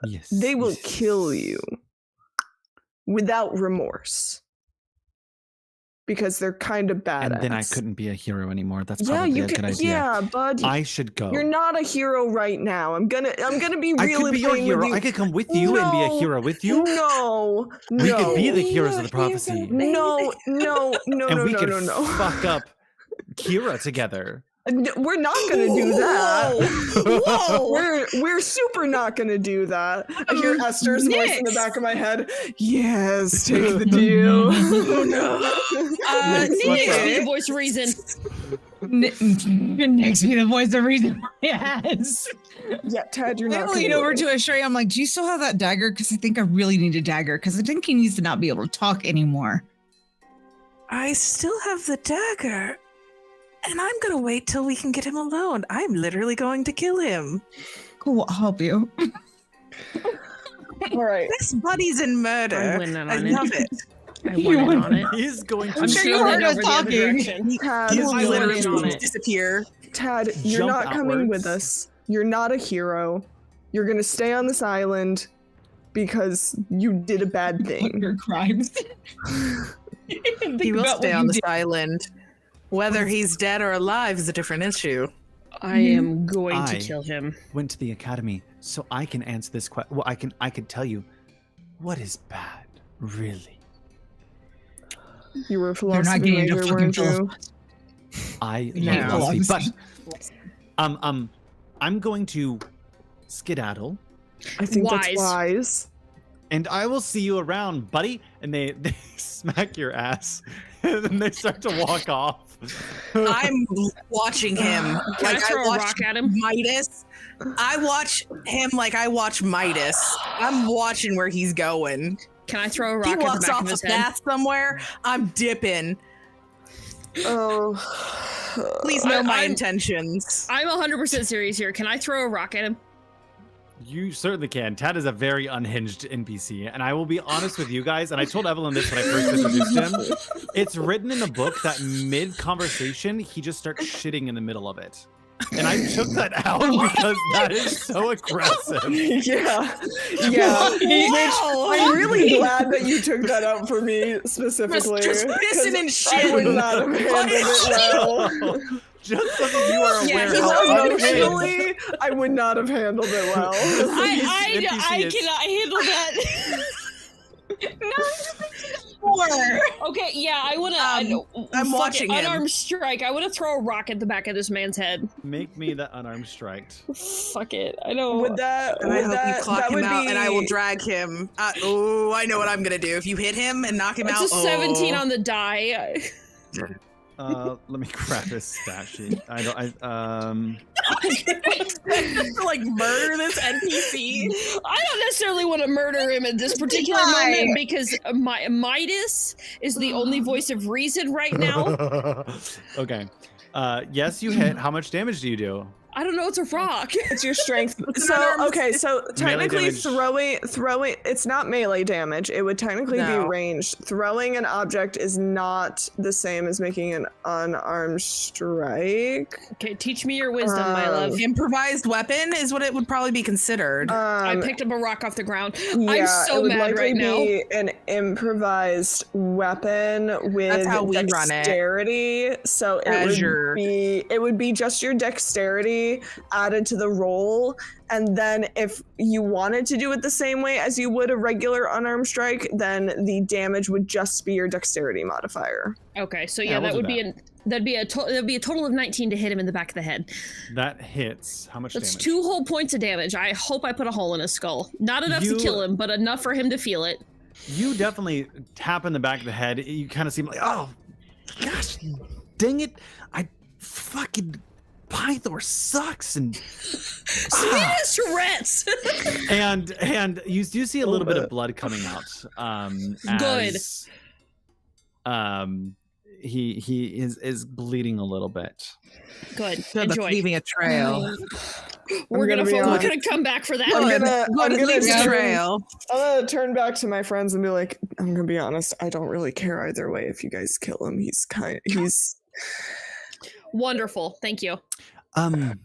Yes. they will yes. kill you without remorse. Because they're kind of badass. And then I couldn't be a hero anymore. That's Yeah, probably you a good can. idea. Yeah, bud. I should go. You're not a hero right now. I'm gonna be I real could and be your plain with hero. you. I could come with you and be a No. hero with you. No, We could be no, the heroes of the prophecy. no, no, no, And no, we no, could no. fuck up Kira together. We're not gonna do that. Whoa! We're super not gonna do that. I hear Esther's voice in the Nyx. back of my head. Yes, take the deal. Nyx, what's Nyx, up? be the voice of reason. Next be the voice of reason. Yes. Yeah, Tad, you're I not. lean gonna over do to Ashray. I'm like, do you still have that dagger? Because I think I really need a dagger. Because I think he needs to not be able to talk anymore. I still have the dagger. And I'm gonna wait till we can get him alone. I'm literally going to kill him. Cool, I'll help you. All right. Best buddies in murder. I'm winning I on it. love it. I won in on it. He's going to I'm sure you shooting heard it us over the other talking. direction. Tad, He's I going literally to- will disappear. Tad, you're Jump not coming with outwards. us. You're not a hero. You're gonna stay on this island because you did a bad thing. Your crimes. He will stay on this island. Whether he's dead or alive is a different issue. I am going to I- kill him. went to the academy so I can answer this question. Well, I could tell you what is bad, really. You were a You're philosophy not getting into major, fucking weren't you? philosophy. I No. love philosophy, but I'm going to skedaddle, I think Wise. that's wise. and I will see you around, buddy. And they smack your ass, and then they start to walk off. I'm watching him. Can I throw a rock at him? Midas. I watch him like I watch Midas. I'm watching where he's going. Can I throw a rock He at the walks back off of a his head? path somewhere. I'm dipping. Oh. Please know my I'm- intentions. I'm 100% serious here. Can I throw a rock at him? You certainly can. Tad is a very unhinged NPC, and I will be honest with you guys, and I told Evelyn this when I first introduced him. It's written in the book that mid-conversation, he just starts shitting in the middle of it. And I took that out because that is so aggressive. Yeah. Yeah. Which I'm really glad that you took that out for me specifically. Just pissing 'cause and I shit. would not have handled it well. Just so that you are Yeah, aware he's how not unhinged. Emotionally, I would not have handled it well. I NPC is- cannot handle that. Okay, yeah, I want to. I'm watching him. Unarmed strike. I want to throw a rock at the back of this man's head. Make me the unarmed strike. Fuck it. I know. Would that? And I would hope that, you clock that him would out, be, and I will drag him. Oh, I know what I'm gonna do. If you hit him and knock him It's out, a 17 on the die. Let me grab his stat sheet. to like murder this NPC. I don't necessarily want to murder him at this particular Why? moment because Midas is the only voice of reason right now. Okay. Yes, you hit. How much damage do you do? I don't know. It's a rock. It's your strength. It's So unarmed- okay, so technically damage. throwing it's not melee damage. It would technically be No. ranged. Throwing an object is not the same as making an unarmed strike. Okay, teach me your wisdom, my love. Improvised weapon is what it would probably be considered. I picked up a rock off the ground. Yeah, I'm it so would mad likely right now. be an improvised weapon with That's how we run it. dexterity. So Azure. it would be just your dexterity added to the roll. And then if you wanted to do it the same way as you would a regular unarmed strike, then the damage would just be your dexterity modifier. Okay, so Yeah, yeah, we'll that do would be That'd be a total of 19 to hit him in the back of the head. That hits. How much That's damage? 2 whole points of damage. I hope I put a hole in his skull. Not enough to kill him, but enough for him to feel it. You definitely tap in the back of the head. You kind of seem like, oh, gosh, dang it. Fucking Pythor sucks. And Swedish Tourette's. and you do see a little bit of blood coming out. Good. He is bleeding a little bit. Good. That's Enjoy. leaving a trail. We're gonna come back for that. I'm gonna leave a trail. I'm gonna turn back to my friends and be like, I'm gonna be honest, I don't really care either way if you guys kill him. He's Wonderful. Thank you. That's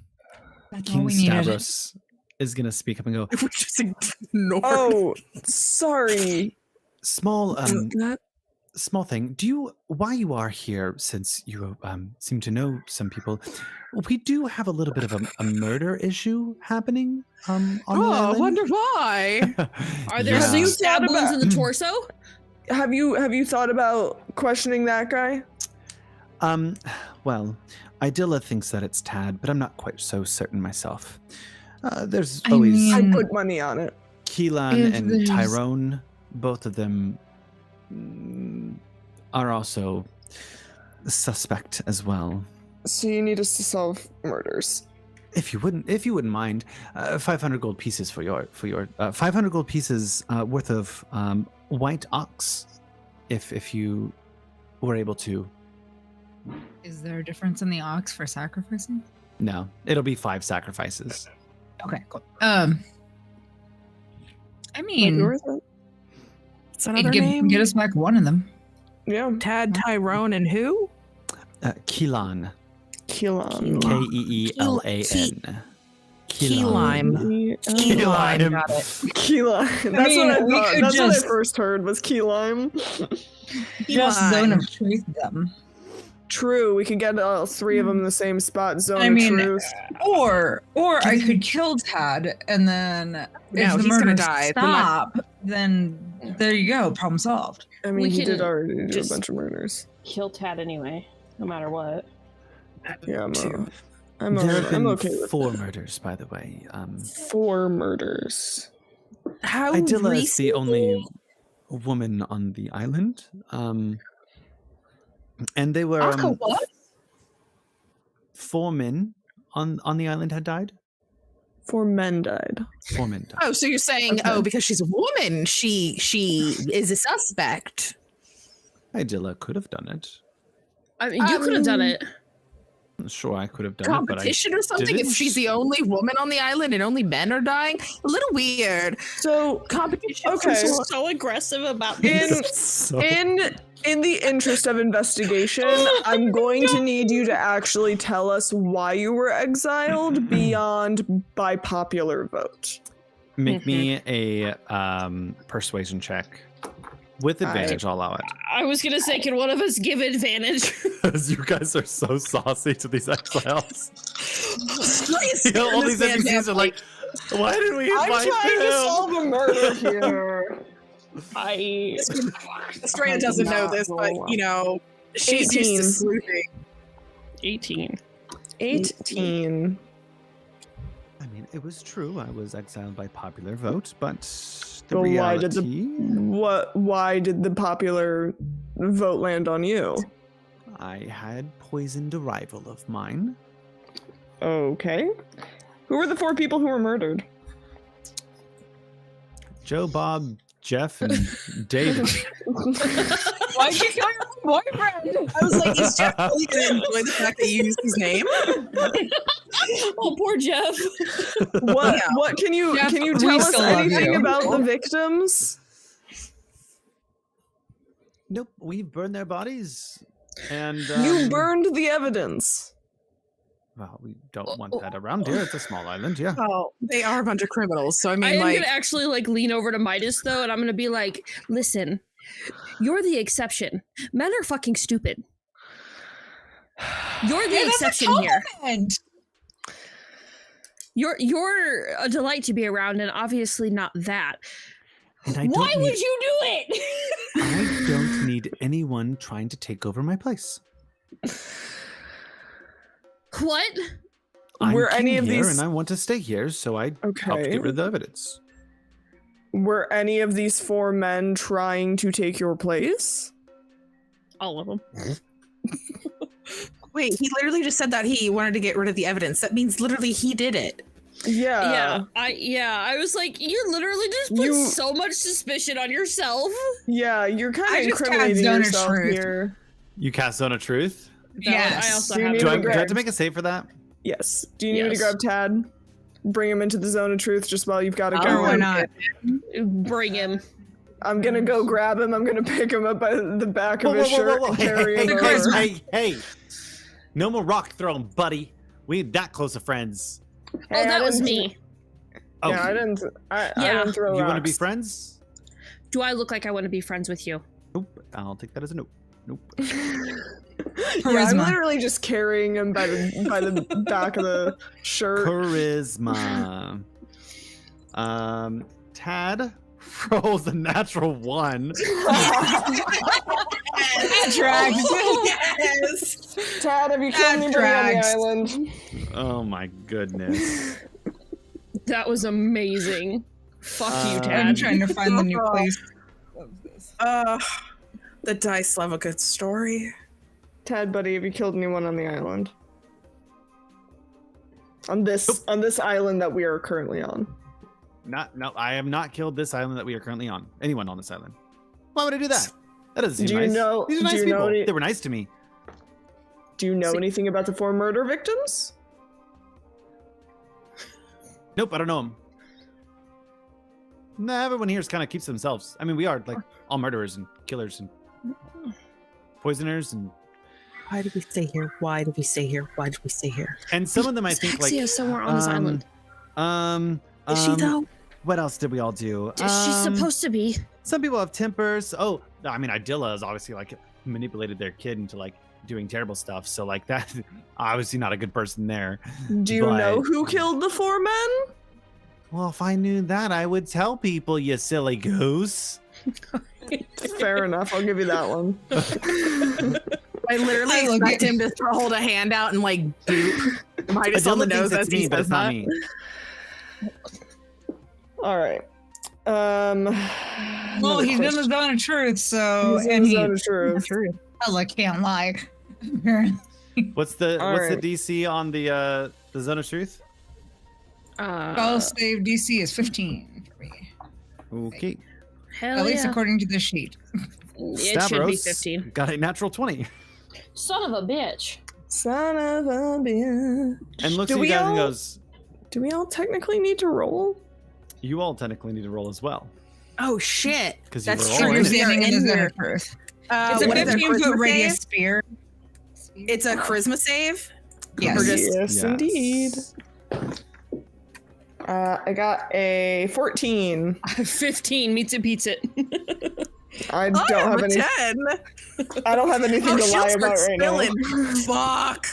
all King we needed. Stavros is gonna speak up and go, If we just ignore. Oh, sorry. small small thing. Why you are here, since you seem to know some people, we do have a little bit of a murder issue happening on the Oh, I island. wonder why. Are there Yeah. 6 stab Thought wounds about- in the torso? Have you thought about questioning that guy? Well, Idilla thinks that it's Tad, but I'm not quite so certain myself. There's I always mean- I'd put money on it. Keelan If and there's- Tyrone. Both of them are also suspect as well. So you need us to solve murders. If you wouldn't mind, 500 gold pieces for your 500 gold pieces worth of white ox, if you were able to. Is there a difference in the ox for sacrificing? No, it'll be 5 sacrifices. Okay, cool. I mean, It's another get name. us back one of them. Yeah, Tad, Tyrone, and who? Keelan, Keelan. Keelan. Keelime. Keelime. Got it. Keelan. That's mean, what I we thought. could That's what I just- first heard was key lime. Just Keelime. zone of truth them. True, we could get all 3 of them in the same spot. Zone I of mean, truth. Or I could kill Tad, and then No, if the he's gonna murders die. stop, then there you go, problem solved. I mean, we he did can already do a just- bunch of murders. Kill Tad anyway, no matter what. Yeah, There I'm have been okay with 4 murders, by the way. 4 murders. How Idilla is the recently? only woman on the island. And they were Aka what? 4 men on the island had died. 4 men died. 4 men died. Oh, so you're saying, Okay. oh, because she's a woman, she is a suspect. Idilla could have done it. I mean, you could have done it. I'm sure I could have done it, but I Competition or something? didn't. If she's the only woman on the island and only men are dying, a little weird. So Competition. Okay. So aggressive about in So- in the interest of investigation, I'm going to need you to actually tell us why you were exiled beyond by popular vote. make me a persuasion check with advantage. I'll allow it. I was gonna say, can one of us give advantage? Because you guys are so saucy to these exiles. Straight You know, all this these man NPCs are like, why did we I'm invite trying to him? solve a murder here. Strand doesn't know this, but you know, she's 18. used to sleuthing. 18. 18. I mean, it was true. I was exiled by popular vote, but the But why did reality, why did the popular vote land on you? I had poisoned a rival of mine. Okay. Who were the 4 people who were murdered? Joe, Bob, Jeff, and David. Why'd you kill your boyfriend? I was like, is Jeff really gonna enjoy the fact that you used his name? Oh, poor Jeff. What can you Jeff, we tell us still love anything you. about the victims? Nope, we burned their bodies. And You burned the evidence. well, we don't want that around here. It's a small island, yeah. Oh, they are a bunch of criminals. So I I mean, am like, gonna actually like lean over to Midas though, and I'm gonna be like, listen, you're the exception. Men are fucking stupid. You're the exception here. You're a delight to be around, and obviously not that. And I Why don't would need, you do it? I don't need anyone trying to take over my place. What? Were any of these? and I want to stay here, so I helped Okay. get rid of the evidence. Were any of these 4 men trying to take your place? All of them. Wait, he literally just said that he wanted to get rid of the evidence. That means literally he did it. Yeah. I was like, you literally just put so much suspicion on yourself. Yeah, you're kind I of just incriminating cast Zone of yourself Truth. here. You cast Zone of Truth? Yes. I also Do you have need Do I to have to make a save for that? Yes. Do you need me to Yes. grab Tad? Bring him into the zone of truth just while you've got to Oh, go. why not? Bring him. I'm gonna go grab him. I'm gonna pick him up by the back of his shirt and carry him Hey, over. hey. No more rock throwing, buddy. We ain't that close of friends. Oh, Hey, that I was didn't- me. Oh, Yeah, I didn't Yeah. throw you want to be rocks. friends? Do I look like I want to be friends with you? Nope. I'll take that as a nope. Nope. Yeah, I'm literally just carrying him by the back of the shirt. Charisma. Tad rolls a natural 1. That tracks. Yes. Tad, have you killed anybody on the tracks. island? Oh my goodness. That was amazing. Fuck you, I'm Tad. I'm trying to find the new place of this. The dice love a good story. Tad, buddy, have you killed anyone on the island? On this island that we are currently on. No, I have not killed this island that we are currently on. Anyone on this island. Why would I do that? That doesn't seem Do you nice. know- These are do nice you know people. any- They were nice to me. Do you know anything about the 4 murder victims? Nope, I don't know them. Nah, everyone here kind of keeps to themselves. I mean, we are like all murderers and killers and poisoners and Why did we stay here? Why did we stay here? Why did we stay here? some of them I think like Saxia is somewhere on this island. Is she though? What else did we all do? She's supposed to be. Some people have tempers. Oh, I mean, Idilla has obviously like manipulated their kid into like doing terrible stuff. So like that, obviously not a good person there. Do you But- know who killed the 4 men? Well, if I knew that, I would tell people, you silly goose. Fair enough. I'll give you that one. I literally I look expect at- him to hold a hand out and like boop Midas on the Idilla nose thinks as it's he me, but says it's not that. me. All right. Well, another he's in the question. zone of truth, so He's in and the he zone of truth. hella can't lie. Apparently. What's the All right. DC on the Zone of Truth? Spell save DC is 15 for me, Okay. Hell at least yeah. according to the sheet. It should be Stavros 15. got a natural 20 Son of a bitch. Son of a bitch. and looks Do at you we guys and all- goes, Do we all technically need to roll? "You all technically need to roll as well Oh shit! because you That's were true. all You're in We it." are standing in the in zone there. of truth. It's It's a a 15 foot radius sphere. It's a charisma save. Yes. Or just- Yes, indeed. I got a 14. 15 meets it beats it. I don't have any. 10. I don't have anything Oh, to lie shit's about right now. spilling. Fuck.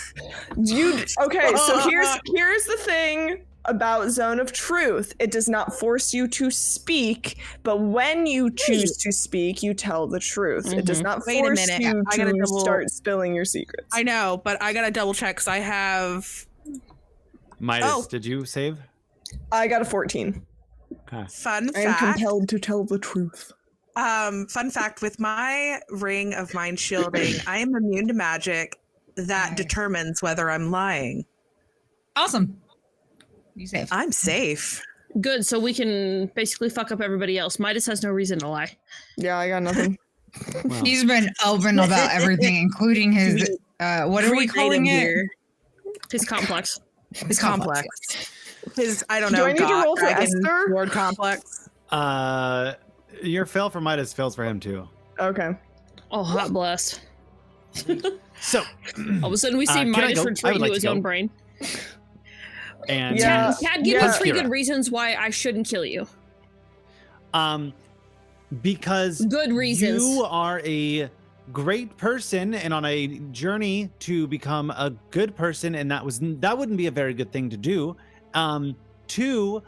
Okay, so here's the thing about Zone of Truth. It does not force you to speak, but when you choose to speak, you tell the truth. It does not Wait a force minute, you I gotta to double- start spilling your secrets. I know, but I gotta double check because I have Midas, Oh. did you save? I got a 14. Okay. fun I am fact. compelled to tell the truth. Fun fact: with my ring of mind shielding, I am immune to magic that Nice. determines whether I'm lying. Awesome. You safe. I'm safe. Good, so we can basically fuck up everybody else. Midas has no reason to lie. Yeah, I got nothing. Well, He's been open about everything, including his what are we calling it? Here. His complex. His complex. His I don't Do know. I need to God, roll for dragon, Esther? Lord complex. your fail for Midas fails for him too. Okay. Oh, hot blessed. So, All of a sudden we see Can I Midas go? I retreat would like into his to own go. brain. and Yeah. Tad, give yeah. me 3 Kira. good reasons why I shouldn't kill you. Because Good reasons. you are a great person and on a journey to become a good person, and that wouldn't be a very good thing to do. 2,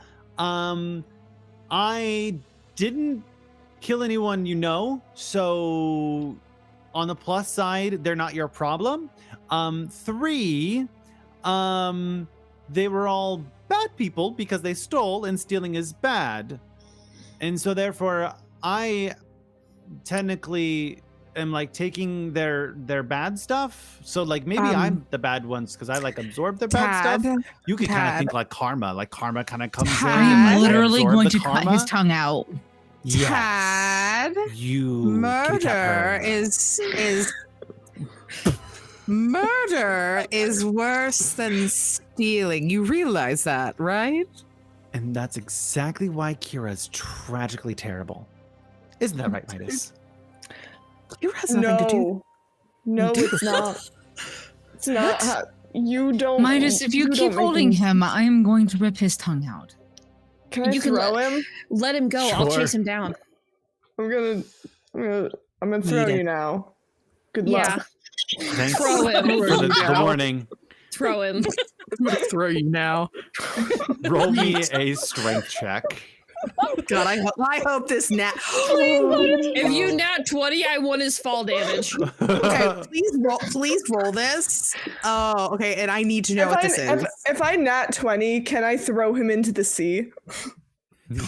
I didn't kill anyone you know, so on the plus side, they're not your problem. 3, they were all bad people because they stole, and stealing is bad. And so therefore I technically am like taking their bad stuff. So like maybe I'm the bad ones because I like absorb their bad stuff. You could kind of think like karma kind of comes in. I'm and literally absorb going the to karma. cut his tongue out. Yes. Tad, You murder is worse than stealing. You realize that, right? And that's exactly why Kira's tragically terrible. Isn't that right, Midas? Kira has nothing to do. No, it's not. It's not. You don't. Midas, if you keep don't make holding me- him, I am going to rip his tongue out. Can I You can throw him? Let him go. I'll Sure. chase him down. I'm gonna throw Eat it. you now. Good Yeah. luck. Thanks Throw him. for the warning. Throw him. I'm gonna throw you now. Roll me a strength check. God, I hope this nat. If you nat 20, I want his fall damage. Okay, please roll this. Oh, okay, and I need to know what this is. If I nat 20, can I throw him into the sea?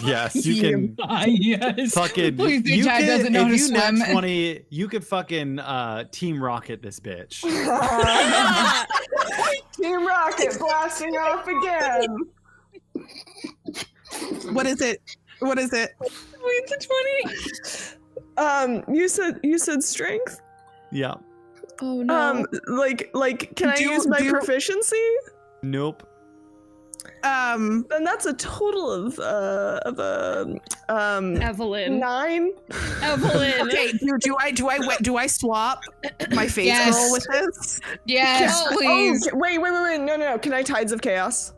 Yes, you can Yes. fucking. Please, the You Chad can, doesn't know if to you nat swim. 20, you could fucking Team Rocket this bitch. Team Rocket blasting off again. What is it? What is it? Wait, the 20. You said strength. Yeah. Oh no. Like, can I use my proficiency? Nope. Then that's a total of Evelyn. 9. Evelyn. Okay, do I swap my face Yes. roll with this? Yes, please. Oh, wait. No. Can I Tides of Chaos?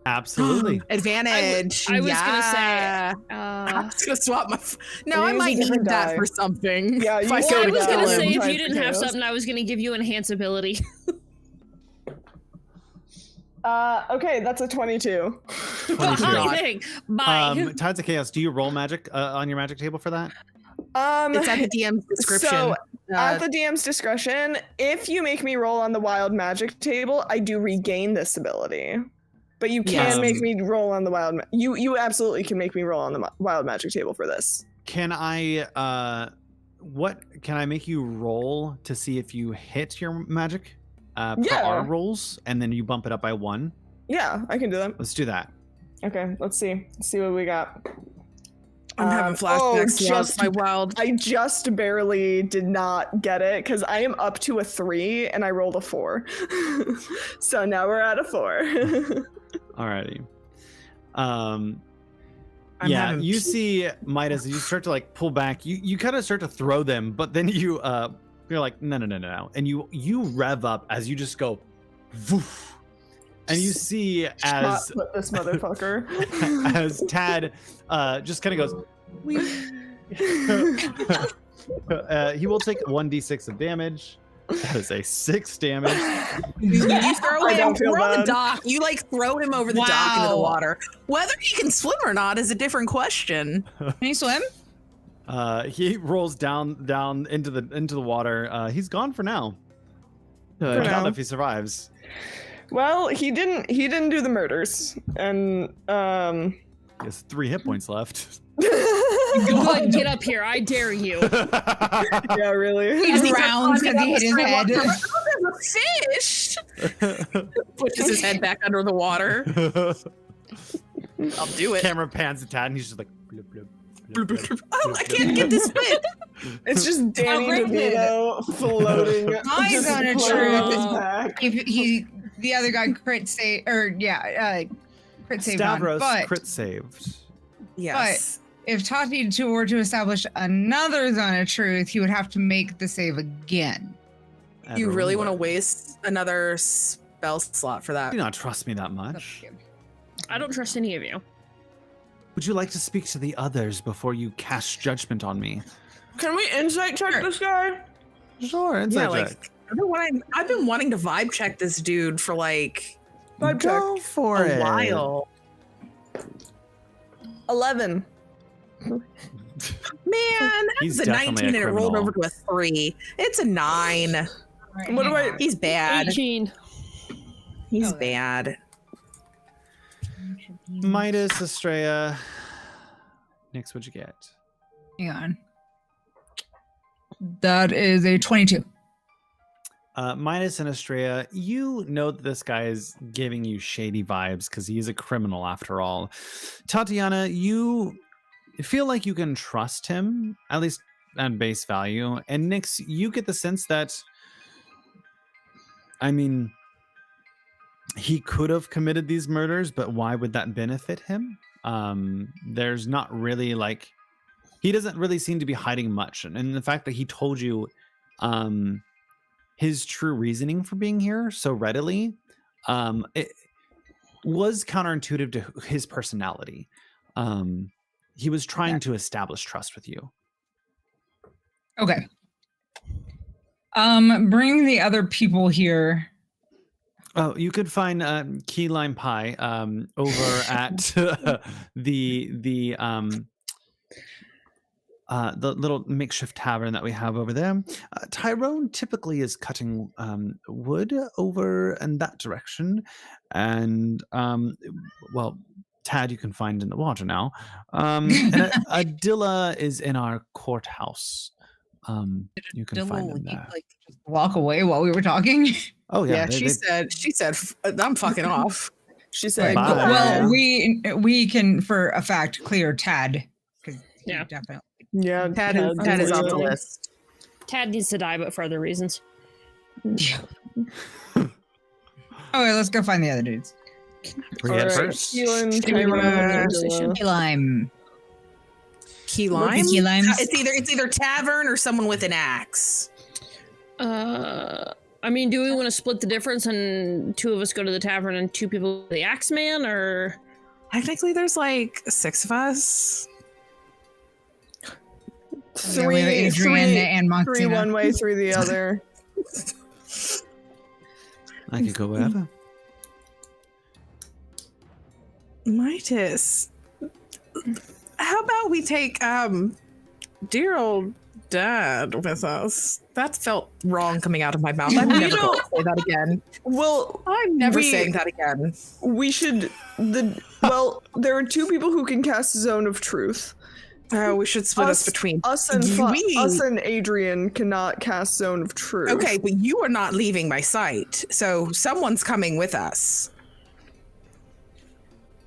Absolutely. Advantage. I was gonna say, Yeah. I'm just gonna swap my. No, I Use a might need different that die. for something. Yeah, if you I should. go well, I to was kill gonna him. say if Tides you of didn't have Chaos. something, I was gonna give you enhance ability. Okay, that's a 22. 22. Dang. Bye. Tides of Chaos, do you roll magic on your magic table for that? It's at the DM's description. So, at the DM's discretion, if you make me roll on the wild magic table, I do regain this ability. But you can Yes. make me roll on the wild. You absolutely can make me roll on the wild magic table for this. Can I can I make you roll to see if you hit your magic for Yeah. our rolls, and then you bump it up by 1? Yeah, I can do that. Let's do that. Okay, let's see. Let's see what we got. I'm having flashbacks to just my wild. I just barely did not get it because I am up to a 3 and I rolled a 4. So now we're at a 4. Alrighty. I'm Yeah, having you see Midas, you start to like pull back. You kind of start to throw them, but then you're like, no. And you rev up as you just go woof. And you see as Put this motherfucker. as Tad just kind of goes he will take 1d6 of damage. That is a 6 damage. You throw I him. don't feel We're on the bad. dock. You like throw him over the dock into the Wow. water. Whether he can swim or not is a different question. Can you swim? He rolls down into the water. He's gone for now. For I don't now. know if he survives. Well, he didn't do the murders. And He has 3 hit points left. Good, get up here. I dare you. yeah, really. He drowns because he hit his head. There's a fish. Pushes his head back under the water. I'll do it. Camera pans to Tad, and he's just like, blub, blub, blub, blub, Oh, I blub, can't get this bit. It's just Danny Outrageous. DeVito floating. My just zone of floating on truth. his back. If the other guy crit save, crit save on. Stavros But crit saved. Yes. if Tati were to establish another zone of truth, he would have to make the save again. You really want to Everyone. waste another spell slot for that? Do not trust me that That's much. good. I don't trust any of you. Would you like to speak to the others before you cast judgment on me? Can we insight check Sure. this guy? Sure, inside Yeah, like check. I've been wanting to vibe check this dude for like Vibe Go check. for a it. while. 11. Man, that He's was a definitely 19 a and it rolled criminal. over to a 3. It's a 9. All right, What do hang I- on. He's bad. 18. He's Oh, bad. Midas, Estrella. Nix, what'd you get? Hang on. That is a 22. Midas and Estrella, you know that this guy is giving you shady vibes because he's a criminal after all. Tatiana, you feel like you can trust him, at least at base value. And Nix, you get the sense that, I mean, he could have committed these murders, but why would that benefit him? There's not really like, he doesn't really seem to be hiding much. And the fact that he told you his true reasoning for being here so readily, it was counterintuitive to his personality. He was trying to establish trust with you. Okay. Bring the other people here. Oh, you could find key lime pie over at the little makeshift tavern that we have over there. Tyrone typically is cutting wood over in that direction, and well, Tad you can find in the water now. And Adilla is in our courthouse. You can find them there. Like just walk away while we were talking. Oh yeah, She said, I'm fucking off. She said, Bye. Well, we can for a fact clear Tad. Yeah. Definitely. yeah, Tad is on the list. Tad needs to die, but for other reasons. Okay, let's go find the other dudes. Forget first. Keelan, Should we, Tyrone, Key lime. Key lime? Key limes? It's either tavern or someone with an axe. I mean, do we want to split the difference and 2 of us go to the tavern and 2 people to the Axeman, or? Technically, there's like 6 of us. Yeah, we have Adrian and Moxina. 3 one way, 3 the other. I could go wherever. Midas. How about we take dear old dad with us? That felt wrong coming out of my mouth. I'm never going to say that again. Well, I'm never saying that again. we should. Well, there are 2 people who can cast Zone of Truth. We should split us between us and Adrian cannot cast Zone of Truth. Okay, but you are not leaving my sight, so someone's coming with us.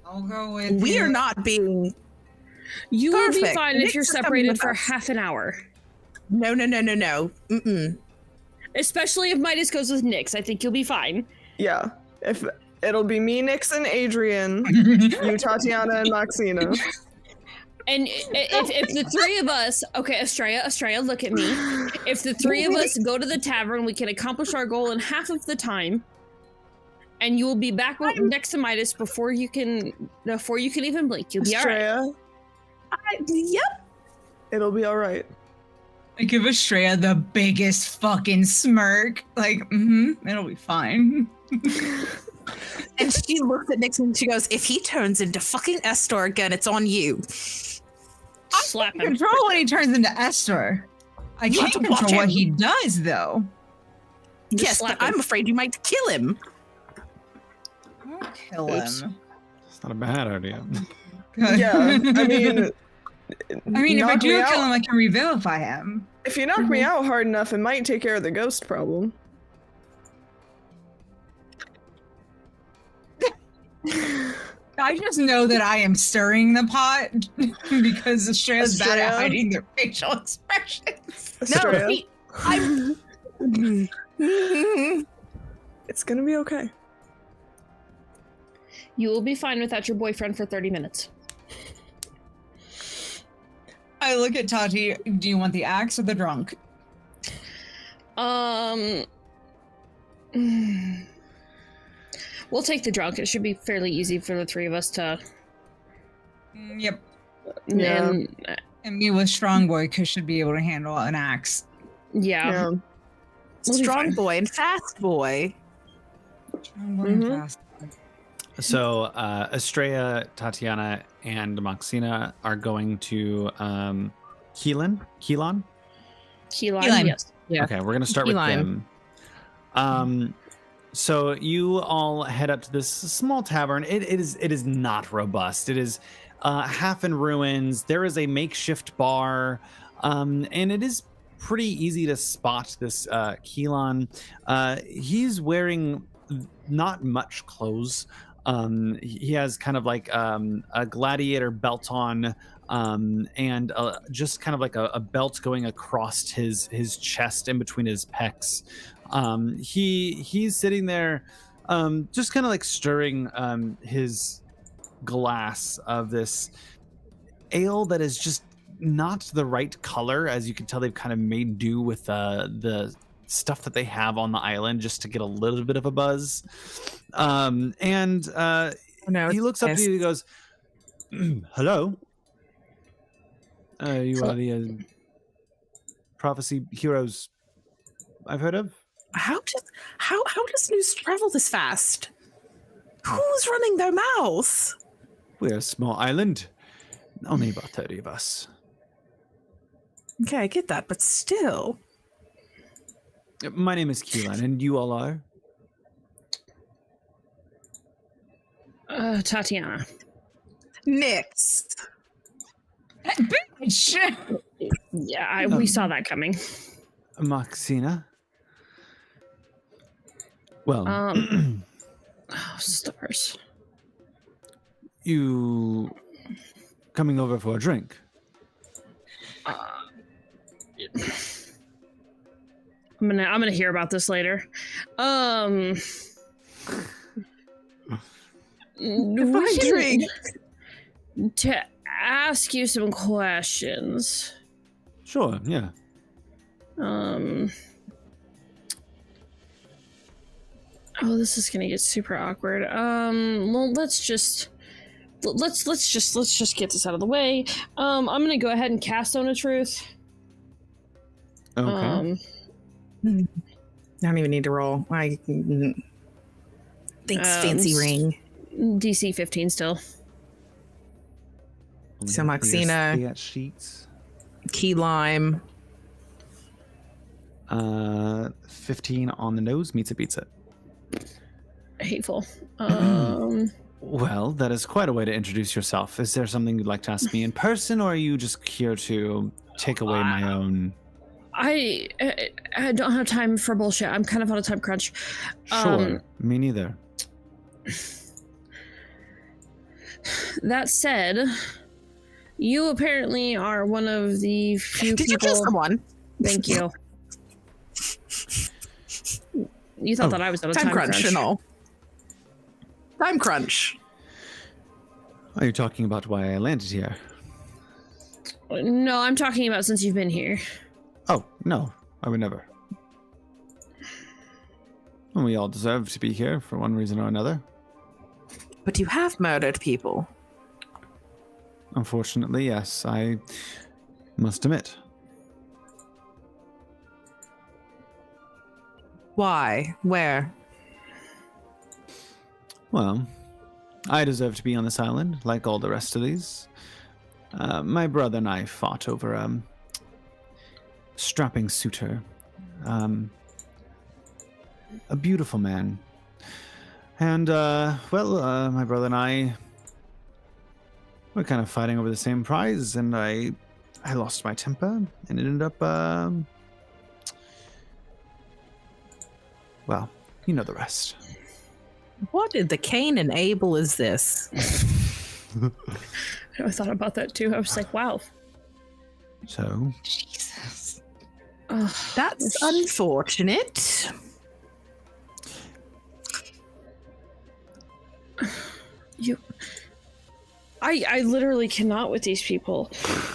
I'll go with We you. are not being. You will be Perfect. fine if Nix you're is coming separated with for us. half an hour. No. Mm-mm. Especially if Midas goes with Nix. I think you'll be fine. Yeah. If it'll be me, Nix, and Adrian, you, Tatiana, and Moxina. And if the 3 of us, okay, Estrella, look at me. If the 3 of us go to the tavern, we can accomplish our goal in half of the time. And you will be back next to Midas before you can even blink. You'll be all right. Estrella, Yep. it'll be all right. I give Estrella the biggest fucking smirk. Like, it'll be fine. And she looks at Nix and she goes, if he turns into fucking Estor again, it's on you. Slap him. Control when he turns into Estor. I You can't have to watch control what him. he does, though. Just Yes, slap but him. I'm afraid you might kill him. I'll kill Oops. him. It's not a bad idea. Yeah, I mean, if I knock do me kill out- him, I can revivify him. if you knock me out hard enough, it might take care of the ghost problem. I just know that I am stirring the pot because Estrella's bad at Estrella? hiding their facial expressions. Estrella, I'm. it's gonna be okay. You will be fine without your boyfriend for 30 minutes. I look at Tati. Do you want the axe or the drunk? We'll take the drunk. It should be fairly easy for the 3 of us to. Yep. Yeah. And me with strong boy should be able to handle an axe. Yeah. Yeah. We'll be Strong fine. boy and fast boy. Strong boy and Mhm. fast. So Estrella, Tatiana, and Moxina are going to Keelan? Key lime, Key lime. yes. Yeah. Okay, we're gonna start with Key lime. them. So you all head up to this small tavern. It is not robust. It is half in ruins. There is a makeshift bar, and it is pretty easy to spot this Keelan. He's wearing not much clothes. He has kind of like a gladiator belt on, and just kind of like a belt going across his chest in between his pecs. He's sitting there, just kind of like stirring his glass of this ale that is just not the right color. As you can tell, they've kind of made do with the stuff that they have on the island just to get a little bit of a buzz. And he looks up to you and he goes, hello. You are the prophecy heroes I've heard of. How does news travel this fast? Who's running their mouths? We're a small island. Only about 30 of us. Okay, I get that, but still. My name is Keelan, and you all are? Tatiana. Nix. Bitch! Yeah, we saw that coming. Maxina? Well, stars. You coming over for a drink? I'm gonna hear about this later. We drink to ask you some questions. Sure, yeah. Oh, this is gonna get super awkward. Well, let's just get this out of the way. I'm gonna go ahead and cast Stone of Truth. Okay. I don't even need to roll. Thanks, fancy ring. DC 15 still. So Maxina, sheets. key lime. 15 on the nose meets it beats it. Hateful. Well, that is quite a way to introduce yourself. Is there something you'd like to ask me in person, or are you just here to take away my own? I don't have time for bullshit. I'm kind of on a time crunch. Sure, me neither. That said, you apparently are one of the few Did people. you kill someone? Thank you. You thought that I was on a time crunch and all. Time crunch. Are you talking about why I landed here? No, I'm talking about since you've been here. Oh, no, I would never. Well, we all deserve to be here for one reason or another. But you have murdered people. Unfortunately, yes, I must admit. Why? Where? Well, I deserve to be on this island, like all the rest of these. My brother and I fought over a strapping suitor. A beautiful man. And, my brother and I were kind of fighting over the same prize, and I lost my temper, and it ended up, well, you know the rest. What in the Cain and Abel is this? I thought about that too. I was like, wow. So? Jesus. That's unfortunate. I literally cannot with these people.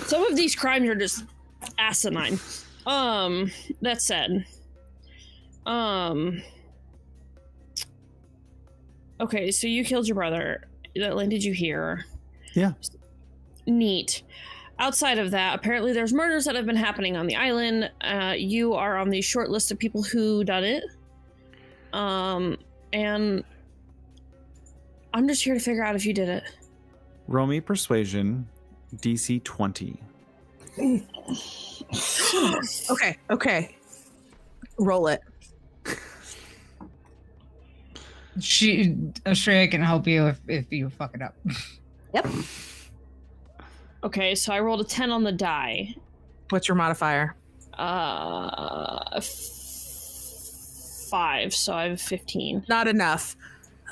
Some of these crimes are just asinine. That said, okay, so you killed your brother. That landed you here. Yeah. Neat. Outside of that, apparently there's murders that have been happening on the island. You are on the short list of people who done it. And I'm just here to figure out if you did it. Roll me persuasion, DC 20. Okay. Roll it. Australia can help you if you fuck it up. Yep. Okay, so I rolled a 10 on the die. What's your modifier? 5, so I have 15. Not enough.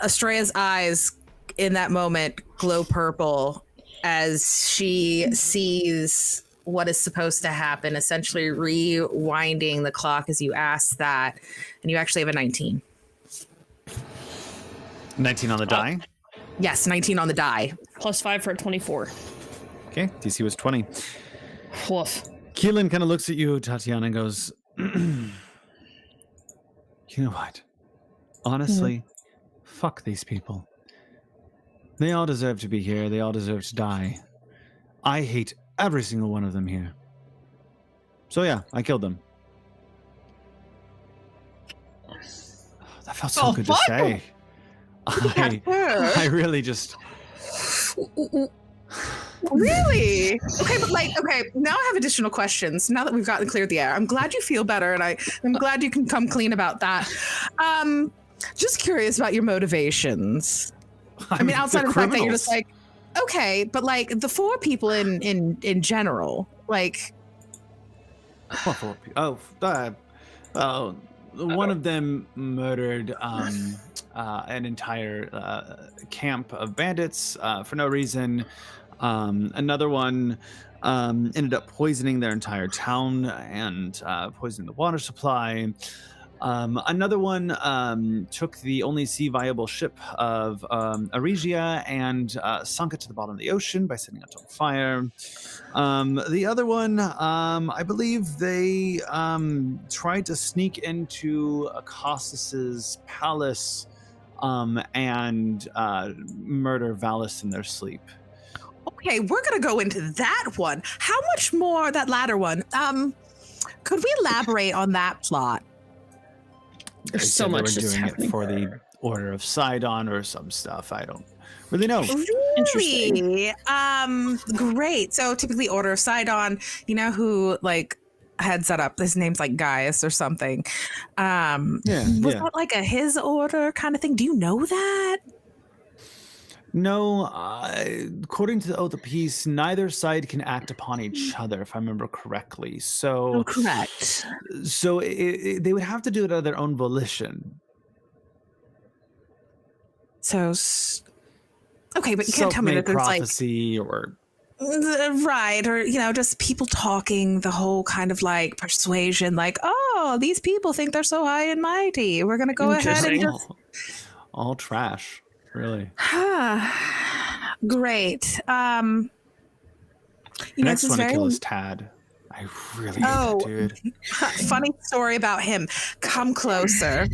Estrella's eyes in that moment glow purple as she sees what is supposed to happen, essentially rewinding the clock as you ask that, and you actually have a 19. 19 on the die. Yes, 19 on the die. Plus 5 for a 24. Okay, DC was 20. Woof. Keelan kind of looks at you, Tatiana, and goes, you know what? Honestly, fuck these people. They all deserve to be here. They all deserve to die. I hate every single one of them here. So yeah, I killed them. That felt so good to say. I really just... Really? Okay, but now I have additional questions. Now that we've gotten cleared the air, I'm glad you feel better, and I'm glad you can come clean about that. Just curious about your motivations. I mean, outside of the fact that you're just like, okay, but like the 4 people in general, like. One of them murdered an entire camp of bandits for no reason. Another one ended up poisoning their entire town and poisoning the water supply. Another one took the only sea viable ship of Aregia and sunk it to the bottom of the ocean by setting it on fire. The other one, I believe they tried to sneak into Acostus's palace and murder Valis in their sleep. Okay, we're gonna go into that one. How much more, that latter one? Could we elaborate on that plot? There's so much they were that's doing happening. it for the Order of Sidon or some stuff. I don't really know. Really? Great. So typically Order of Sidon, you know who like heads that up? His name's like Gaius or something. Was that like a his order kind of thing? Do you know that? No, according to the Oath of Peace, neither side can act upon each other, if I remember correctly. So, correct. So they would have to do it of their own volition. So, okay, but you can't tell me that there's prophecy or right, or just people talking, the whole kind of like persuasion, like, oh, these people think they're so high and mighty. We're gonna go ahead and just all trash. Really? Great. Next one to kill is Tad. I really hate that dude. Funny story about him. Come closer.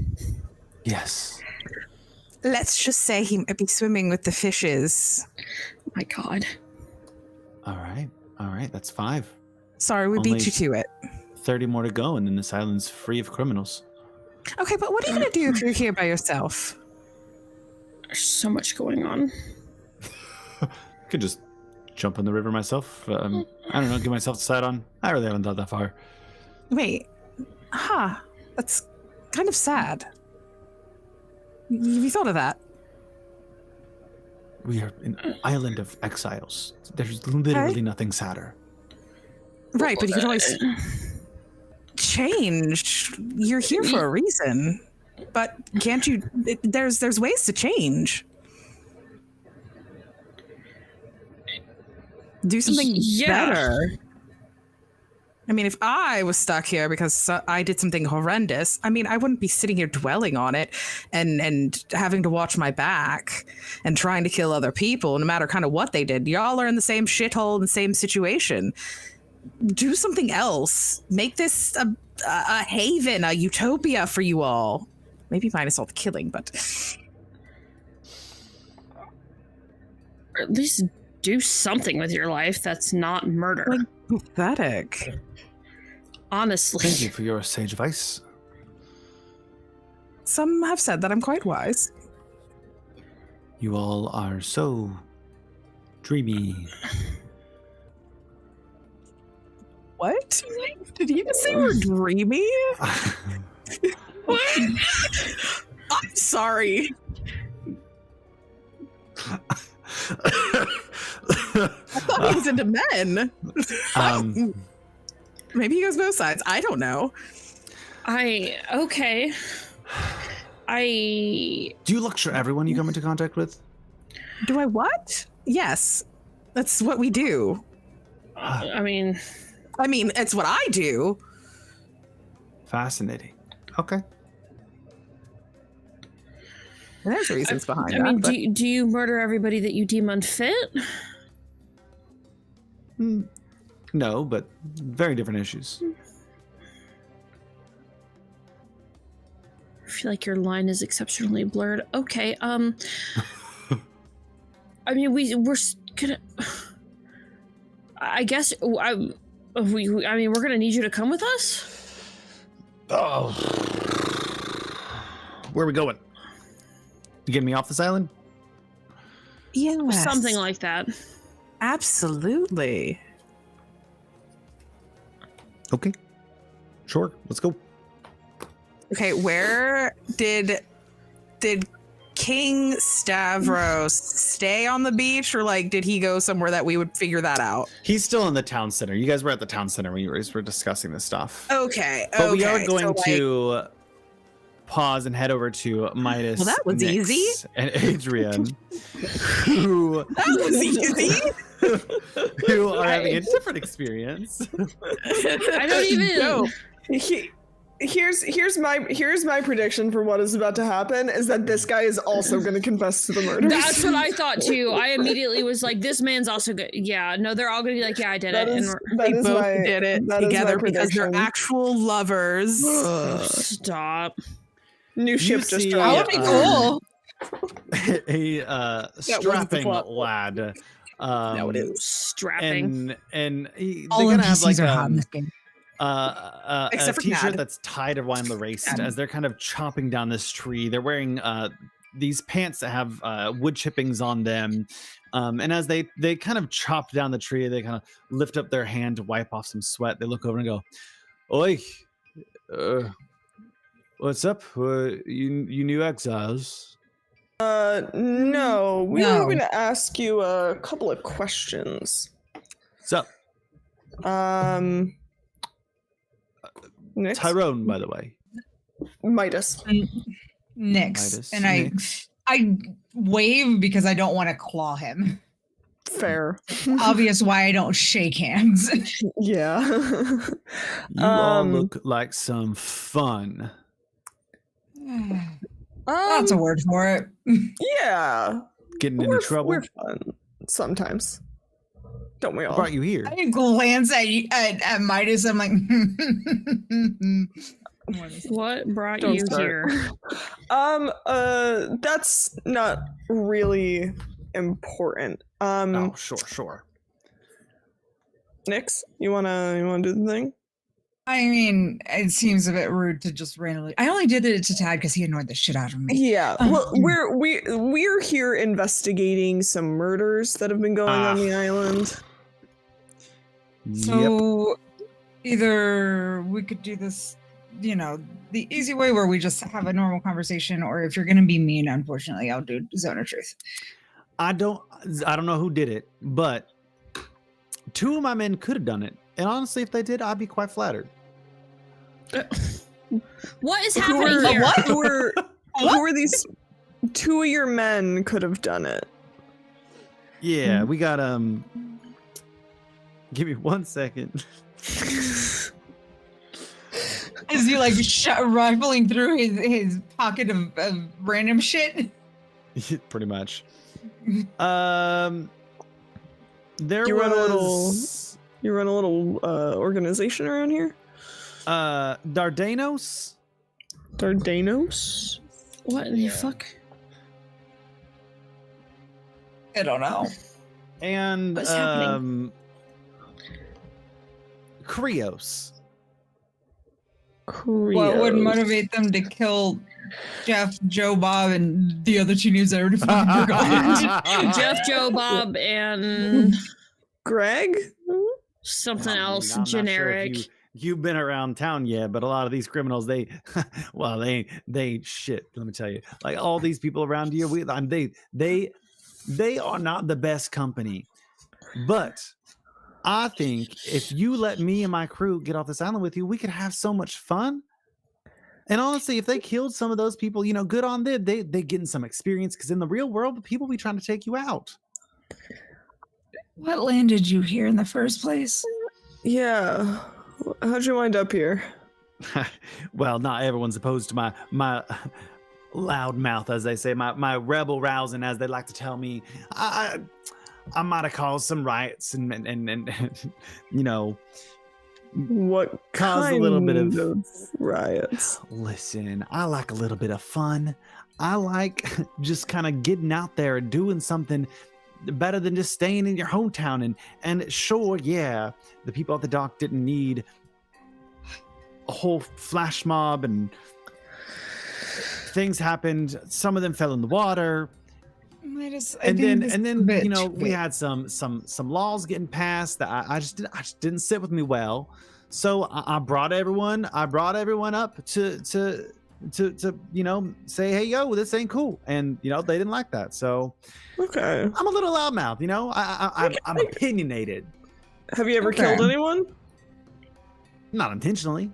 Yes. Let's just say he might be swimming with the fishes. Oh my God. All right. That's 5. Sorry, we beat you to it. 30 more to go, and then this island's free of criminals. Okay, but what are you gonna do if you're here by yourself? There's so much going on. Could just jump in the river myself. I don't know, get myself to Sidon. I really haven't thought that far. Wait. That's kind of sad. Have you thought of that? We are an island of exiles. There's literally nothing sadder. Right, but you can always change. You're here for a reason. But can't you? There's ways to change. Do something better. I mean, if I was stuck here because I did something horrendous, I mean, I wouldn't be sitting here dwelling on it and having to watch my back and trying to kill other people, no matter kind of what they did. Y'all are in the same shithole and the same situation. Do something else. Make this a haven, a utopia for you all. Maybe minus all the killing, but... Or at least do something with your life that's not murder. Like, pathetic. Honestly. Thank you for your sage advice. Some have said that I'm quite wise. You all are so dreamy. What? Did you just say we're dreamy? What? I'm sorry. I thought he was into men. Maybe he goes both sides. I don't know. Okay. Do you lecture everyone you come into contact with? Do I what? Yes. That's what we do. I mean, it's what I do. Fascinating. Okay. And there's reasons behind I that. mean, but- do you murder everybody that you deem unfit? No, but very different issues. I feel like your line is exceptionally blurred. Okay, I mean, we're gonna. I guess I mean, we're gonna need you to come with us. Oh. Where are we going? You getting me off this island? Yes. Something like that. Absolutely. Okay. Sure. Let's go. Okay, where did King Stavros stay on the beach, or like did he go somewhere that we would figure that out? He's still in the town center. You guys were at the town center when you were discussing this stuff. Okay. But we are okay, going so, to pause and head over to Midas. Well, that was Nyx, easy. And Adrian, who that was easy. who are having a different experience. I don't even know. Here's my prediction for what is about to happen is that this guy is also going to confess to the murders. That's what I thought too. I immediately was like, "This man's also good." Yeah, no, they're all gonna be like, "Yeah, I did it." They both did it together because they're prediction. actual lovers. Stop. New ship just see, dropped. That would be cool. a strapping lad. No, it is. Strapping. And they're All gonna have like NPCs are hot in this game. a Except for t-shirt Nad. that's tied around the waist as they're kind of chopping down this tree. They're wearing these pants that have wood chippings on them. And as they kind of chop down the tree, they kind of lift up their hand to wipe off some sweat. They look over and go, "Oi, what's up? You new exiles?" No, we No. were going to ask you a couple of questions. So, Nyx? Tyrone, by the way. Midas. Nyx. Midas, And Nyx. I wave because I don't want to claw him. Fair. Obvious why I don't shake hands. Yeah. You all look like some fun. That's a word for it. Yeah. Getting into trouble. We're fun sometimes. Don't we I all? brought you here. I glance at Midas. I'm like, What brought Don't you start. here? That's not really important. Oh, sure. Nyx, you wanna do the thing? I mean, it seems a bit rude to just randomly. I only did it to Tad because he annoyed the shit out of me. Yeah. Well, we're here investigating some murders that have been going on the island. Yep. So either we could do this, the easy way where we just have a normal conversation, or if you're gonna be mean, unfortunately, I'll do Zone of Truth. I don't know who did it, but 2 of my men could have done it. And honestly, if they did, I'd be quite flattered. What is Who happening are- here? What? Who are these? 2 of your men could have done it. Yeah, we got give me 1 second. Is he like rifling through his pocket of random shit? Pretty much. There You run a was You run a little organization around here. Dardanos. Dardanos. What in the fuck? I don't know. And What's happening? Krios. What would motivate them to kill Jeff, Joe, Bob, and the other 2 names I already fucking forgot? Jeff, Joe, Bob, and Greg? something I mean, else I'm not sure if generic. you've been around town yet, but a lot of these criminals, they shit. Let me tell you, like all these people around you, they They are not the best company. But I think if you let me and my crew get off this island with you, we could have so much fun. And honestly, if they killed some of those people, good on them. They getting some experience, because in the real world, people be trying to take you out. What landed you here in the first place? Yeah. How'd you wind up here? Well, not everyone's opposed to my loud mouth, as they say, my rebel rousing, as they like to tell me. I might have caused some riots and What caused kind a little bit of riots? Listen, I like a little bit of fun. I like just kind of getting out there and doing something better than just staying in your hometown. And sure, yeah, the people at the dock didn't need a whole flash mob, and things happened. Some of them fell in the water. And then we had some laws getting passed that I just didn't sit with me well. So I brought everyone up to say, hey, yo, this ain't cool. And they didn't like that. So okay, I'm a little loudmouth, I'm opinionated. Have you ever killed anyone? Not intentionally.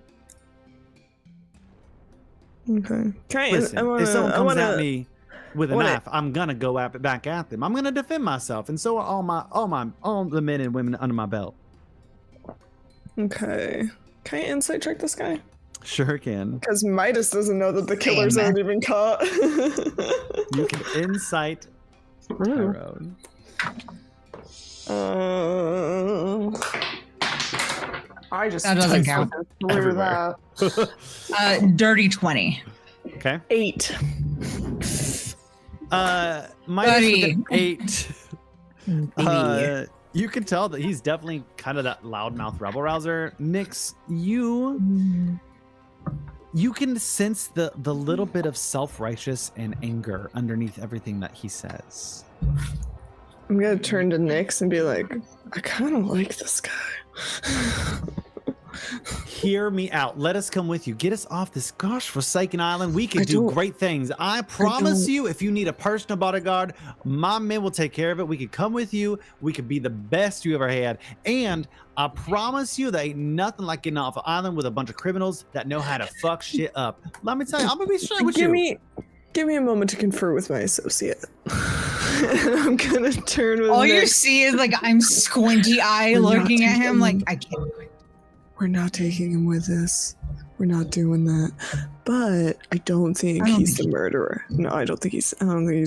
Okay. Listen, if someone comes at me with a knife, I'm gonna go back at them. I'm gonna defend myself, and so are all the men and women under my belt. Okay. Can I insight check this guy? Sure can. Because Midas doesn't know that the killers aren't even caught. You can insight Tyrone. I just that doesn't count. That. Dirty 20. Okay. 8. Minus with an 8. You can tell that he's definitely kind of that loudmouth rebel rouser. Nyx, you can sense the little bit of self-righteous and anger underneath everything that he says. I'm gonna turn to Nyx and be like, I kind of like this guy. Hear me out. Let us come with you. Get us off this gosh-forsaken island. We can do great things. I promise you, if you need a personal bodyguard, my men will take care of it. We could come with you. We could be the best you ever had. And I promise you, there ain't nothing like getting off an island with a bunch of criminals that know how to fuck shit up. Let me tell you, I'm going to be straight with you. Give me a moment to confer with my associate. I'm going to turn with All Nyx. you see is I'm squinty eye looking at him I can't do it. We're not taking him with us. We're not doing that. But I don't think he's the murderer. No, I don't think he's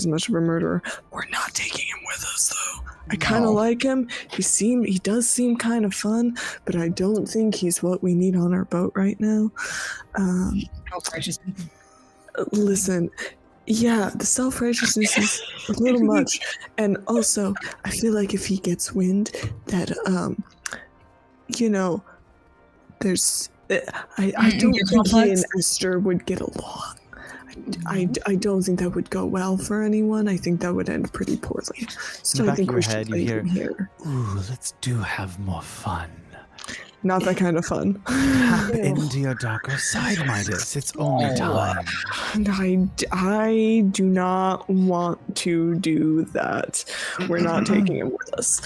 much of a murderer. We're not taking him with us though. I kind of like him. He does seem kind of fun, but I don't think he's what we need on our boat right now. Listen, yeah, the self-righteousness is a little much. And also, I feel like if he gets wind that there's I don't think he and Esther would get along. I don't think that would go well for anyone. I think that would end pretty poorly. So I think we should leave him here. Ooh, let's have more fun. Not that kind of fun. Tap into your darker side, Midas. It's only time. I do not want to do that. We're not taking him with us.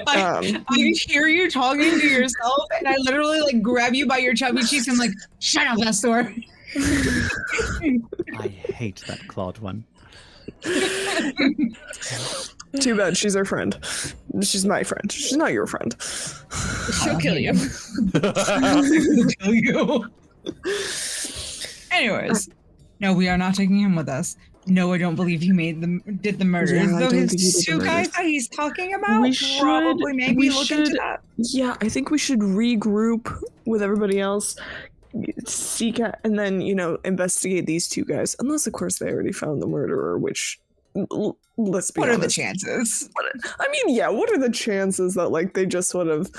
I hear you talking to yourself, and I literally grab you by your chubby cheeks. And I'm like, shut up, Estor. I hate that clawed one. Too bad she's our friend. She's my friend. She's not your friend. She'll kill you. Kill you. Anyways, no, we are not taking him with us. No, I don't believe he did the murder. Yeah, Though his two guys that he's talking about, we should look into that. Yeah, I think we should regroup with everybody else, seek out, and then investigate these two guys. Unless, of course, they already found the murderer, which. Let's be honest. What are the chances? I mean, yeah, what are the chances that they just sort of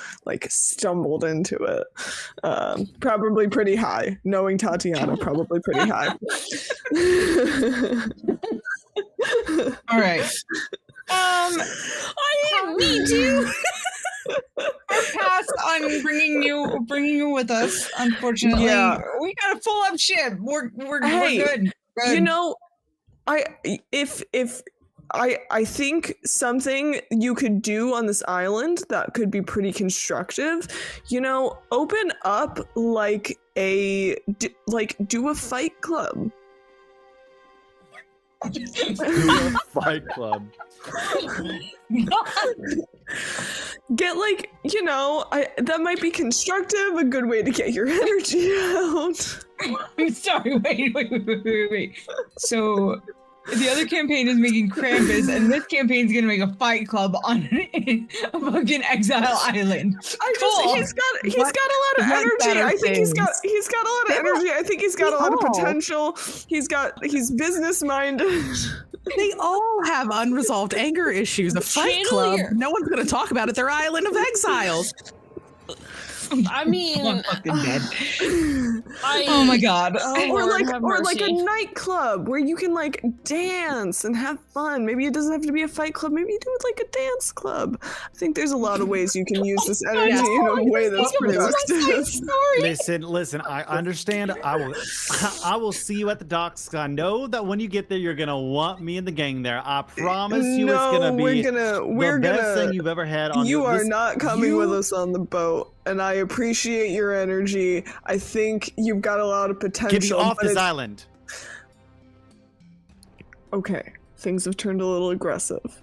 stumbled into it? Probably pretty high. Knowing Tatiana, probably pretty high. All right. I didn't need to. Our pass on bringing you with us. Unfortunately, we got a full up ship. We're good. Good. If I think something you could do on this island that could be pretty constructive, open up like do a fight club. Do a fight club. Get that might be constructive, a good way to get your energy out. I'm sorry, wait. So the other campaign is making Krampus, and this campaign is gonna make a fight club on a fucking exile island. He's got a lot of energy. I think he's got a lot of energy. I think he's got a lot of potential. He's business minded. They all have unresolved anger issues. A fight club. No one's going to talk about it. Their island of exiles. I mean, I'm fucking dead. Oh my god. Or like a nightclub where you can dance and have fun. Maybe it doesn't have to be a fight club. Maybe you do it like a dance club. I think there's a lot of ways you can use this energy in a way that's productive. Listen. I understand. I will see you at the docks. 'Cause I know that when you get there, you're gonna want me and the gang there. I promise you, it's gonna be the best thing you've ever had. You are not coming with us on the boat. And I appreciate your energy. I think you've got a lot of potential. Get me off this island. Okay, things have turned a little aggressive.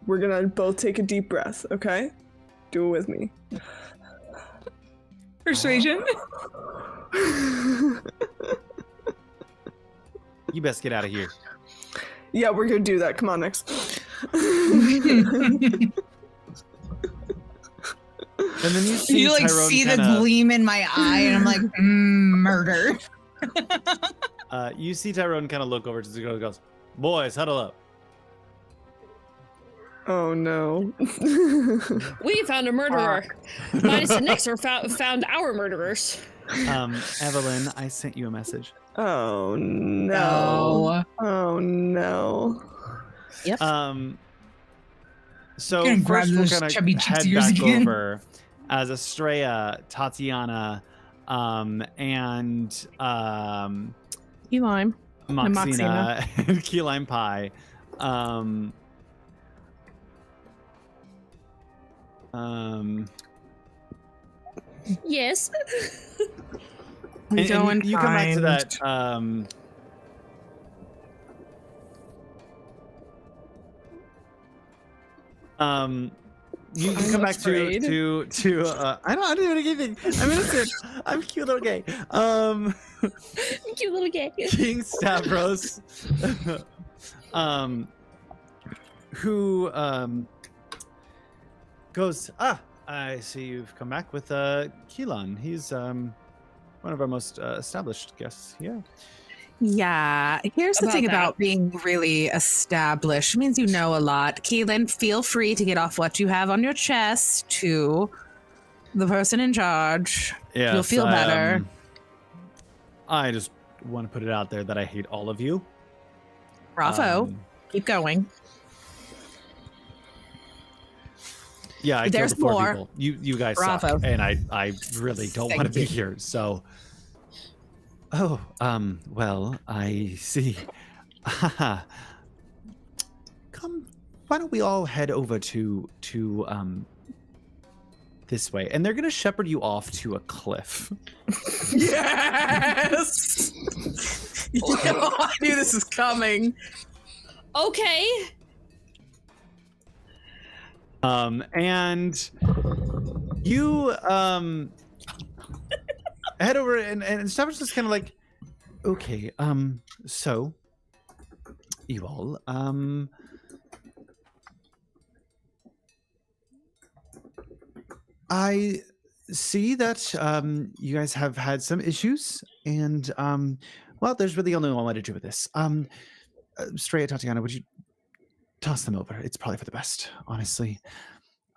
We're gonna both take a deep breath, okay? Do it with me. Persuasion. You best get out of here. Yeah, we're gonna do that. Come on, next. And then you see the gleam in my eye, and I'm like, murder. You see Tyrone kind of look over to the girl and goes, "Boys, huddle up." Oh no. We found a murderer. Minus and Nix found our murderers. Evelyn, I sent you a message. Oh no. Oh no. Yep. So Gonna grab first we're those gonna chubby head cheeks back again. over as Estrella, Tatiana, and Key lime. Moxina and Key Lime Pie. Yes. And you come back to that. You come back afraid. to I don't do anything. I'm innocent. I'm a cute little gay. Cute little gay. King Stavros, who goes, I see you've come back with Keelan. He's one of our most established guests here. Yeah, here's the thing that. about being really established. It means you know a lot. Keelan, feel free to get off what you have on your chest to the person in charge. Yeah, You'll feel better. I just want to put it out there that I hate all of you. Bravo. Keep going. Yeah, I There's killed 4 more. people. You guys Bravo. suck, and I really don't want to be here. So, well, I see. Come, why don't we all head over to this way, and they're gonna shepherd you off to a cliff. Yes. I knew this was coming. Okay. And you head over and Stavros just kind of like, okay, so you all I see that you guys have had some issues, and well, there's really only one way to do with this. Straya, Tatiana, would you toss them over? It's probably for the best, honestly.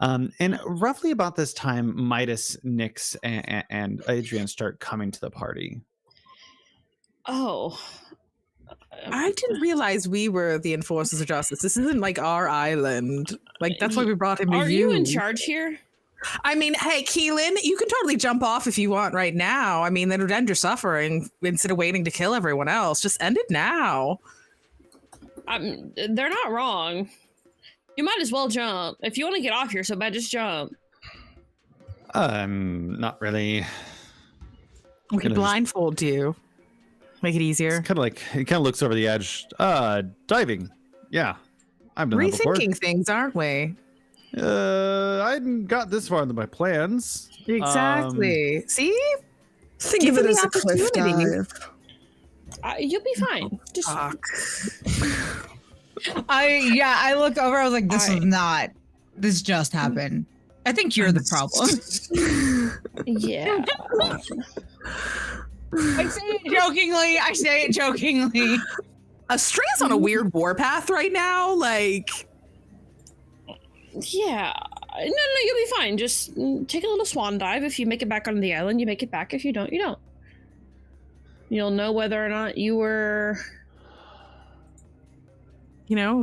And roughly about this time, Midas, Nyx, and Adrian start coming to the party. Oh. I didn't realize we were the enforcers of justice. This isn't like our island. Like, that's why we brought him to Are you in charge here? I mean, hey, Keelan, you can totally jump off if you want right now. I mean, that would end your suffering instead of waiting to kill everyone else. Just end it now. They're not wrong. You might as well jump. If you want to get off here so bad, just jump. Not really. We can blindfold you. Make it easier. It's kind of like, he kind of looks over the edge. Diving. Yeah. I've done that before. Rethinking things, aren't we? I hadn't got this far into my plans. Exactly. See? Think of it as a cliff opportunity. dive. You'll be fine. Just I looked over, I was like, this just happened. I think you're the problem. yeah. I say it jokingly. Estrella's on a weird warpath right now. Like, Yeah. No, you'll be fine. Just take a little swan dive. If you make it back onto the island, you make it back. If you don't, you don't. You'll know whether or not you were...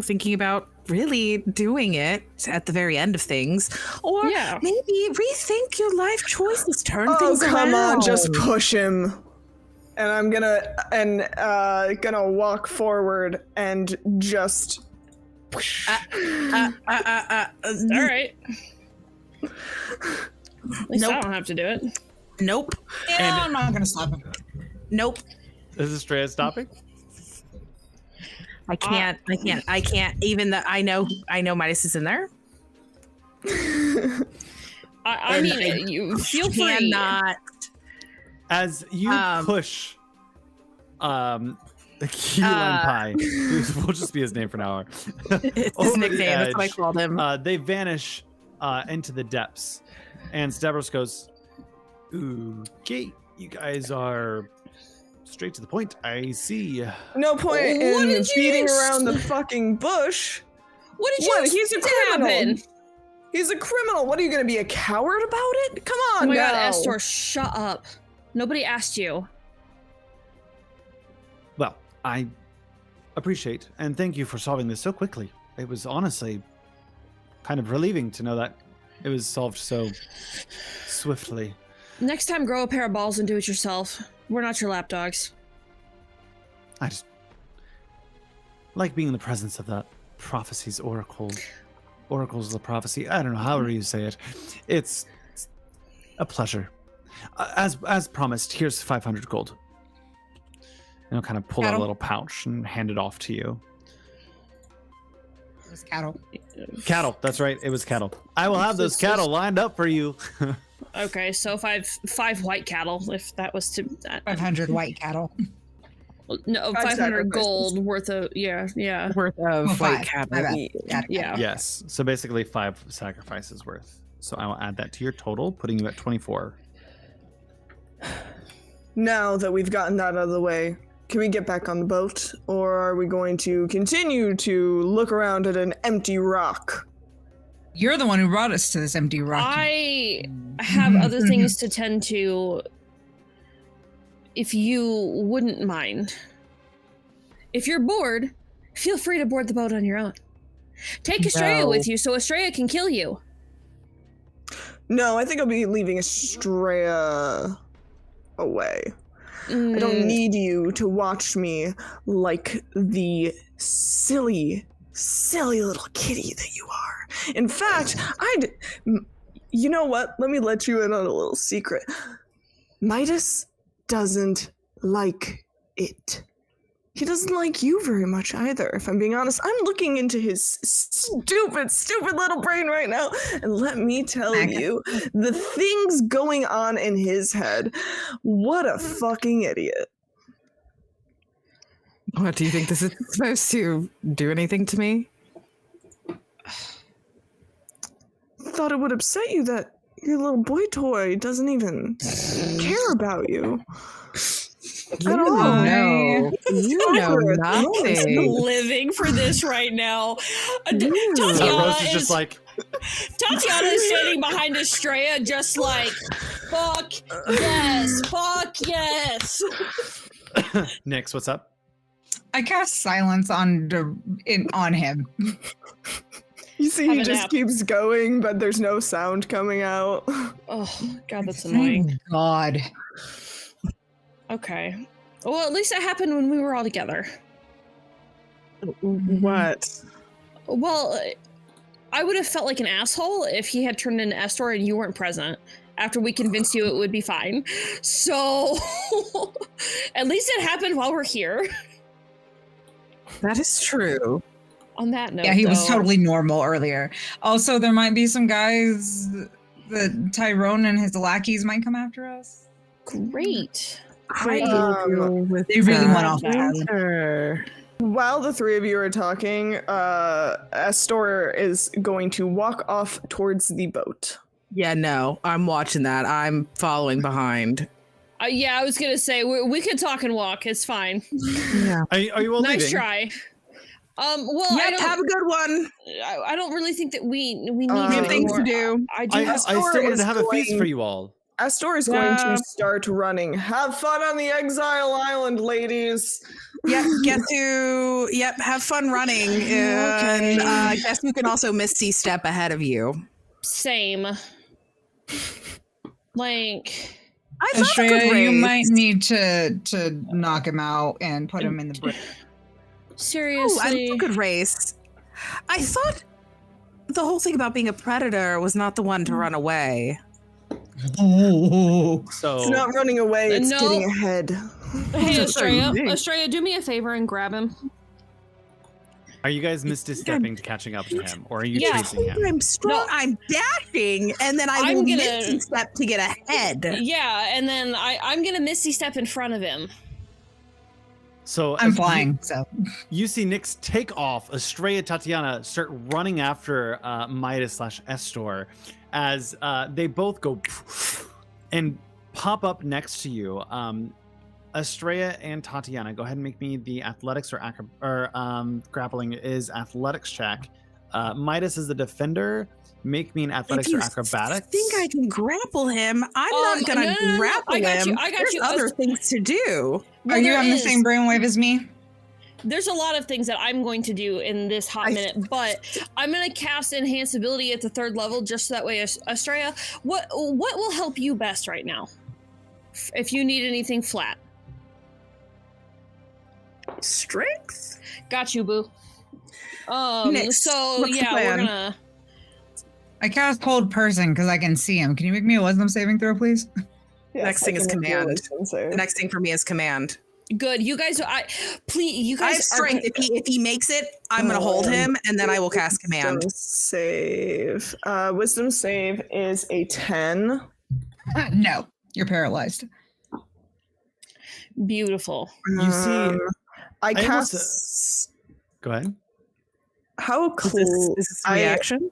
thinking about really doing it at the very end of things. Or maybe rethink your life choices, turn things around. Oh, come on, just push him. And I'm gonna walk forward and just... All right. At least I don't have to do it. Nope. Yeah, I'm not gonna stop him. Nope. Is Estrella stopping? I can't. Even though I know Midas is in there. I mean, you feel free. Cannot. As you push, Key Lime Pie, will just be his name for now. It's his nickname. That's what I called him. They vanish into the depths, and Stavros goes, "Okay, you guys are straight to the point. I see. No point in beating around the fucking bush. What did you He's a criminal. He's a criminal. What are you going to be, a coward about it? Come on, Oh my now. god, Estor, shut up. Nobody asked you. Well, I appreciate and thank you for solving this so quickly. It was honestly kind of relieving to know that it was solved so swiftly. Next time, grow a pair of balls and do it yourself. We're not your lapdogs. I just like being in the presence of that prophecy's oracle. Oracles of the prophecy. I don't know, however you say it. It's a pleasure. As promised, here's 500 gold. And I'll kind of pull out a little pouch and hand it off to you. It was cattle. Cattle, that's right. It was cattle. I will have those cattle lined up for you. Okay, so five white cattle, if that was to... 500 white cattle. No, 500 gold worth of... Yeah. Worth of white cattle. Yeah. Yes, so basically 5 sacrifices worth. So I will add that to your total, putting you at 24. Now that we've gotten that out of the way, can we get back on the boat? Or are we going to continue to look around at an empty rock? You're the one who brought us to this empty rock. I have other things to tend to, if you wouldn't mind. If you're bored, feel free to board the boat on your own. Take Estrella with you so Estrella can kill you. No, I think I'll be leaving Estrella away. I don't need you to watch me like the silly little kitty that you are. In fact, you know what? Let me let you in on a little secret. Midas doesn't like it. He doesn't like you very much either, if I'm being honest. I'm looking into his stupid little brain right now, and let me tell you, the things going on in his head. What a fucking idiot. What, do you think this is supposed to do anything to me? Thought it would upset you that your little boy toy doesn't even care about you. You know nothing. I'm living for this right now. Rose is just like... Tatiana is standing behind Estrella just like, fuck yes. Nyx, what's up? I cast silence on him. You see, he just keeps going, but there's no sound coming out. Oh, God, that's annoying. Thank God. Okay. Well, at least that happened when we were all together. What? Well, I would have felt like an asshole if he had turned into Estor and you weren't present. After we convinced you it would be fine. So, at least it happened while we're here. That is true. On that note, Yeah, he was though, totally normal earlier. Also, there might be some guys that Tyrone and his lackeys might come after us. Great. I deal with They really that went off the island. later. While the three of you are talking, Astor is going to walk off towards the boat. Yeah, no, I'm watching that. I'm following behind. Yeah, I was gonna say we could talk and walk. It's fine. Yeah. Are you all Nice leaving? try. Well, Yep, have a good one. I don't really think that we need We We have any things more. to do. I do. I still wanted to have a feast for you all. Astor is going to start running. Have fun on the Exile Island, ladies. Yep, have fun running. And I guess you can also Misty step ahead of you. Same. Like, I thought a good Estrella, you race. might need to knock him out and put him in the brick. seriously. Oh, I love a good race. I thought the whole thing about being a predator was not the one to run away. Oh, So It's not running away, it's No. getting ahead. Hey, That's so Estrella. unique. Estrella, do me a favor and grab him. are you guys misstepping to catching up to him, or are you Yeah. chasing him? I'm strong. No. I'm dashing, and then I I'm will gonna- Misty step to get ahead. Yeah, and then I'm gonna Misty step in front of him. So I'm as flying, so You see Nyx take off. Estrella, Tatiana start running after Midas/Estor as they both go and pop up next to you. Estrella and Tatiana, go ahead and make me the athletics or grappling is athletics check. Midas is the defender. Make me an athletics if you or acrobatics. think I can grapple him, I'm not gonna no. grapple I got him. you, I got There's you. other things to do. Well, are you there on the is. same brainwave as me? There's a lot of things that I'm going to do in this hot minute, but I'm going to cast Enhance Ability at the 3rd level just so that way, Estrella, what will help you best right now? If you need anything flat. Strength? Got you, boo. Nyx, So, what's the yeah, we're plan? gonna... I cast Hold Person because I can see him. Can you make me a wisdom saving throw, please? Yes, Next thing I is can make you a command. wisdom save. The next thing for me is command. Good. You guys, please, you I have guys strength. If he makes it, I'm gonna hold him, and then I will cast command. Wisdom save. Wisdom save is a 10. No, you're paralyzed. Beautiful. You see, I I almost, cast. go ahead. How cool! Is this a reaction?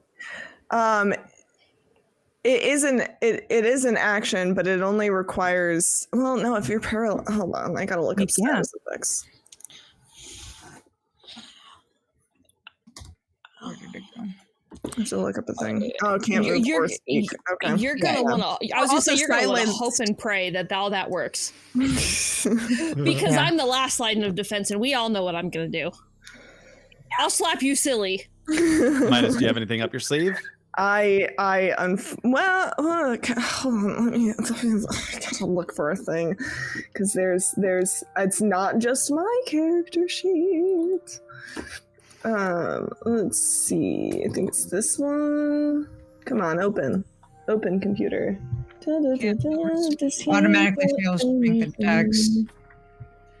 It is an action, but it only requires. Well, no, if you're paralyzed, hold on, I gotta look up Yeah. status effects. Where did it go? I have to look up the thing. Oh, it can't You're- move you're- or speak. Okay. You're gonna want to. I was gonna say Also you're gonna want to silence. hope and pray that all that works, because Yeah. I'm the last line of defense, and we all know what I'm gonna do. I'll slap you silly. Midas, do you have anything up your sleeve? Hold on, let me, I gotta look for a thing, because there's, it's not just my character sheet. Let's see, I think it's this one. Come on, open computer. Automatically fails strength and dex.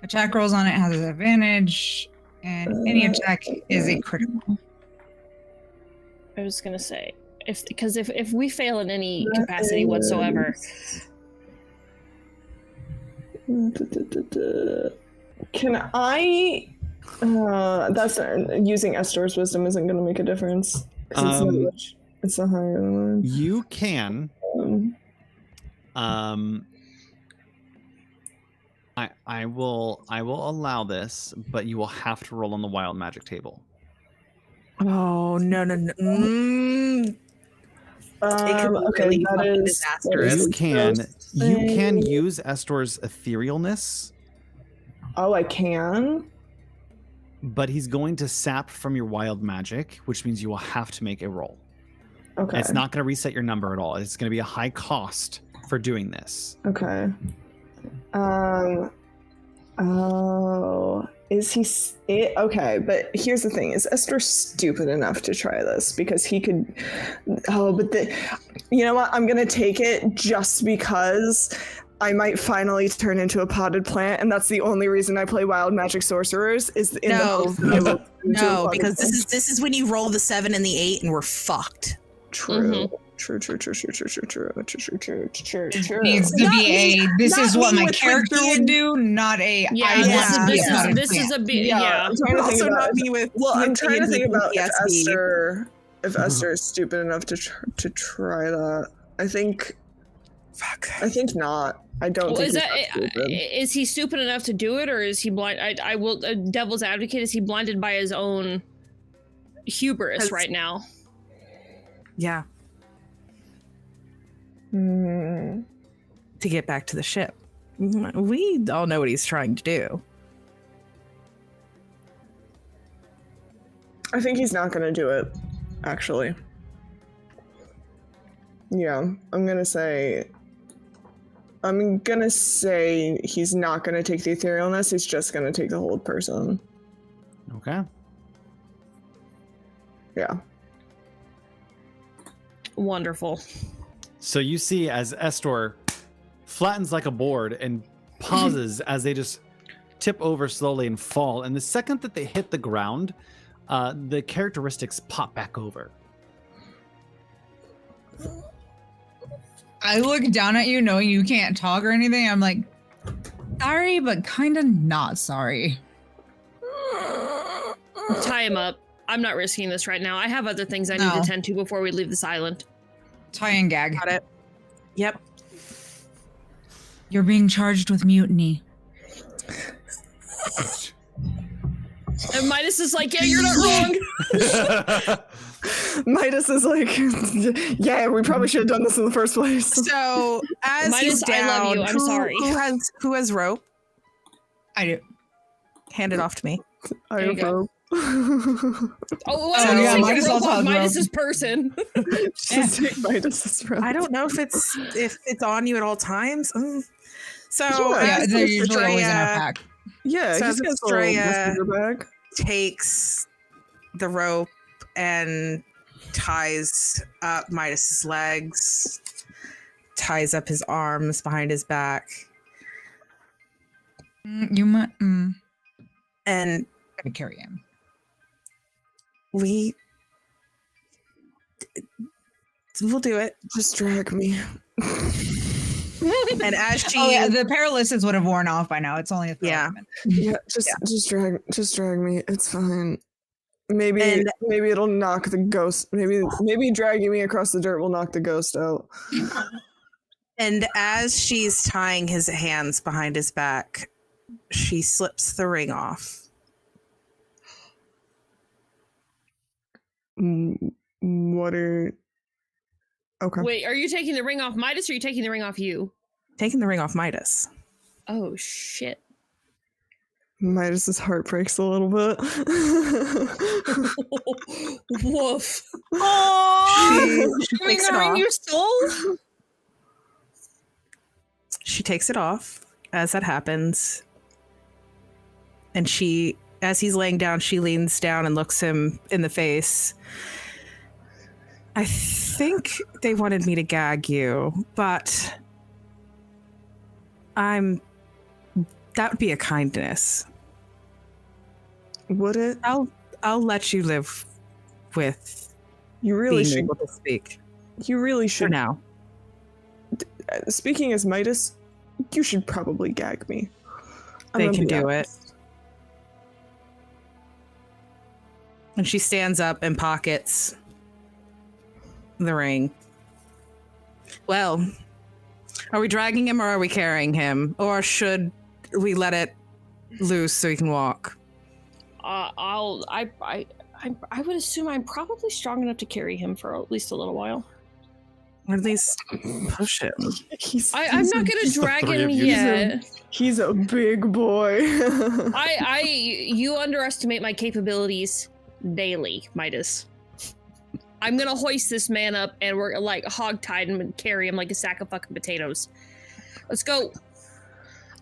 Attack rolls on it has an advantage, and any attack is a critical. I was gonna say if we fail in any capacity whatsoever, Can I? That's using Estor's wisdom isn't going to make a difference. 'Cause it's a higher one. You can. I will allow this, but you will have to roll on the wild magic table. Oh no! It could be Okay, really that fucking is- disastrous. You can Thing. use Estor's etherealness, Oh, I can. but he's going to sap from your wild magic, which means you will have to make a roll. Okay. It's not going to reset your number at all. It's going to be a high cost for doing this. Okay. Oh. Is he okay? But here's the thing: is Esther stupid enough to try this? Because he could. Oh, but you know what? I'm gonna take it just because I might finally turn into a potted plant, and that's the only reason I play Wild Magic Sorcerers. Is in the hopes that I will turn into a No, potted because plant. this is when you roll the 7 and the 8, and we're fucked. True. Mhm. True. Needs to Not be me- this not is what me my with character being- would do, not a Yeah, I want to be a potted this is plant. a bit. Yeah. I'm trying to think Also about not it. me with. Well, I'm with trying to think D&D about PTSD. if Esther is stupid enough to try that. I think not. I don't Well, think is he's that that stupid. is he stupid enough to do it, or is he blind? I will devil's advocate. Is he blinded by his own hubris right now? Yeah, Hmm. to get back to the ship. We all know what he's trying to do. I think he's not going to do it, actually. Yeah, I'm gonna say he's not gonna take the etherealness. He's just gonna take the hold person. Okay. Yeah. Wonderful. So you see as Estor flattens like a board and pauses as they just tip over slowly and fall. And the second that they hit the ground, the characteristics pop back over. I look down at you knowing you can't talk or anything. I'm like, sorry, but kind of not sorry. Tie him up. I'm not risking this right now. I have other things I need No. to tend to before we leave this island. Tie and gag. Got it. Yep. You're being charged with mutiny. And Midas is like, yeah, you're not wrong. Midas is like, yeah, we probably should have done this in the first place. So as Midas, he's down, I love you. I'm sorry. Who has rope? I do. Hand it off to me. I There you have go. rope. Oh, Oh, I yeah, was Midas thinking also has rope. Midas's person. Just take Midas's rope. I don't know if it's on you at all times. So Yeah, as they're usually always in our Estrella pack. Yeah, So he's as got a little Estrella- messenger bag. takes the rope and ties up Midas's legs, ties up his arms behind his back, You might and gotta carry him. we'll do it. Just drag me. And as she, Oh yeah, the paralysis would have worn off by now. It's only a throw Yeah. movement. Yeah, just drag me. It's fine. Maybe it'll knock the ghost. Maybe dragging me across the dirt will knock the ghost out. and as she's tying his hands behind his back, she slips the ring off. What are? Okay. Wait, are you taking the ring off Midas or are you taking the ring off you? Taking the ring off Midas. Oh, shit. Midas's heart breaks a little bit. Woof. She takes it ring off. your soul? She takes it off as that happens. And as he's laying down, she leans down and looks him in the face. I think they wanted me to gag you, but that would be a kindness. Would it? I'll let you live with You really being should. able to speak You really for should. now. Speaking as Midas, you should probably gag me. They can do it. And she stands up and pockets the ring. Well, are we dragging him or are we carrying him? Or should we let it loose so he can walk? I would assume I'm probably strong enough to carry him for at least a little while. Or at least push him. I'm not gonna drag three him of you. yet. He's a big boy. You underestimate my capabilities daily, Midas. I'm gonna hoist this man up and we're like hog-tied and carry him like a sack of fucking potatoes. Let's go.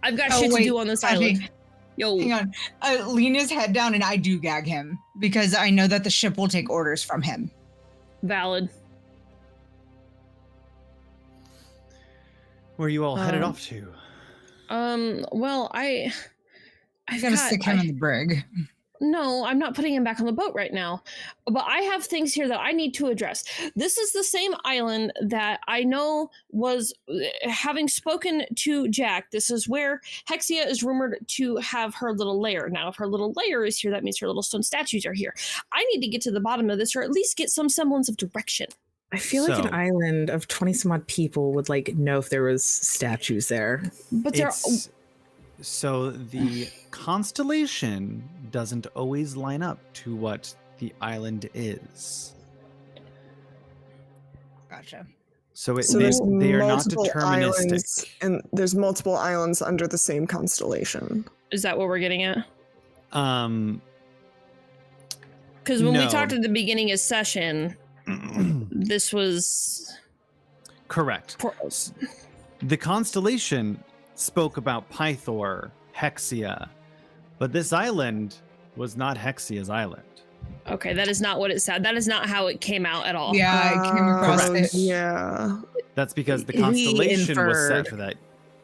I've got shit to do on this island. Yo. Hang on. Lean his head down and I do gag him because I know that the ship will take orders from him. Valid. Where are you all headed off to? Well, I've got to stick him in the brig. No, I'm not putting him back on the boat right now. But I have things here that I need to address. This is the same island that I know was, having spoken to Jack, this is where Hexia is rumored to have her little lair. Now, if her little lair is here, that means her little stone statues are here. I need to get to the bottom of this, or at least get some semblance of direction. I feel like an island of 20 some odd people would like know if there was statues there. But there So the constellation doesn't always line up to what the island is. Gotcha. So, they are not deterministic. Islands, and there's multiple islands under the same constellation. Is that what we're getting at? Because Because when we talked at the beginning of session, this was correct. The constellation spoke about Pythor, Hexia, but this island was not Hexia's island. Okay, that is not what it said. That is not how it came out at all. Yeah, I came across Correct. it. Yeah. That's because the constellation was set inferred. for that.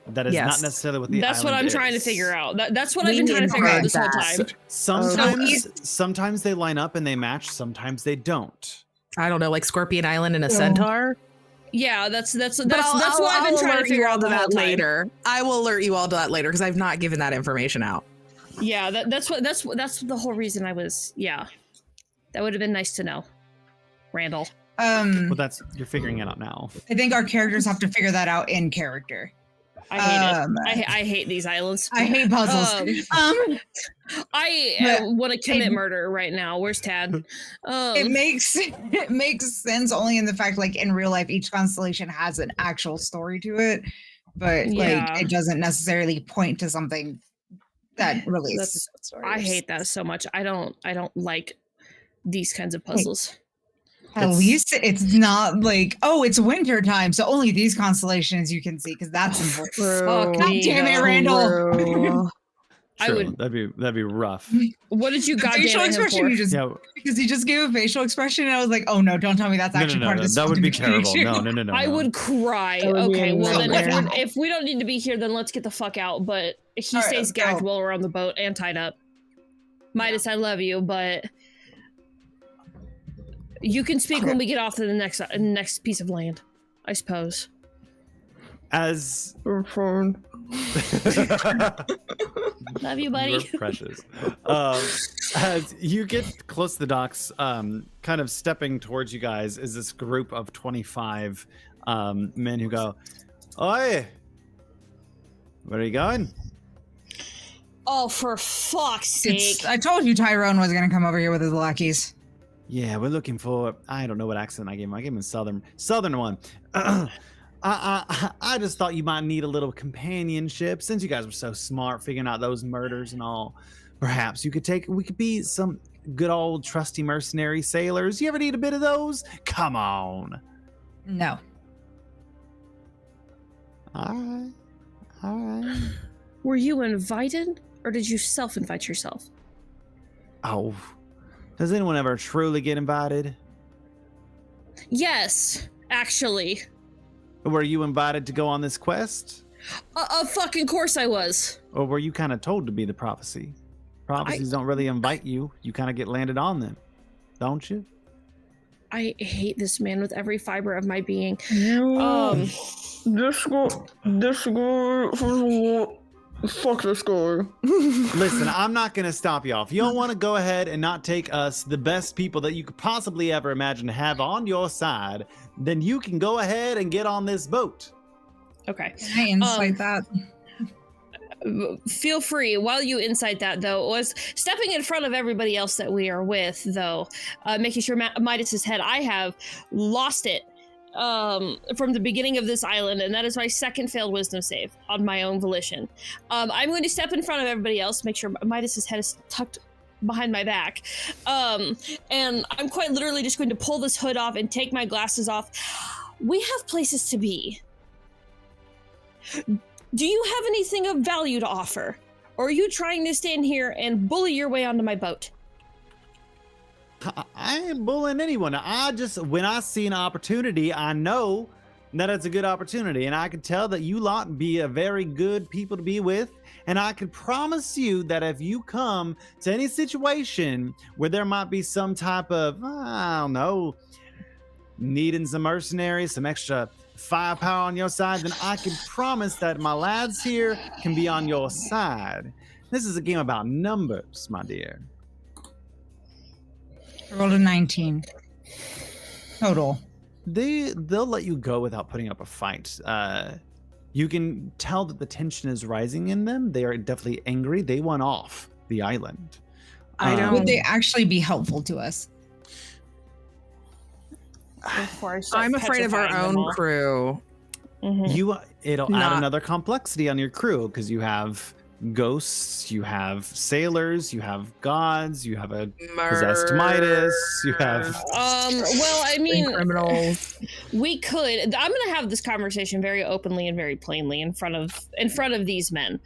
That is Yes. not necessarily what the That's island what I'm is. trying to figure out. That's what I've We been trying to figure out this whole inferred time. that. Sometimes they line up and they match, sometimes they don't. I don't know, like Scorpion Island and a centaur. Yeah, that's what But I've been trying to figure out to the whole that time. later. I will alert you all to that later because I've not given that information out. Yeah, that's the whole reason I was. Yeah, that would have been nice to know, Randall. Well, you're figuring it out now. I think our characters have to figure that out in character. I hate it. I hate these islands. I hate puzzles. I want to commit murder right now. Where's Tad? It makes sense only in the fact, like, in real life, each constellation has an actual story to it, but like it doesn't necessarily point to something that relates to that story. I hate that so much. I don't like these kinds of puzzles. At least it's not like, oh, it's winter time, so only these constellations you can see, because that's important. Fuck God damn it, Randall. I would. That'd be rough. What did you The goddamn facial him expression for? you just because he just gave a facial expression, and I was like, oh no, don't tell me that's actually part of this. That would be terrible. justification. No. I would cry. That would be Okay, well then nightmare. if we don't need to be here, then let's get the fuck out. But he All right, stays let's gagged go. while we're on the boat and tied up. Midas, I love you, but you can speak when we get off to the next piece of land, I suppose. As Phone. Love you, buddy. You're precious. As you get close to the docks, kind of stepping towards you guys is this group of 25 men who go, "Oi, where are you going?" Oh, for fuck's sake! I told you Tyrone was gonna come over here with his lackeys. Yeah, we're looking for. I don't know what accent I gave him. I gave him a southern one. I just thought you might need a little companionship since you guys were so smart figuring out those murders and all. Perhaps we could be some good old trusty mercenary sailors. You ever need a bit of those? Come on. No. All right. Were you invited, or did you self-invite yourself? Oh, does anyone ever truly get invited? Yes, actually. Were you invited to go on this quest? Fucking course I was. Or were you kind of told to be the prophecy? Prophecies don't really invite you. You kind of get landed on them, don't you? I hate this man with every fiber of my being. This guy, fuck this guy. Listen, I'm not going to stop y'all. If you don't want to go ahead and not take us, the best people that you could possibly ever imagine to have on your side, then you can go ahead and get on this boat. Okay. Can I insight that? Feel free. While you incite that, though, was stepping in front of everybody else that we are with, though, making sure Midas's head, I have lost it from the beginning of this island, and that is my second failed wisdom save on my own volition. I'm going to step in front of everybody else, make sure Midas's head is tucked behind my back, and I'm quite literally just going to pull this hood off and take my glasses off. We have places to be. Do you have anything of value to offer? Or are you trying to stand here and bully your way onto my boat? I ain't bullying anyone. When I see an opportunity, I know that it's a good opportunity, and I can tell that you lot be a very good people to be with, and I can promise you that if you come to any situation where there might be some type of, I don't know, needing some mercenaries, some extra firepower on your side, then I can promise that my lads here can be on your side. This is a game about numbers, my dear. I rolled a 19 total. They'll let you go without putting up a fight. You can tell that the tension is rising in them. They are definitely angry. They want off the island. Would they actually be helpful to us? I'm afraid of our own crew. Mm-hmm. It'll add another complexity on your crew because you have ghosts, you have sailors, you have gods, you have a possessed Midas, you have well, I mean, criminals. We could. I'm going to have this conversation very openly and very plainly in front of these men,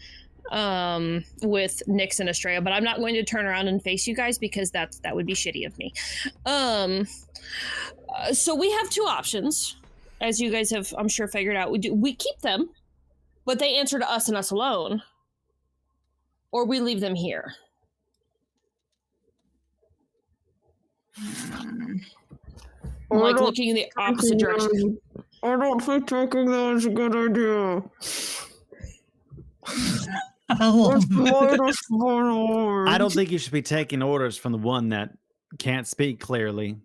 with Nyx and Estrella, but I'm not going to turn around and face you guys because that would be shitty of me. So we have two options, as you guys have, I'm sure, figured out. We keep them, but they answer to us and us alone. Or we leave them here. Like looking in the opposite direction. I don't think taking them is a good idea. I don't think you should be taking orders from the one that can't speak clearly.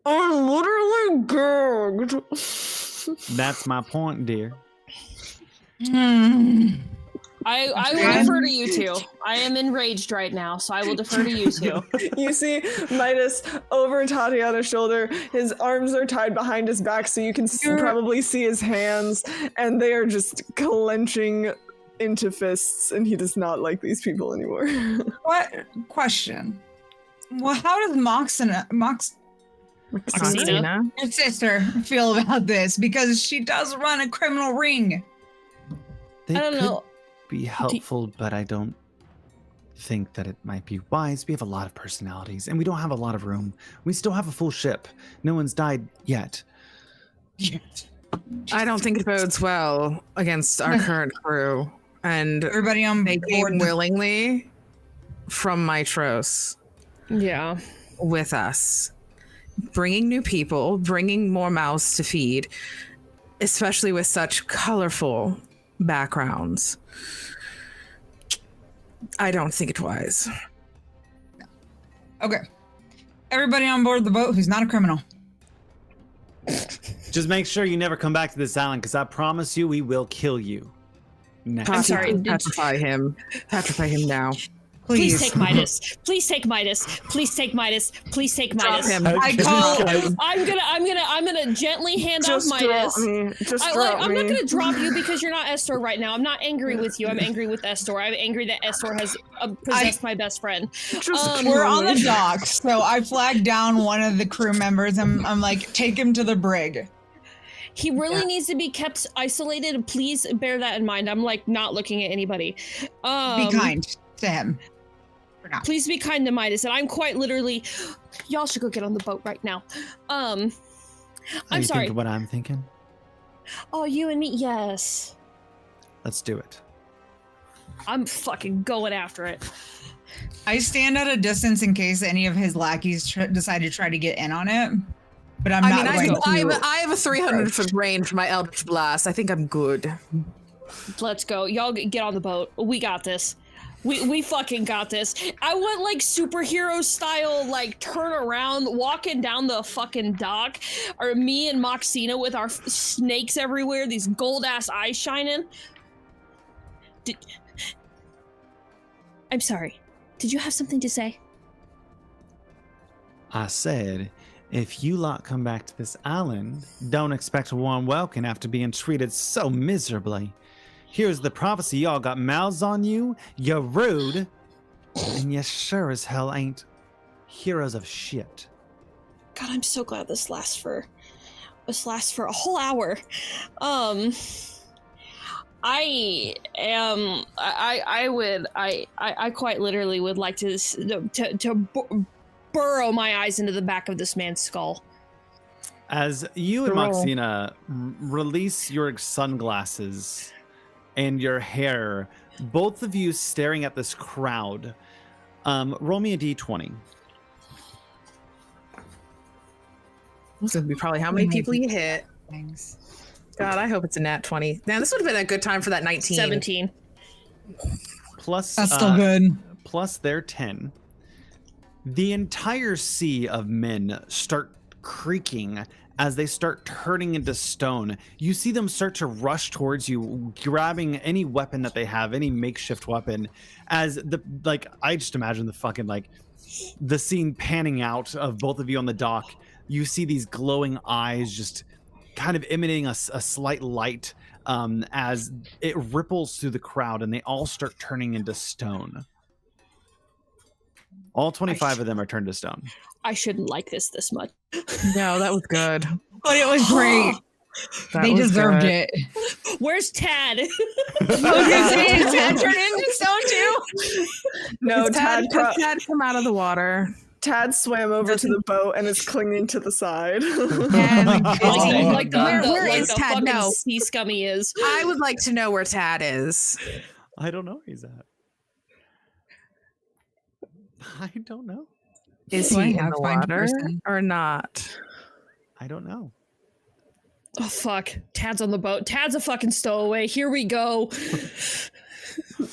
I'm literally gagged. That's my point, dear. I will defer to you two. I am enraged right now, so I will defer to you two. You see Midas over Tatiana's shoulder. His arms are tied behind his back, so you can probably see his hands, and they are just clenching into fists, and he does not like these people anymore. What? Question. Well, how does Moxina, your sister, feel about this? Because she does run a criminal ring. They I don't know. be helpful, but I don't think that it might be wise. We have a lot of personalities, and we don't have a lot of room. We still have a full ship. No one's died yet. I don't think it bodes well against our current crew. And Everybody on they board came willingly from Mitros Yeah. with us. Bringing new people, bringing more mouths to feed, especially with such colorful backgrounds. I don't think it's wise. Okay. Everybody on board the boat who's not a criminal. Just make sure you never come back to this island, because I promise you we will kill you. Next. I'm sorry. Petrify him. Petrify him now. Please take Midas. Please take Midas. Please take Midas. Please take Midas. Drop him. I'm gonna gently hand Just off Midas. drop me. Just drop I'm me. not gonna drop you because you're not Estor right now. I'm not angry with you. I'm angry with Estor. I'm angry that Estor has possessed my best friend. We're on the dock, so I flagged down one of the crew members. I'm like, take him to the brig. He really needs to be kept isolated. Please bear that in mind. I'm like not looking at anybody. Be kind to him. Please be kind to Midas, and I'm quite literally. Y'all should go get on the boat right now. I'm sorry. Think what I'm thinking? Oh, you and me, yes. Let's do it. I'm fucking going after it. I stand at a distance in case any of his lackeys decide to try to get in on it, but I'm not going to. I have a 300-foot range for my Eldritch Blast. I think I'm good. Let's go. Y'all get on the boat. We got this. We fucking got this. I went like superhero style, like turn around, walking down the fucking dock. Or me and Moxina with our snakes everywhere, these gold ass eyes shining. I'm sorry. Did you have something to say? I said, if you lot come back to this island, don't expect a warm welcome after being treated so miserably. Here's the prophecy, y'all got mouths on you, you're rude, and you sure as hell ain't heroes of shit. God, I'm so glad this lasts for a whole hour. I quite literally would like to burrow my eyes into the back of this man's skull. As you and Moxina release your sunglasses and your hair, both of you staring at this crowd, roll me a d20. This would be probably how many people you hit. Thanks. God, I hope it's a nat 20. Man, this would have been a good time for that 19. 17. Plus, That's still good. Plus their 10. The entire sea of men start creaking as they start turning into stone. You see them start to rush towards you, grabbing any weapon that they have, any makeshift weapon. As I just imagine the scene panning out of both of you on the dock. You see these glowing eyes just kind of emanating a slight light as it ripples through the crowd, and they all start turning into stone. All 25 of them are turned to stone. I shouldn't like this much. No, that was good. But it was great. They deserved it. Where's Tad? Is Tad turned into stone too? No, Tad come out of the water. Tad swam over to the boat and is clinging to the side. Where is Tad? No, sea scummy is. I would like to know where Tad is. I don't know where he's at. I don't know. Is he in the water or not? I don't know. Oh, fuck. Tad's on the boat. Tad's a fucking stowaway. Here we go.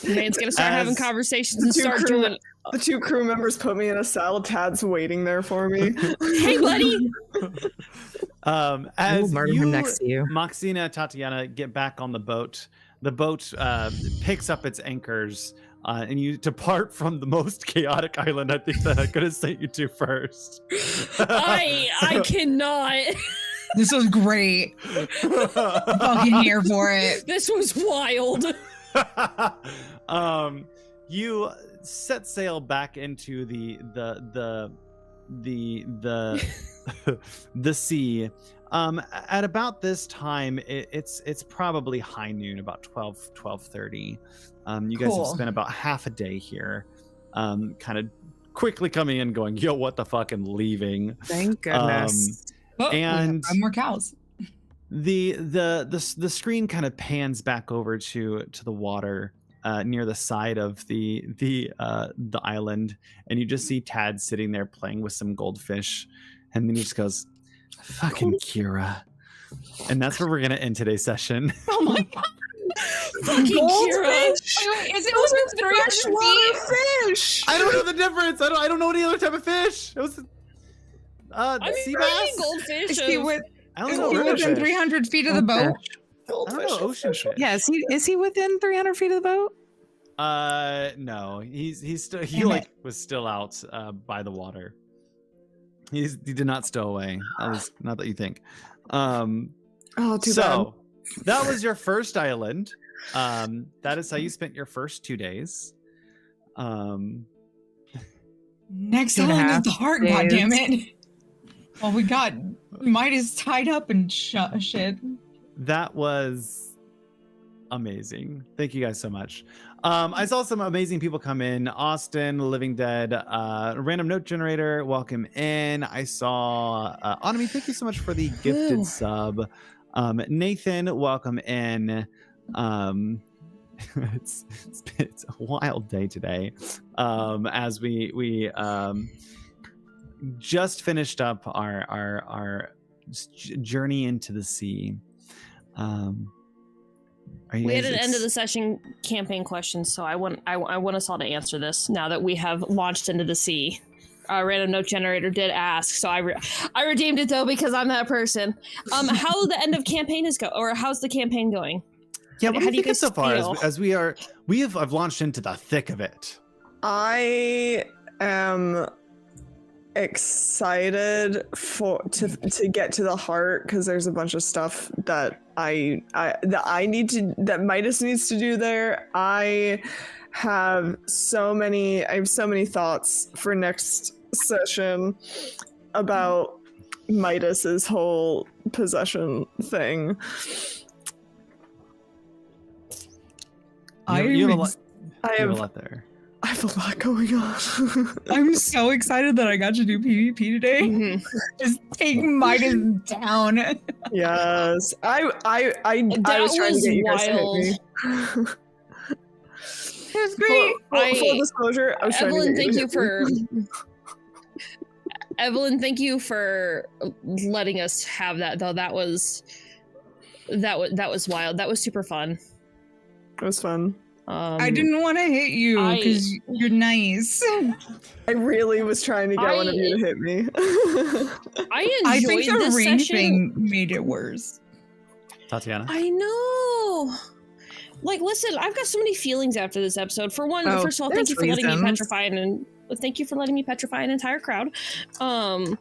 Man's gonna start having conversations and start doing... The two crew members put me in a cell. Tad's waiting there for me. Hey, buddy! As murder him next to you. Moxina, Tatiana get back on the boat picks up its anchors and you depart from the most chaotic island I think that I could have sent you to first. I cannot. This was great. Fucking here for it. This was wild. You set sail back into the the sea. At about this time, it's probably high noon, about 12:30. You guys have spent about half a day here, kind of quickly coming in, going, "Yo, what the fuck," and leaving. Thank goodness. And 5 more cows. The screen kind of pans back over to the water near the side of the island, and you just see Tad sitting there playing with some goldfish, and then he just goes, "Fucking Kira," and that's where we're gonna end today's session. Oh my god! Fucking Kira! Is it within 300 feet? Fish. I don't know the difference. I don't know any other type of fish. It was sea bass. Goldfish. Is he I don't know. within 300 feet of the boat? I don't know ocean fish. Yeah, is he within 300 feet of the boat? No, he's still was still out by the water. He did not stow away. At least not that you think. Too bad. That was your first island. That is how you spent your first 2 days. Next island is the heart, goddammit. Well, we got Midas tied up and shit. That was amazing. Thank you guys so much. I saw some amazing people come in. Austin, Living Dead, Random Note Generator, welcome in. I saw Anami, thank you so much for the gifted sub. Nathan, welcome in. It's a wild day today. As we just finished up our journey into the sea. We had an end of the session campaign question, so I want us all to answer this now that we have launched into the sea. Random Note Generator did ask, so I redeemed it though because I'm that person. How the end of campaign is how's the campaign going? Yeah, what do you think so far feel? as I've launched into the thick of it? I am excited to get to the heart because there's a bunch of stuff that that Midas needs to do there. I have so many thoughts for next session about Midas's whole possession thing. You have a lot. I You have a have lot there. I have a lot going on. I'm so excited that I got to do PvP today. Mhm. Just take Midas down. Yes. I That was trying to was get you guys to hit me. It was great. Full disclosure, I was trying to Evelyn, get thank to you hit me. for Evelyn, thank you for letting us have that though. That was wild. That was super fun. It was fun. I didn't want to hit you because you're nice. I really was trying to get one of you to hit me. I think enjoyed the this ring session. thing made it worse. Tatiana. I know. Like, listen, I've got so many feelings after this episode. For one, Oh, first of all, thank there's you for letting me reasons. petrify an entire crowd. Like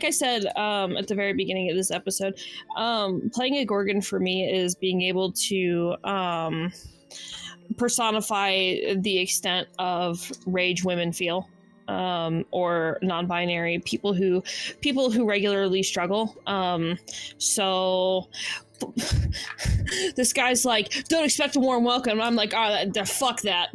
I said at the very beginning of this episode, playing a Gorgon for me is being able to personify the extent of rage women feel, or non-binary people who regularly struggle. So this guy's like, don't expect a warm welcome. I'm like, fuck that.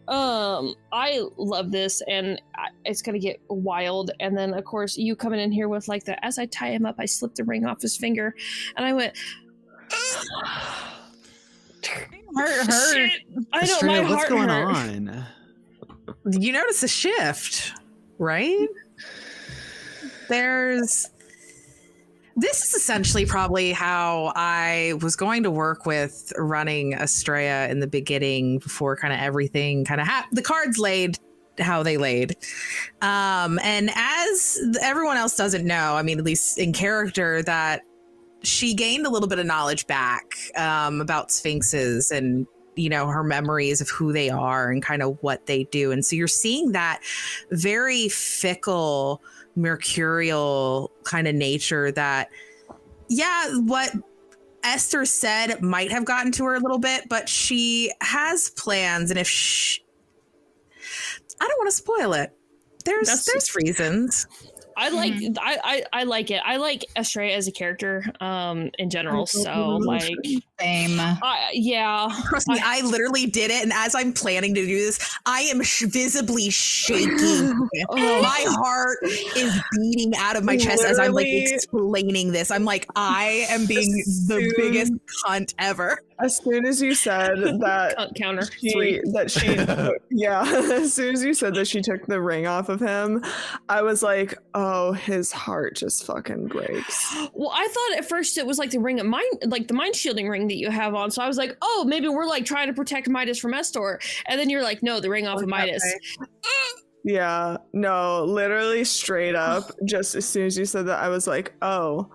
I love this, and it's gonna get wild. And then of course you coming in here with like as I tie him up, I slipped the ring off his finger, and I went, Hurt. shit. I know, Estrella, my what's heart going hurt. on? You notice a shift, right? This is essentially probably how I was going to work with running Estrella in the beginning, before kind of everything kind of the cards laid how they laid. And as everyone else doesn't know, I mean, at least in character, that she gained a little bit of knowledge back about sphinxes and, you know, her memories of who they are and kind of what they do. And so you're seeing that very fickle, mercurial kind of nature that, yeah, what Esther said might have gotten to her a little bit, but she has plans. And if I don't want to spoil it. There's reasons. I like I like it. I like Estrella as a character in general. So like, Same. yeah. Trust me, I literally did it, and as I'm planning to do this, I am visibly shaking. My heart is beating out of my chest as I'm like Literally. explaining this. I'm like, I am being the biggest cunt ever. As soon as you said that Counter she, yeah, as soon as you said that she took the ring off of him, I was like, oh, his heart just fucking breaks. Well, I thought at first it was like the ring of mind, like the mind shielding ring that you have on. So I was like, oh, maybe we're like trying to protect Midas from Estor. And then you're like, no, the ring off of Midas. Yeah, no, literally straight up, just as soon as you said that, I was like, oh,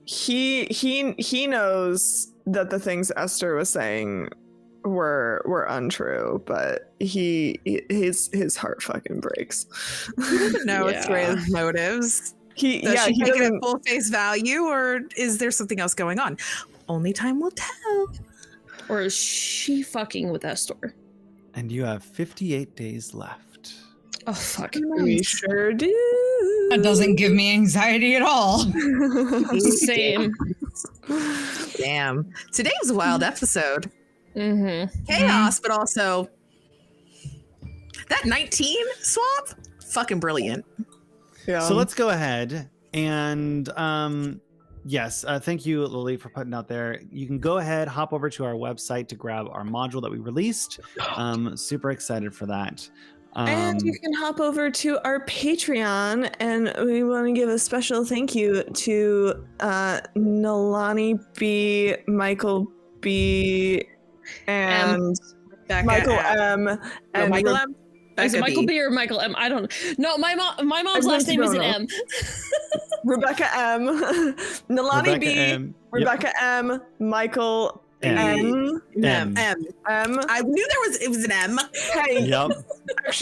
he knows that the things Esther was saying were untrue, but his heart fucking breaks. He doesn't know Yeah. Estrella's motives. He Does she he take it at doesn't. full face value, or is there something else going on? Only time will tell. Or is she fucking with Estor? And you have 58 days left. Oh, fuck. We sure do. That doesn't give me anxiety at all. Same. Damn. Today was a wild episode. Mm-hmm. Chaos, but also that 19 swap, fucking brilliant. Yeah. So let's go ahead and yes, thank you, Lily, for putting out there. You can go ahead, hop over to our website to grab our module that we released. Super excited for that. And you can hop over to our Patreon, and we want to give a special thank you to Nalani B, Michael B, and Becca Michael M. M. Oh, And Michael M. Is it Becca Michael B. B or Michael M? I don't know. No, my mom's I last name is an don't M. Rebecca M. Nalani Rebecca B, M. Yep. Rebecca M, Michael M. N. M. M. I knew it was an M. Hey, Yep.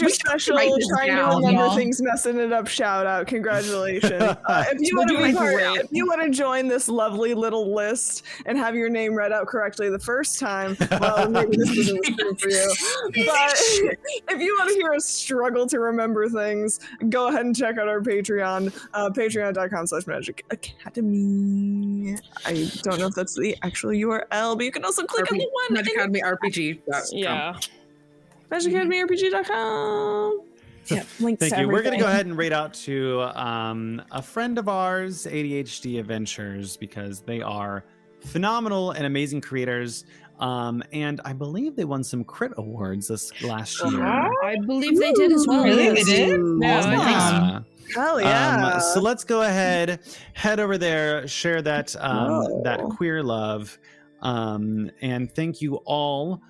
extra special write this trying to down, remember y'all. things messing it up shout out. Congratulations. If you want to doing be part, great. if you want to join this lovely little list and have your name read out correctly the first time, well, maybe this isn't the stream for you. But if you want to hear us struggle to remember things, go ahead and check out our Patreon, patreon.com/Magic Academy. I don't know if that's the actual URL, but you can also click on the one. Magic Academy RPG. Yeah. MagicAcademyRPG.com. Yeah, links Thank to you. We're going to go everything. ahead and rate out to a friend of ours, ADHD Adventures, because they are phenomenal and amazing creators. And I believe they won some crit awards this last year. I believe they did as well. Really? They yes. did? Yeah, I think so. Yeah. Hell yeah. So let's go ahead, head over there, share that Whoa. that queer love, and thank you all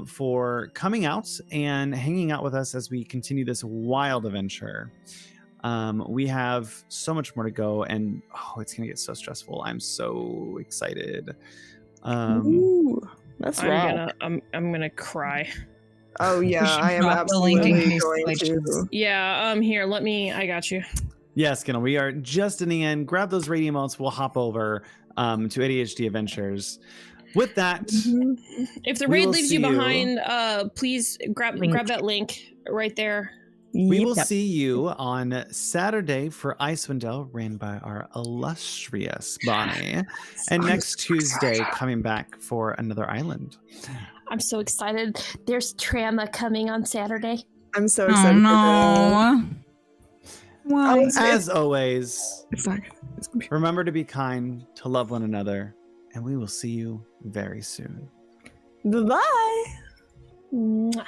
for coming out and hanging out with us as we continue this wild adventure. We have so much more to go, and it's gonna get so stressful. I'm so excited. Ooh, that's right. I'm gonna cry. Oh yeah, should I am drop the link in absolutely case going glitches. to. Yeah, here, I got you. Yes, Kendall, we are just in the end. Grab those rating emotes. We'll hop over to ADHD Adventures. With that, If the We raid will leaves see you you. behind, please grab that link right there. we will Yep. see you on Saturday for Icewind Dale, ran by our illustrious Bonnie, and next Tuesday coming back for another island. I'm so excited. There's Trama coming on Saturday. I'm so Oh excited. For no. Why? Oh, it's- As always, that. It's not good. It's gonna be. remember to be kind, to love one another, and we will see you very soon. Bye bye. Mwah.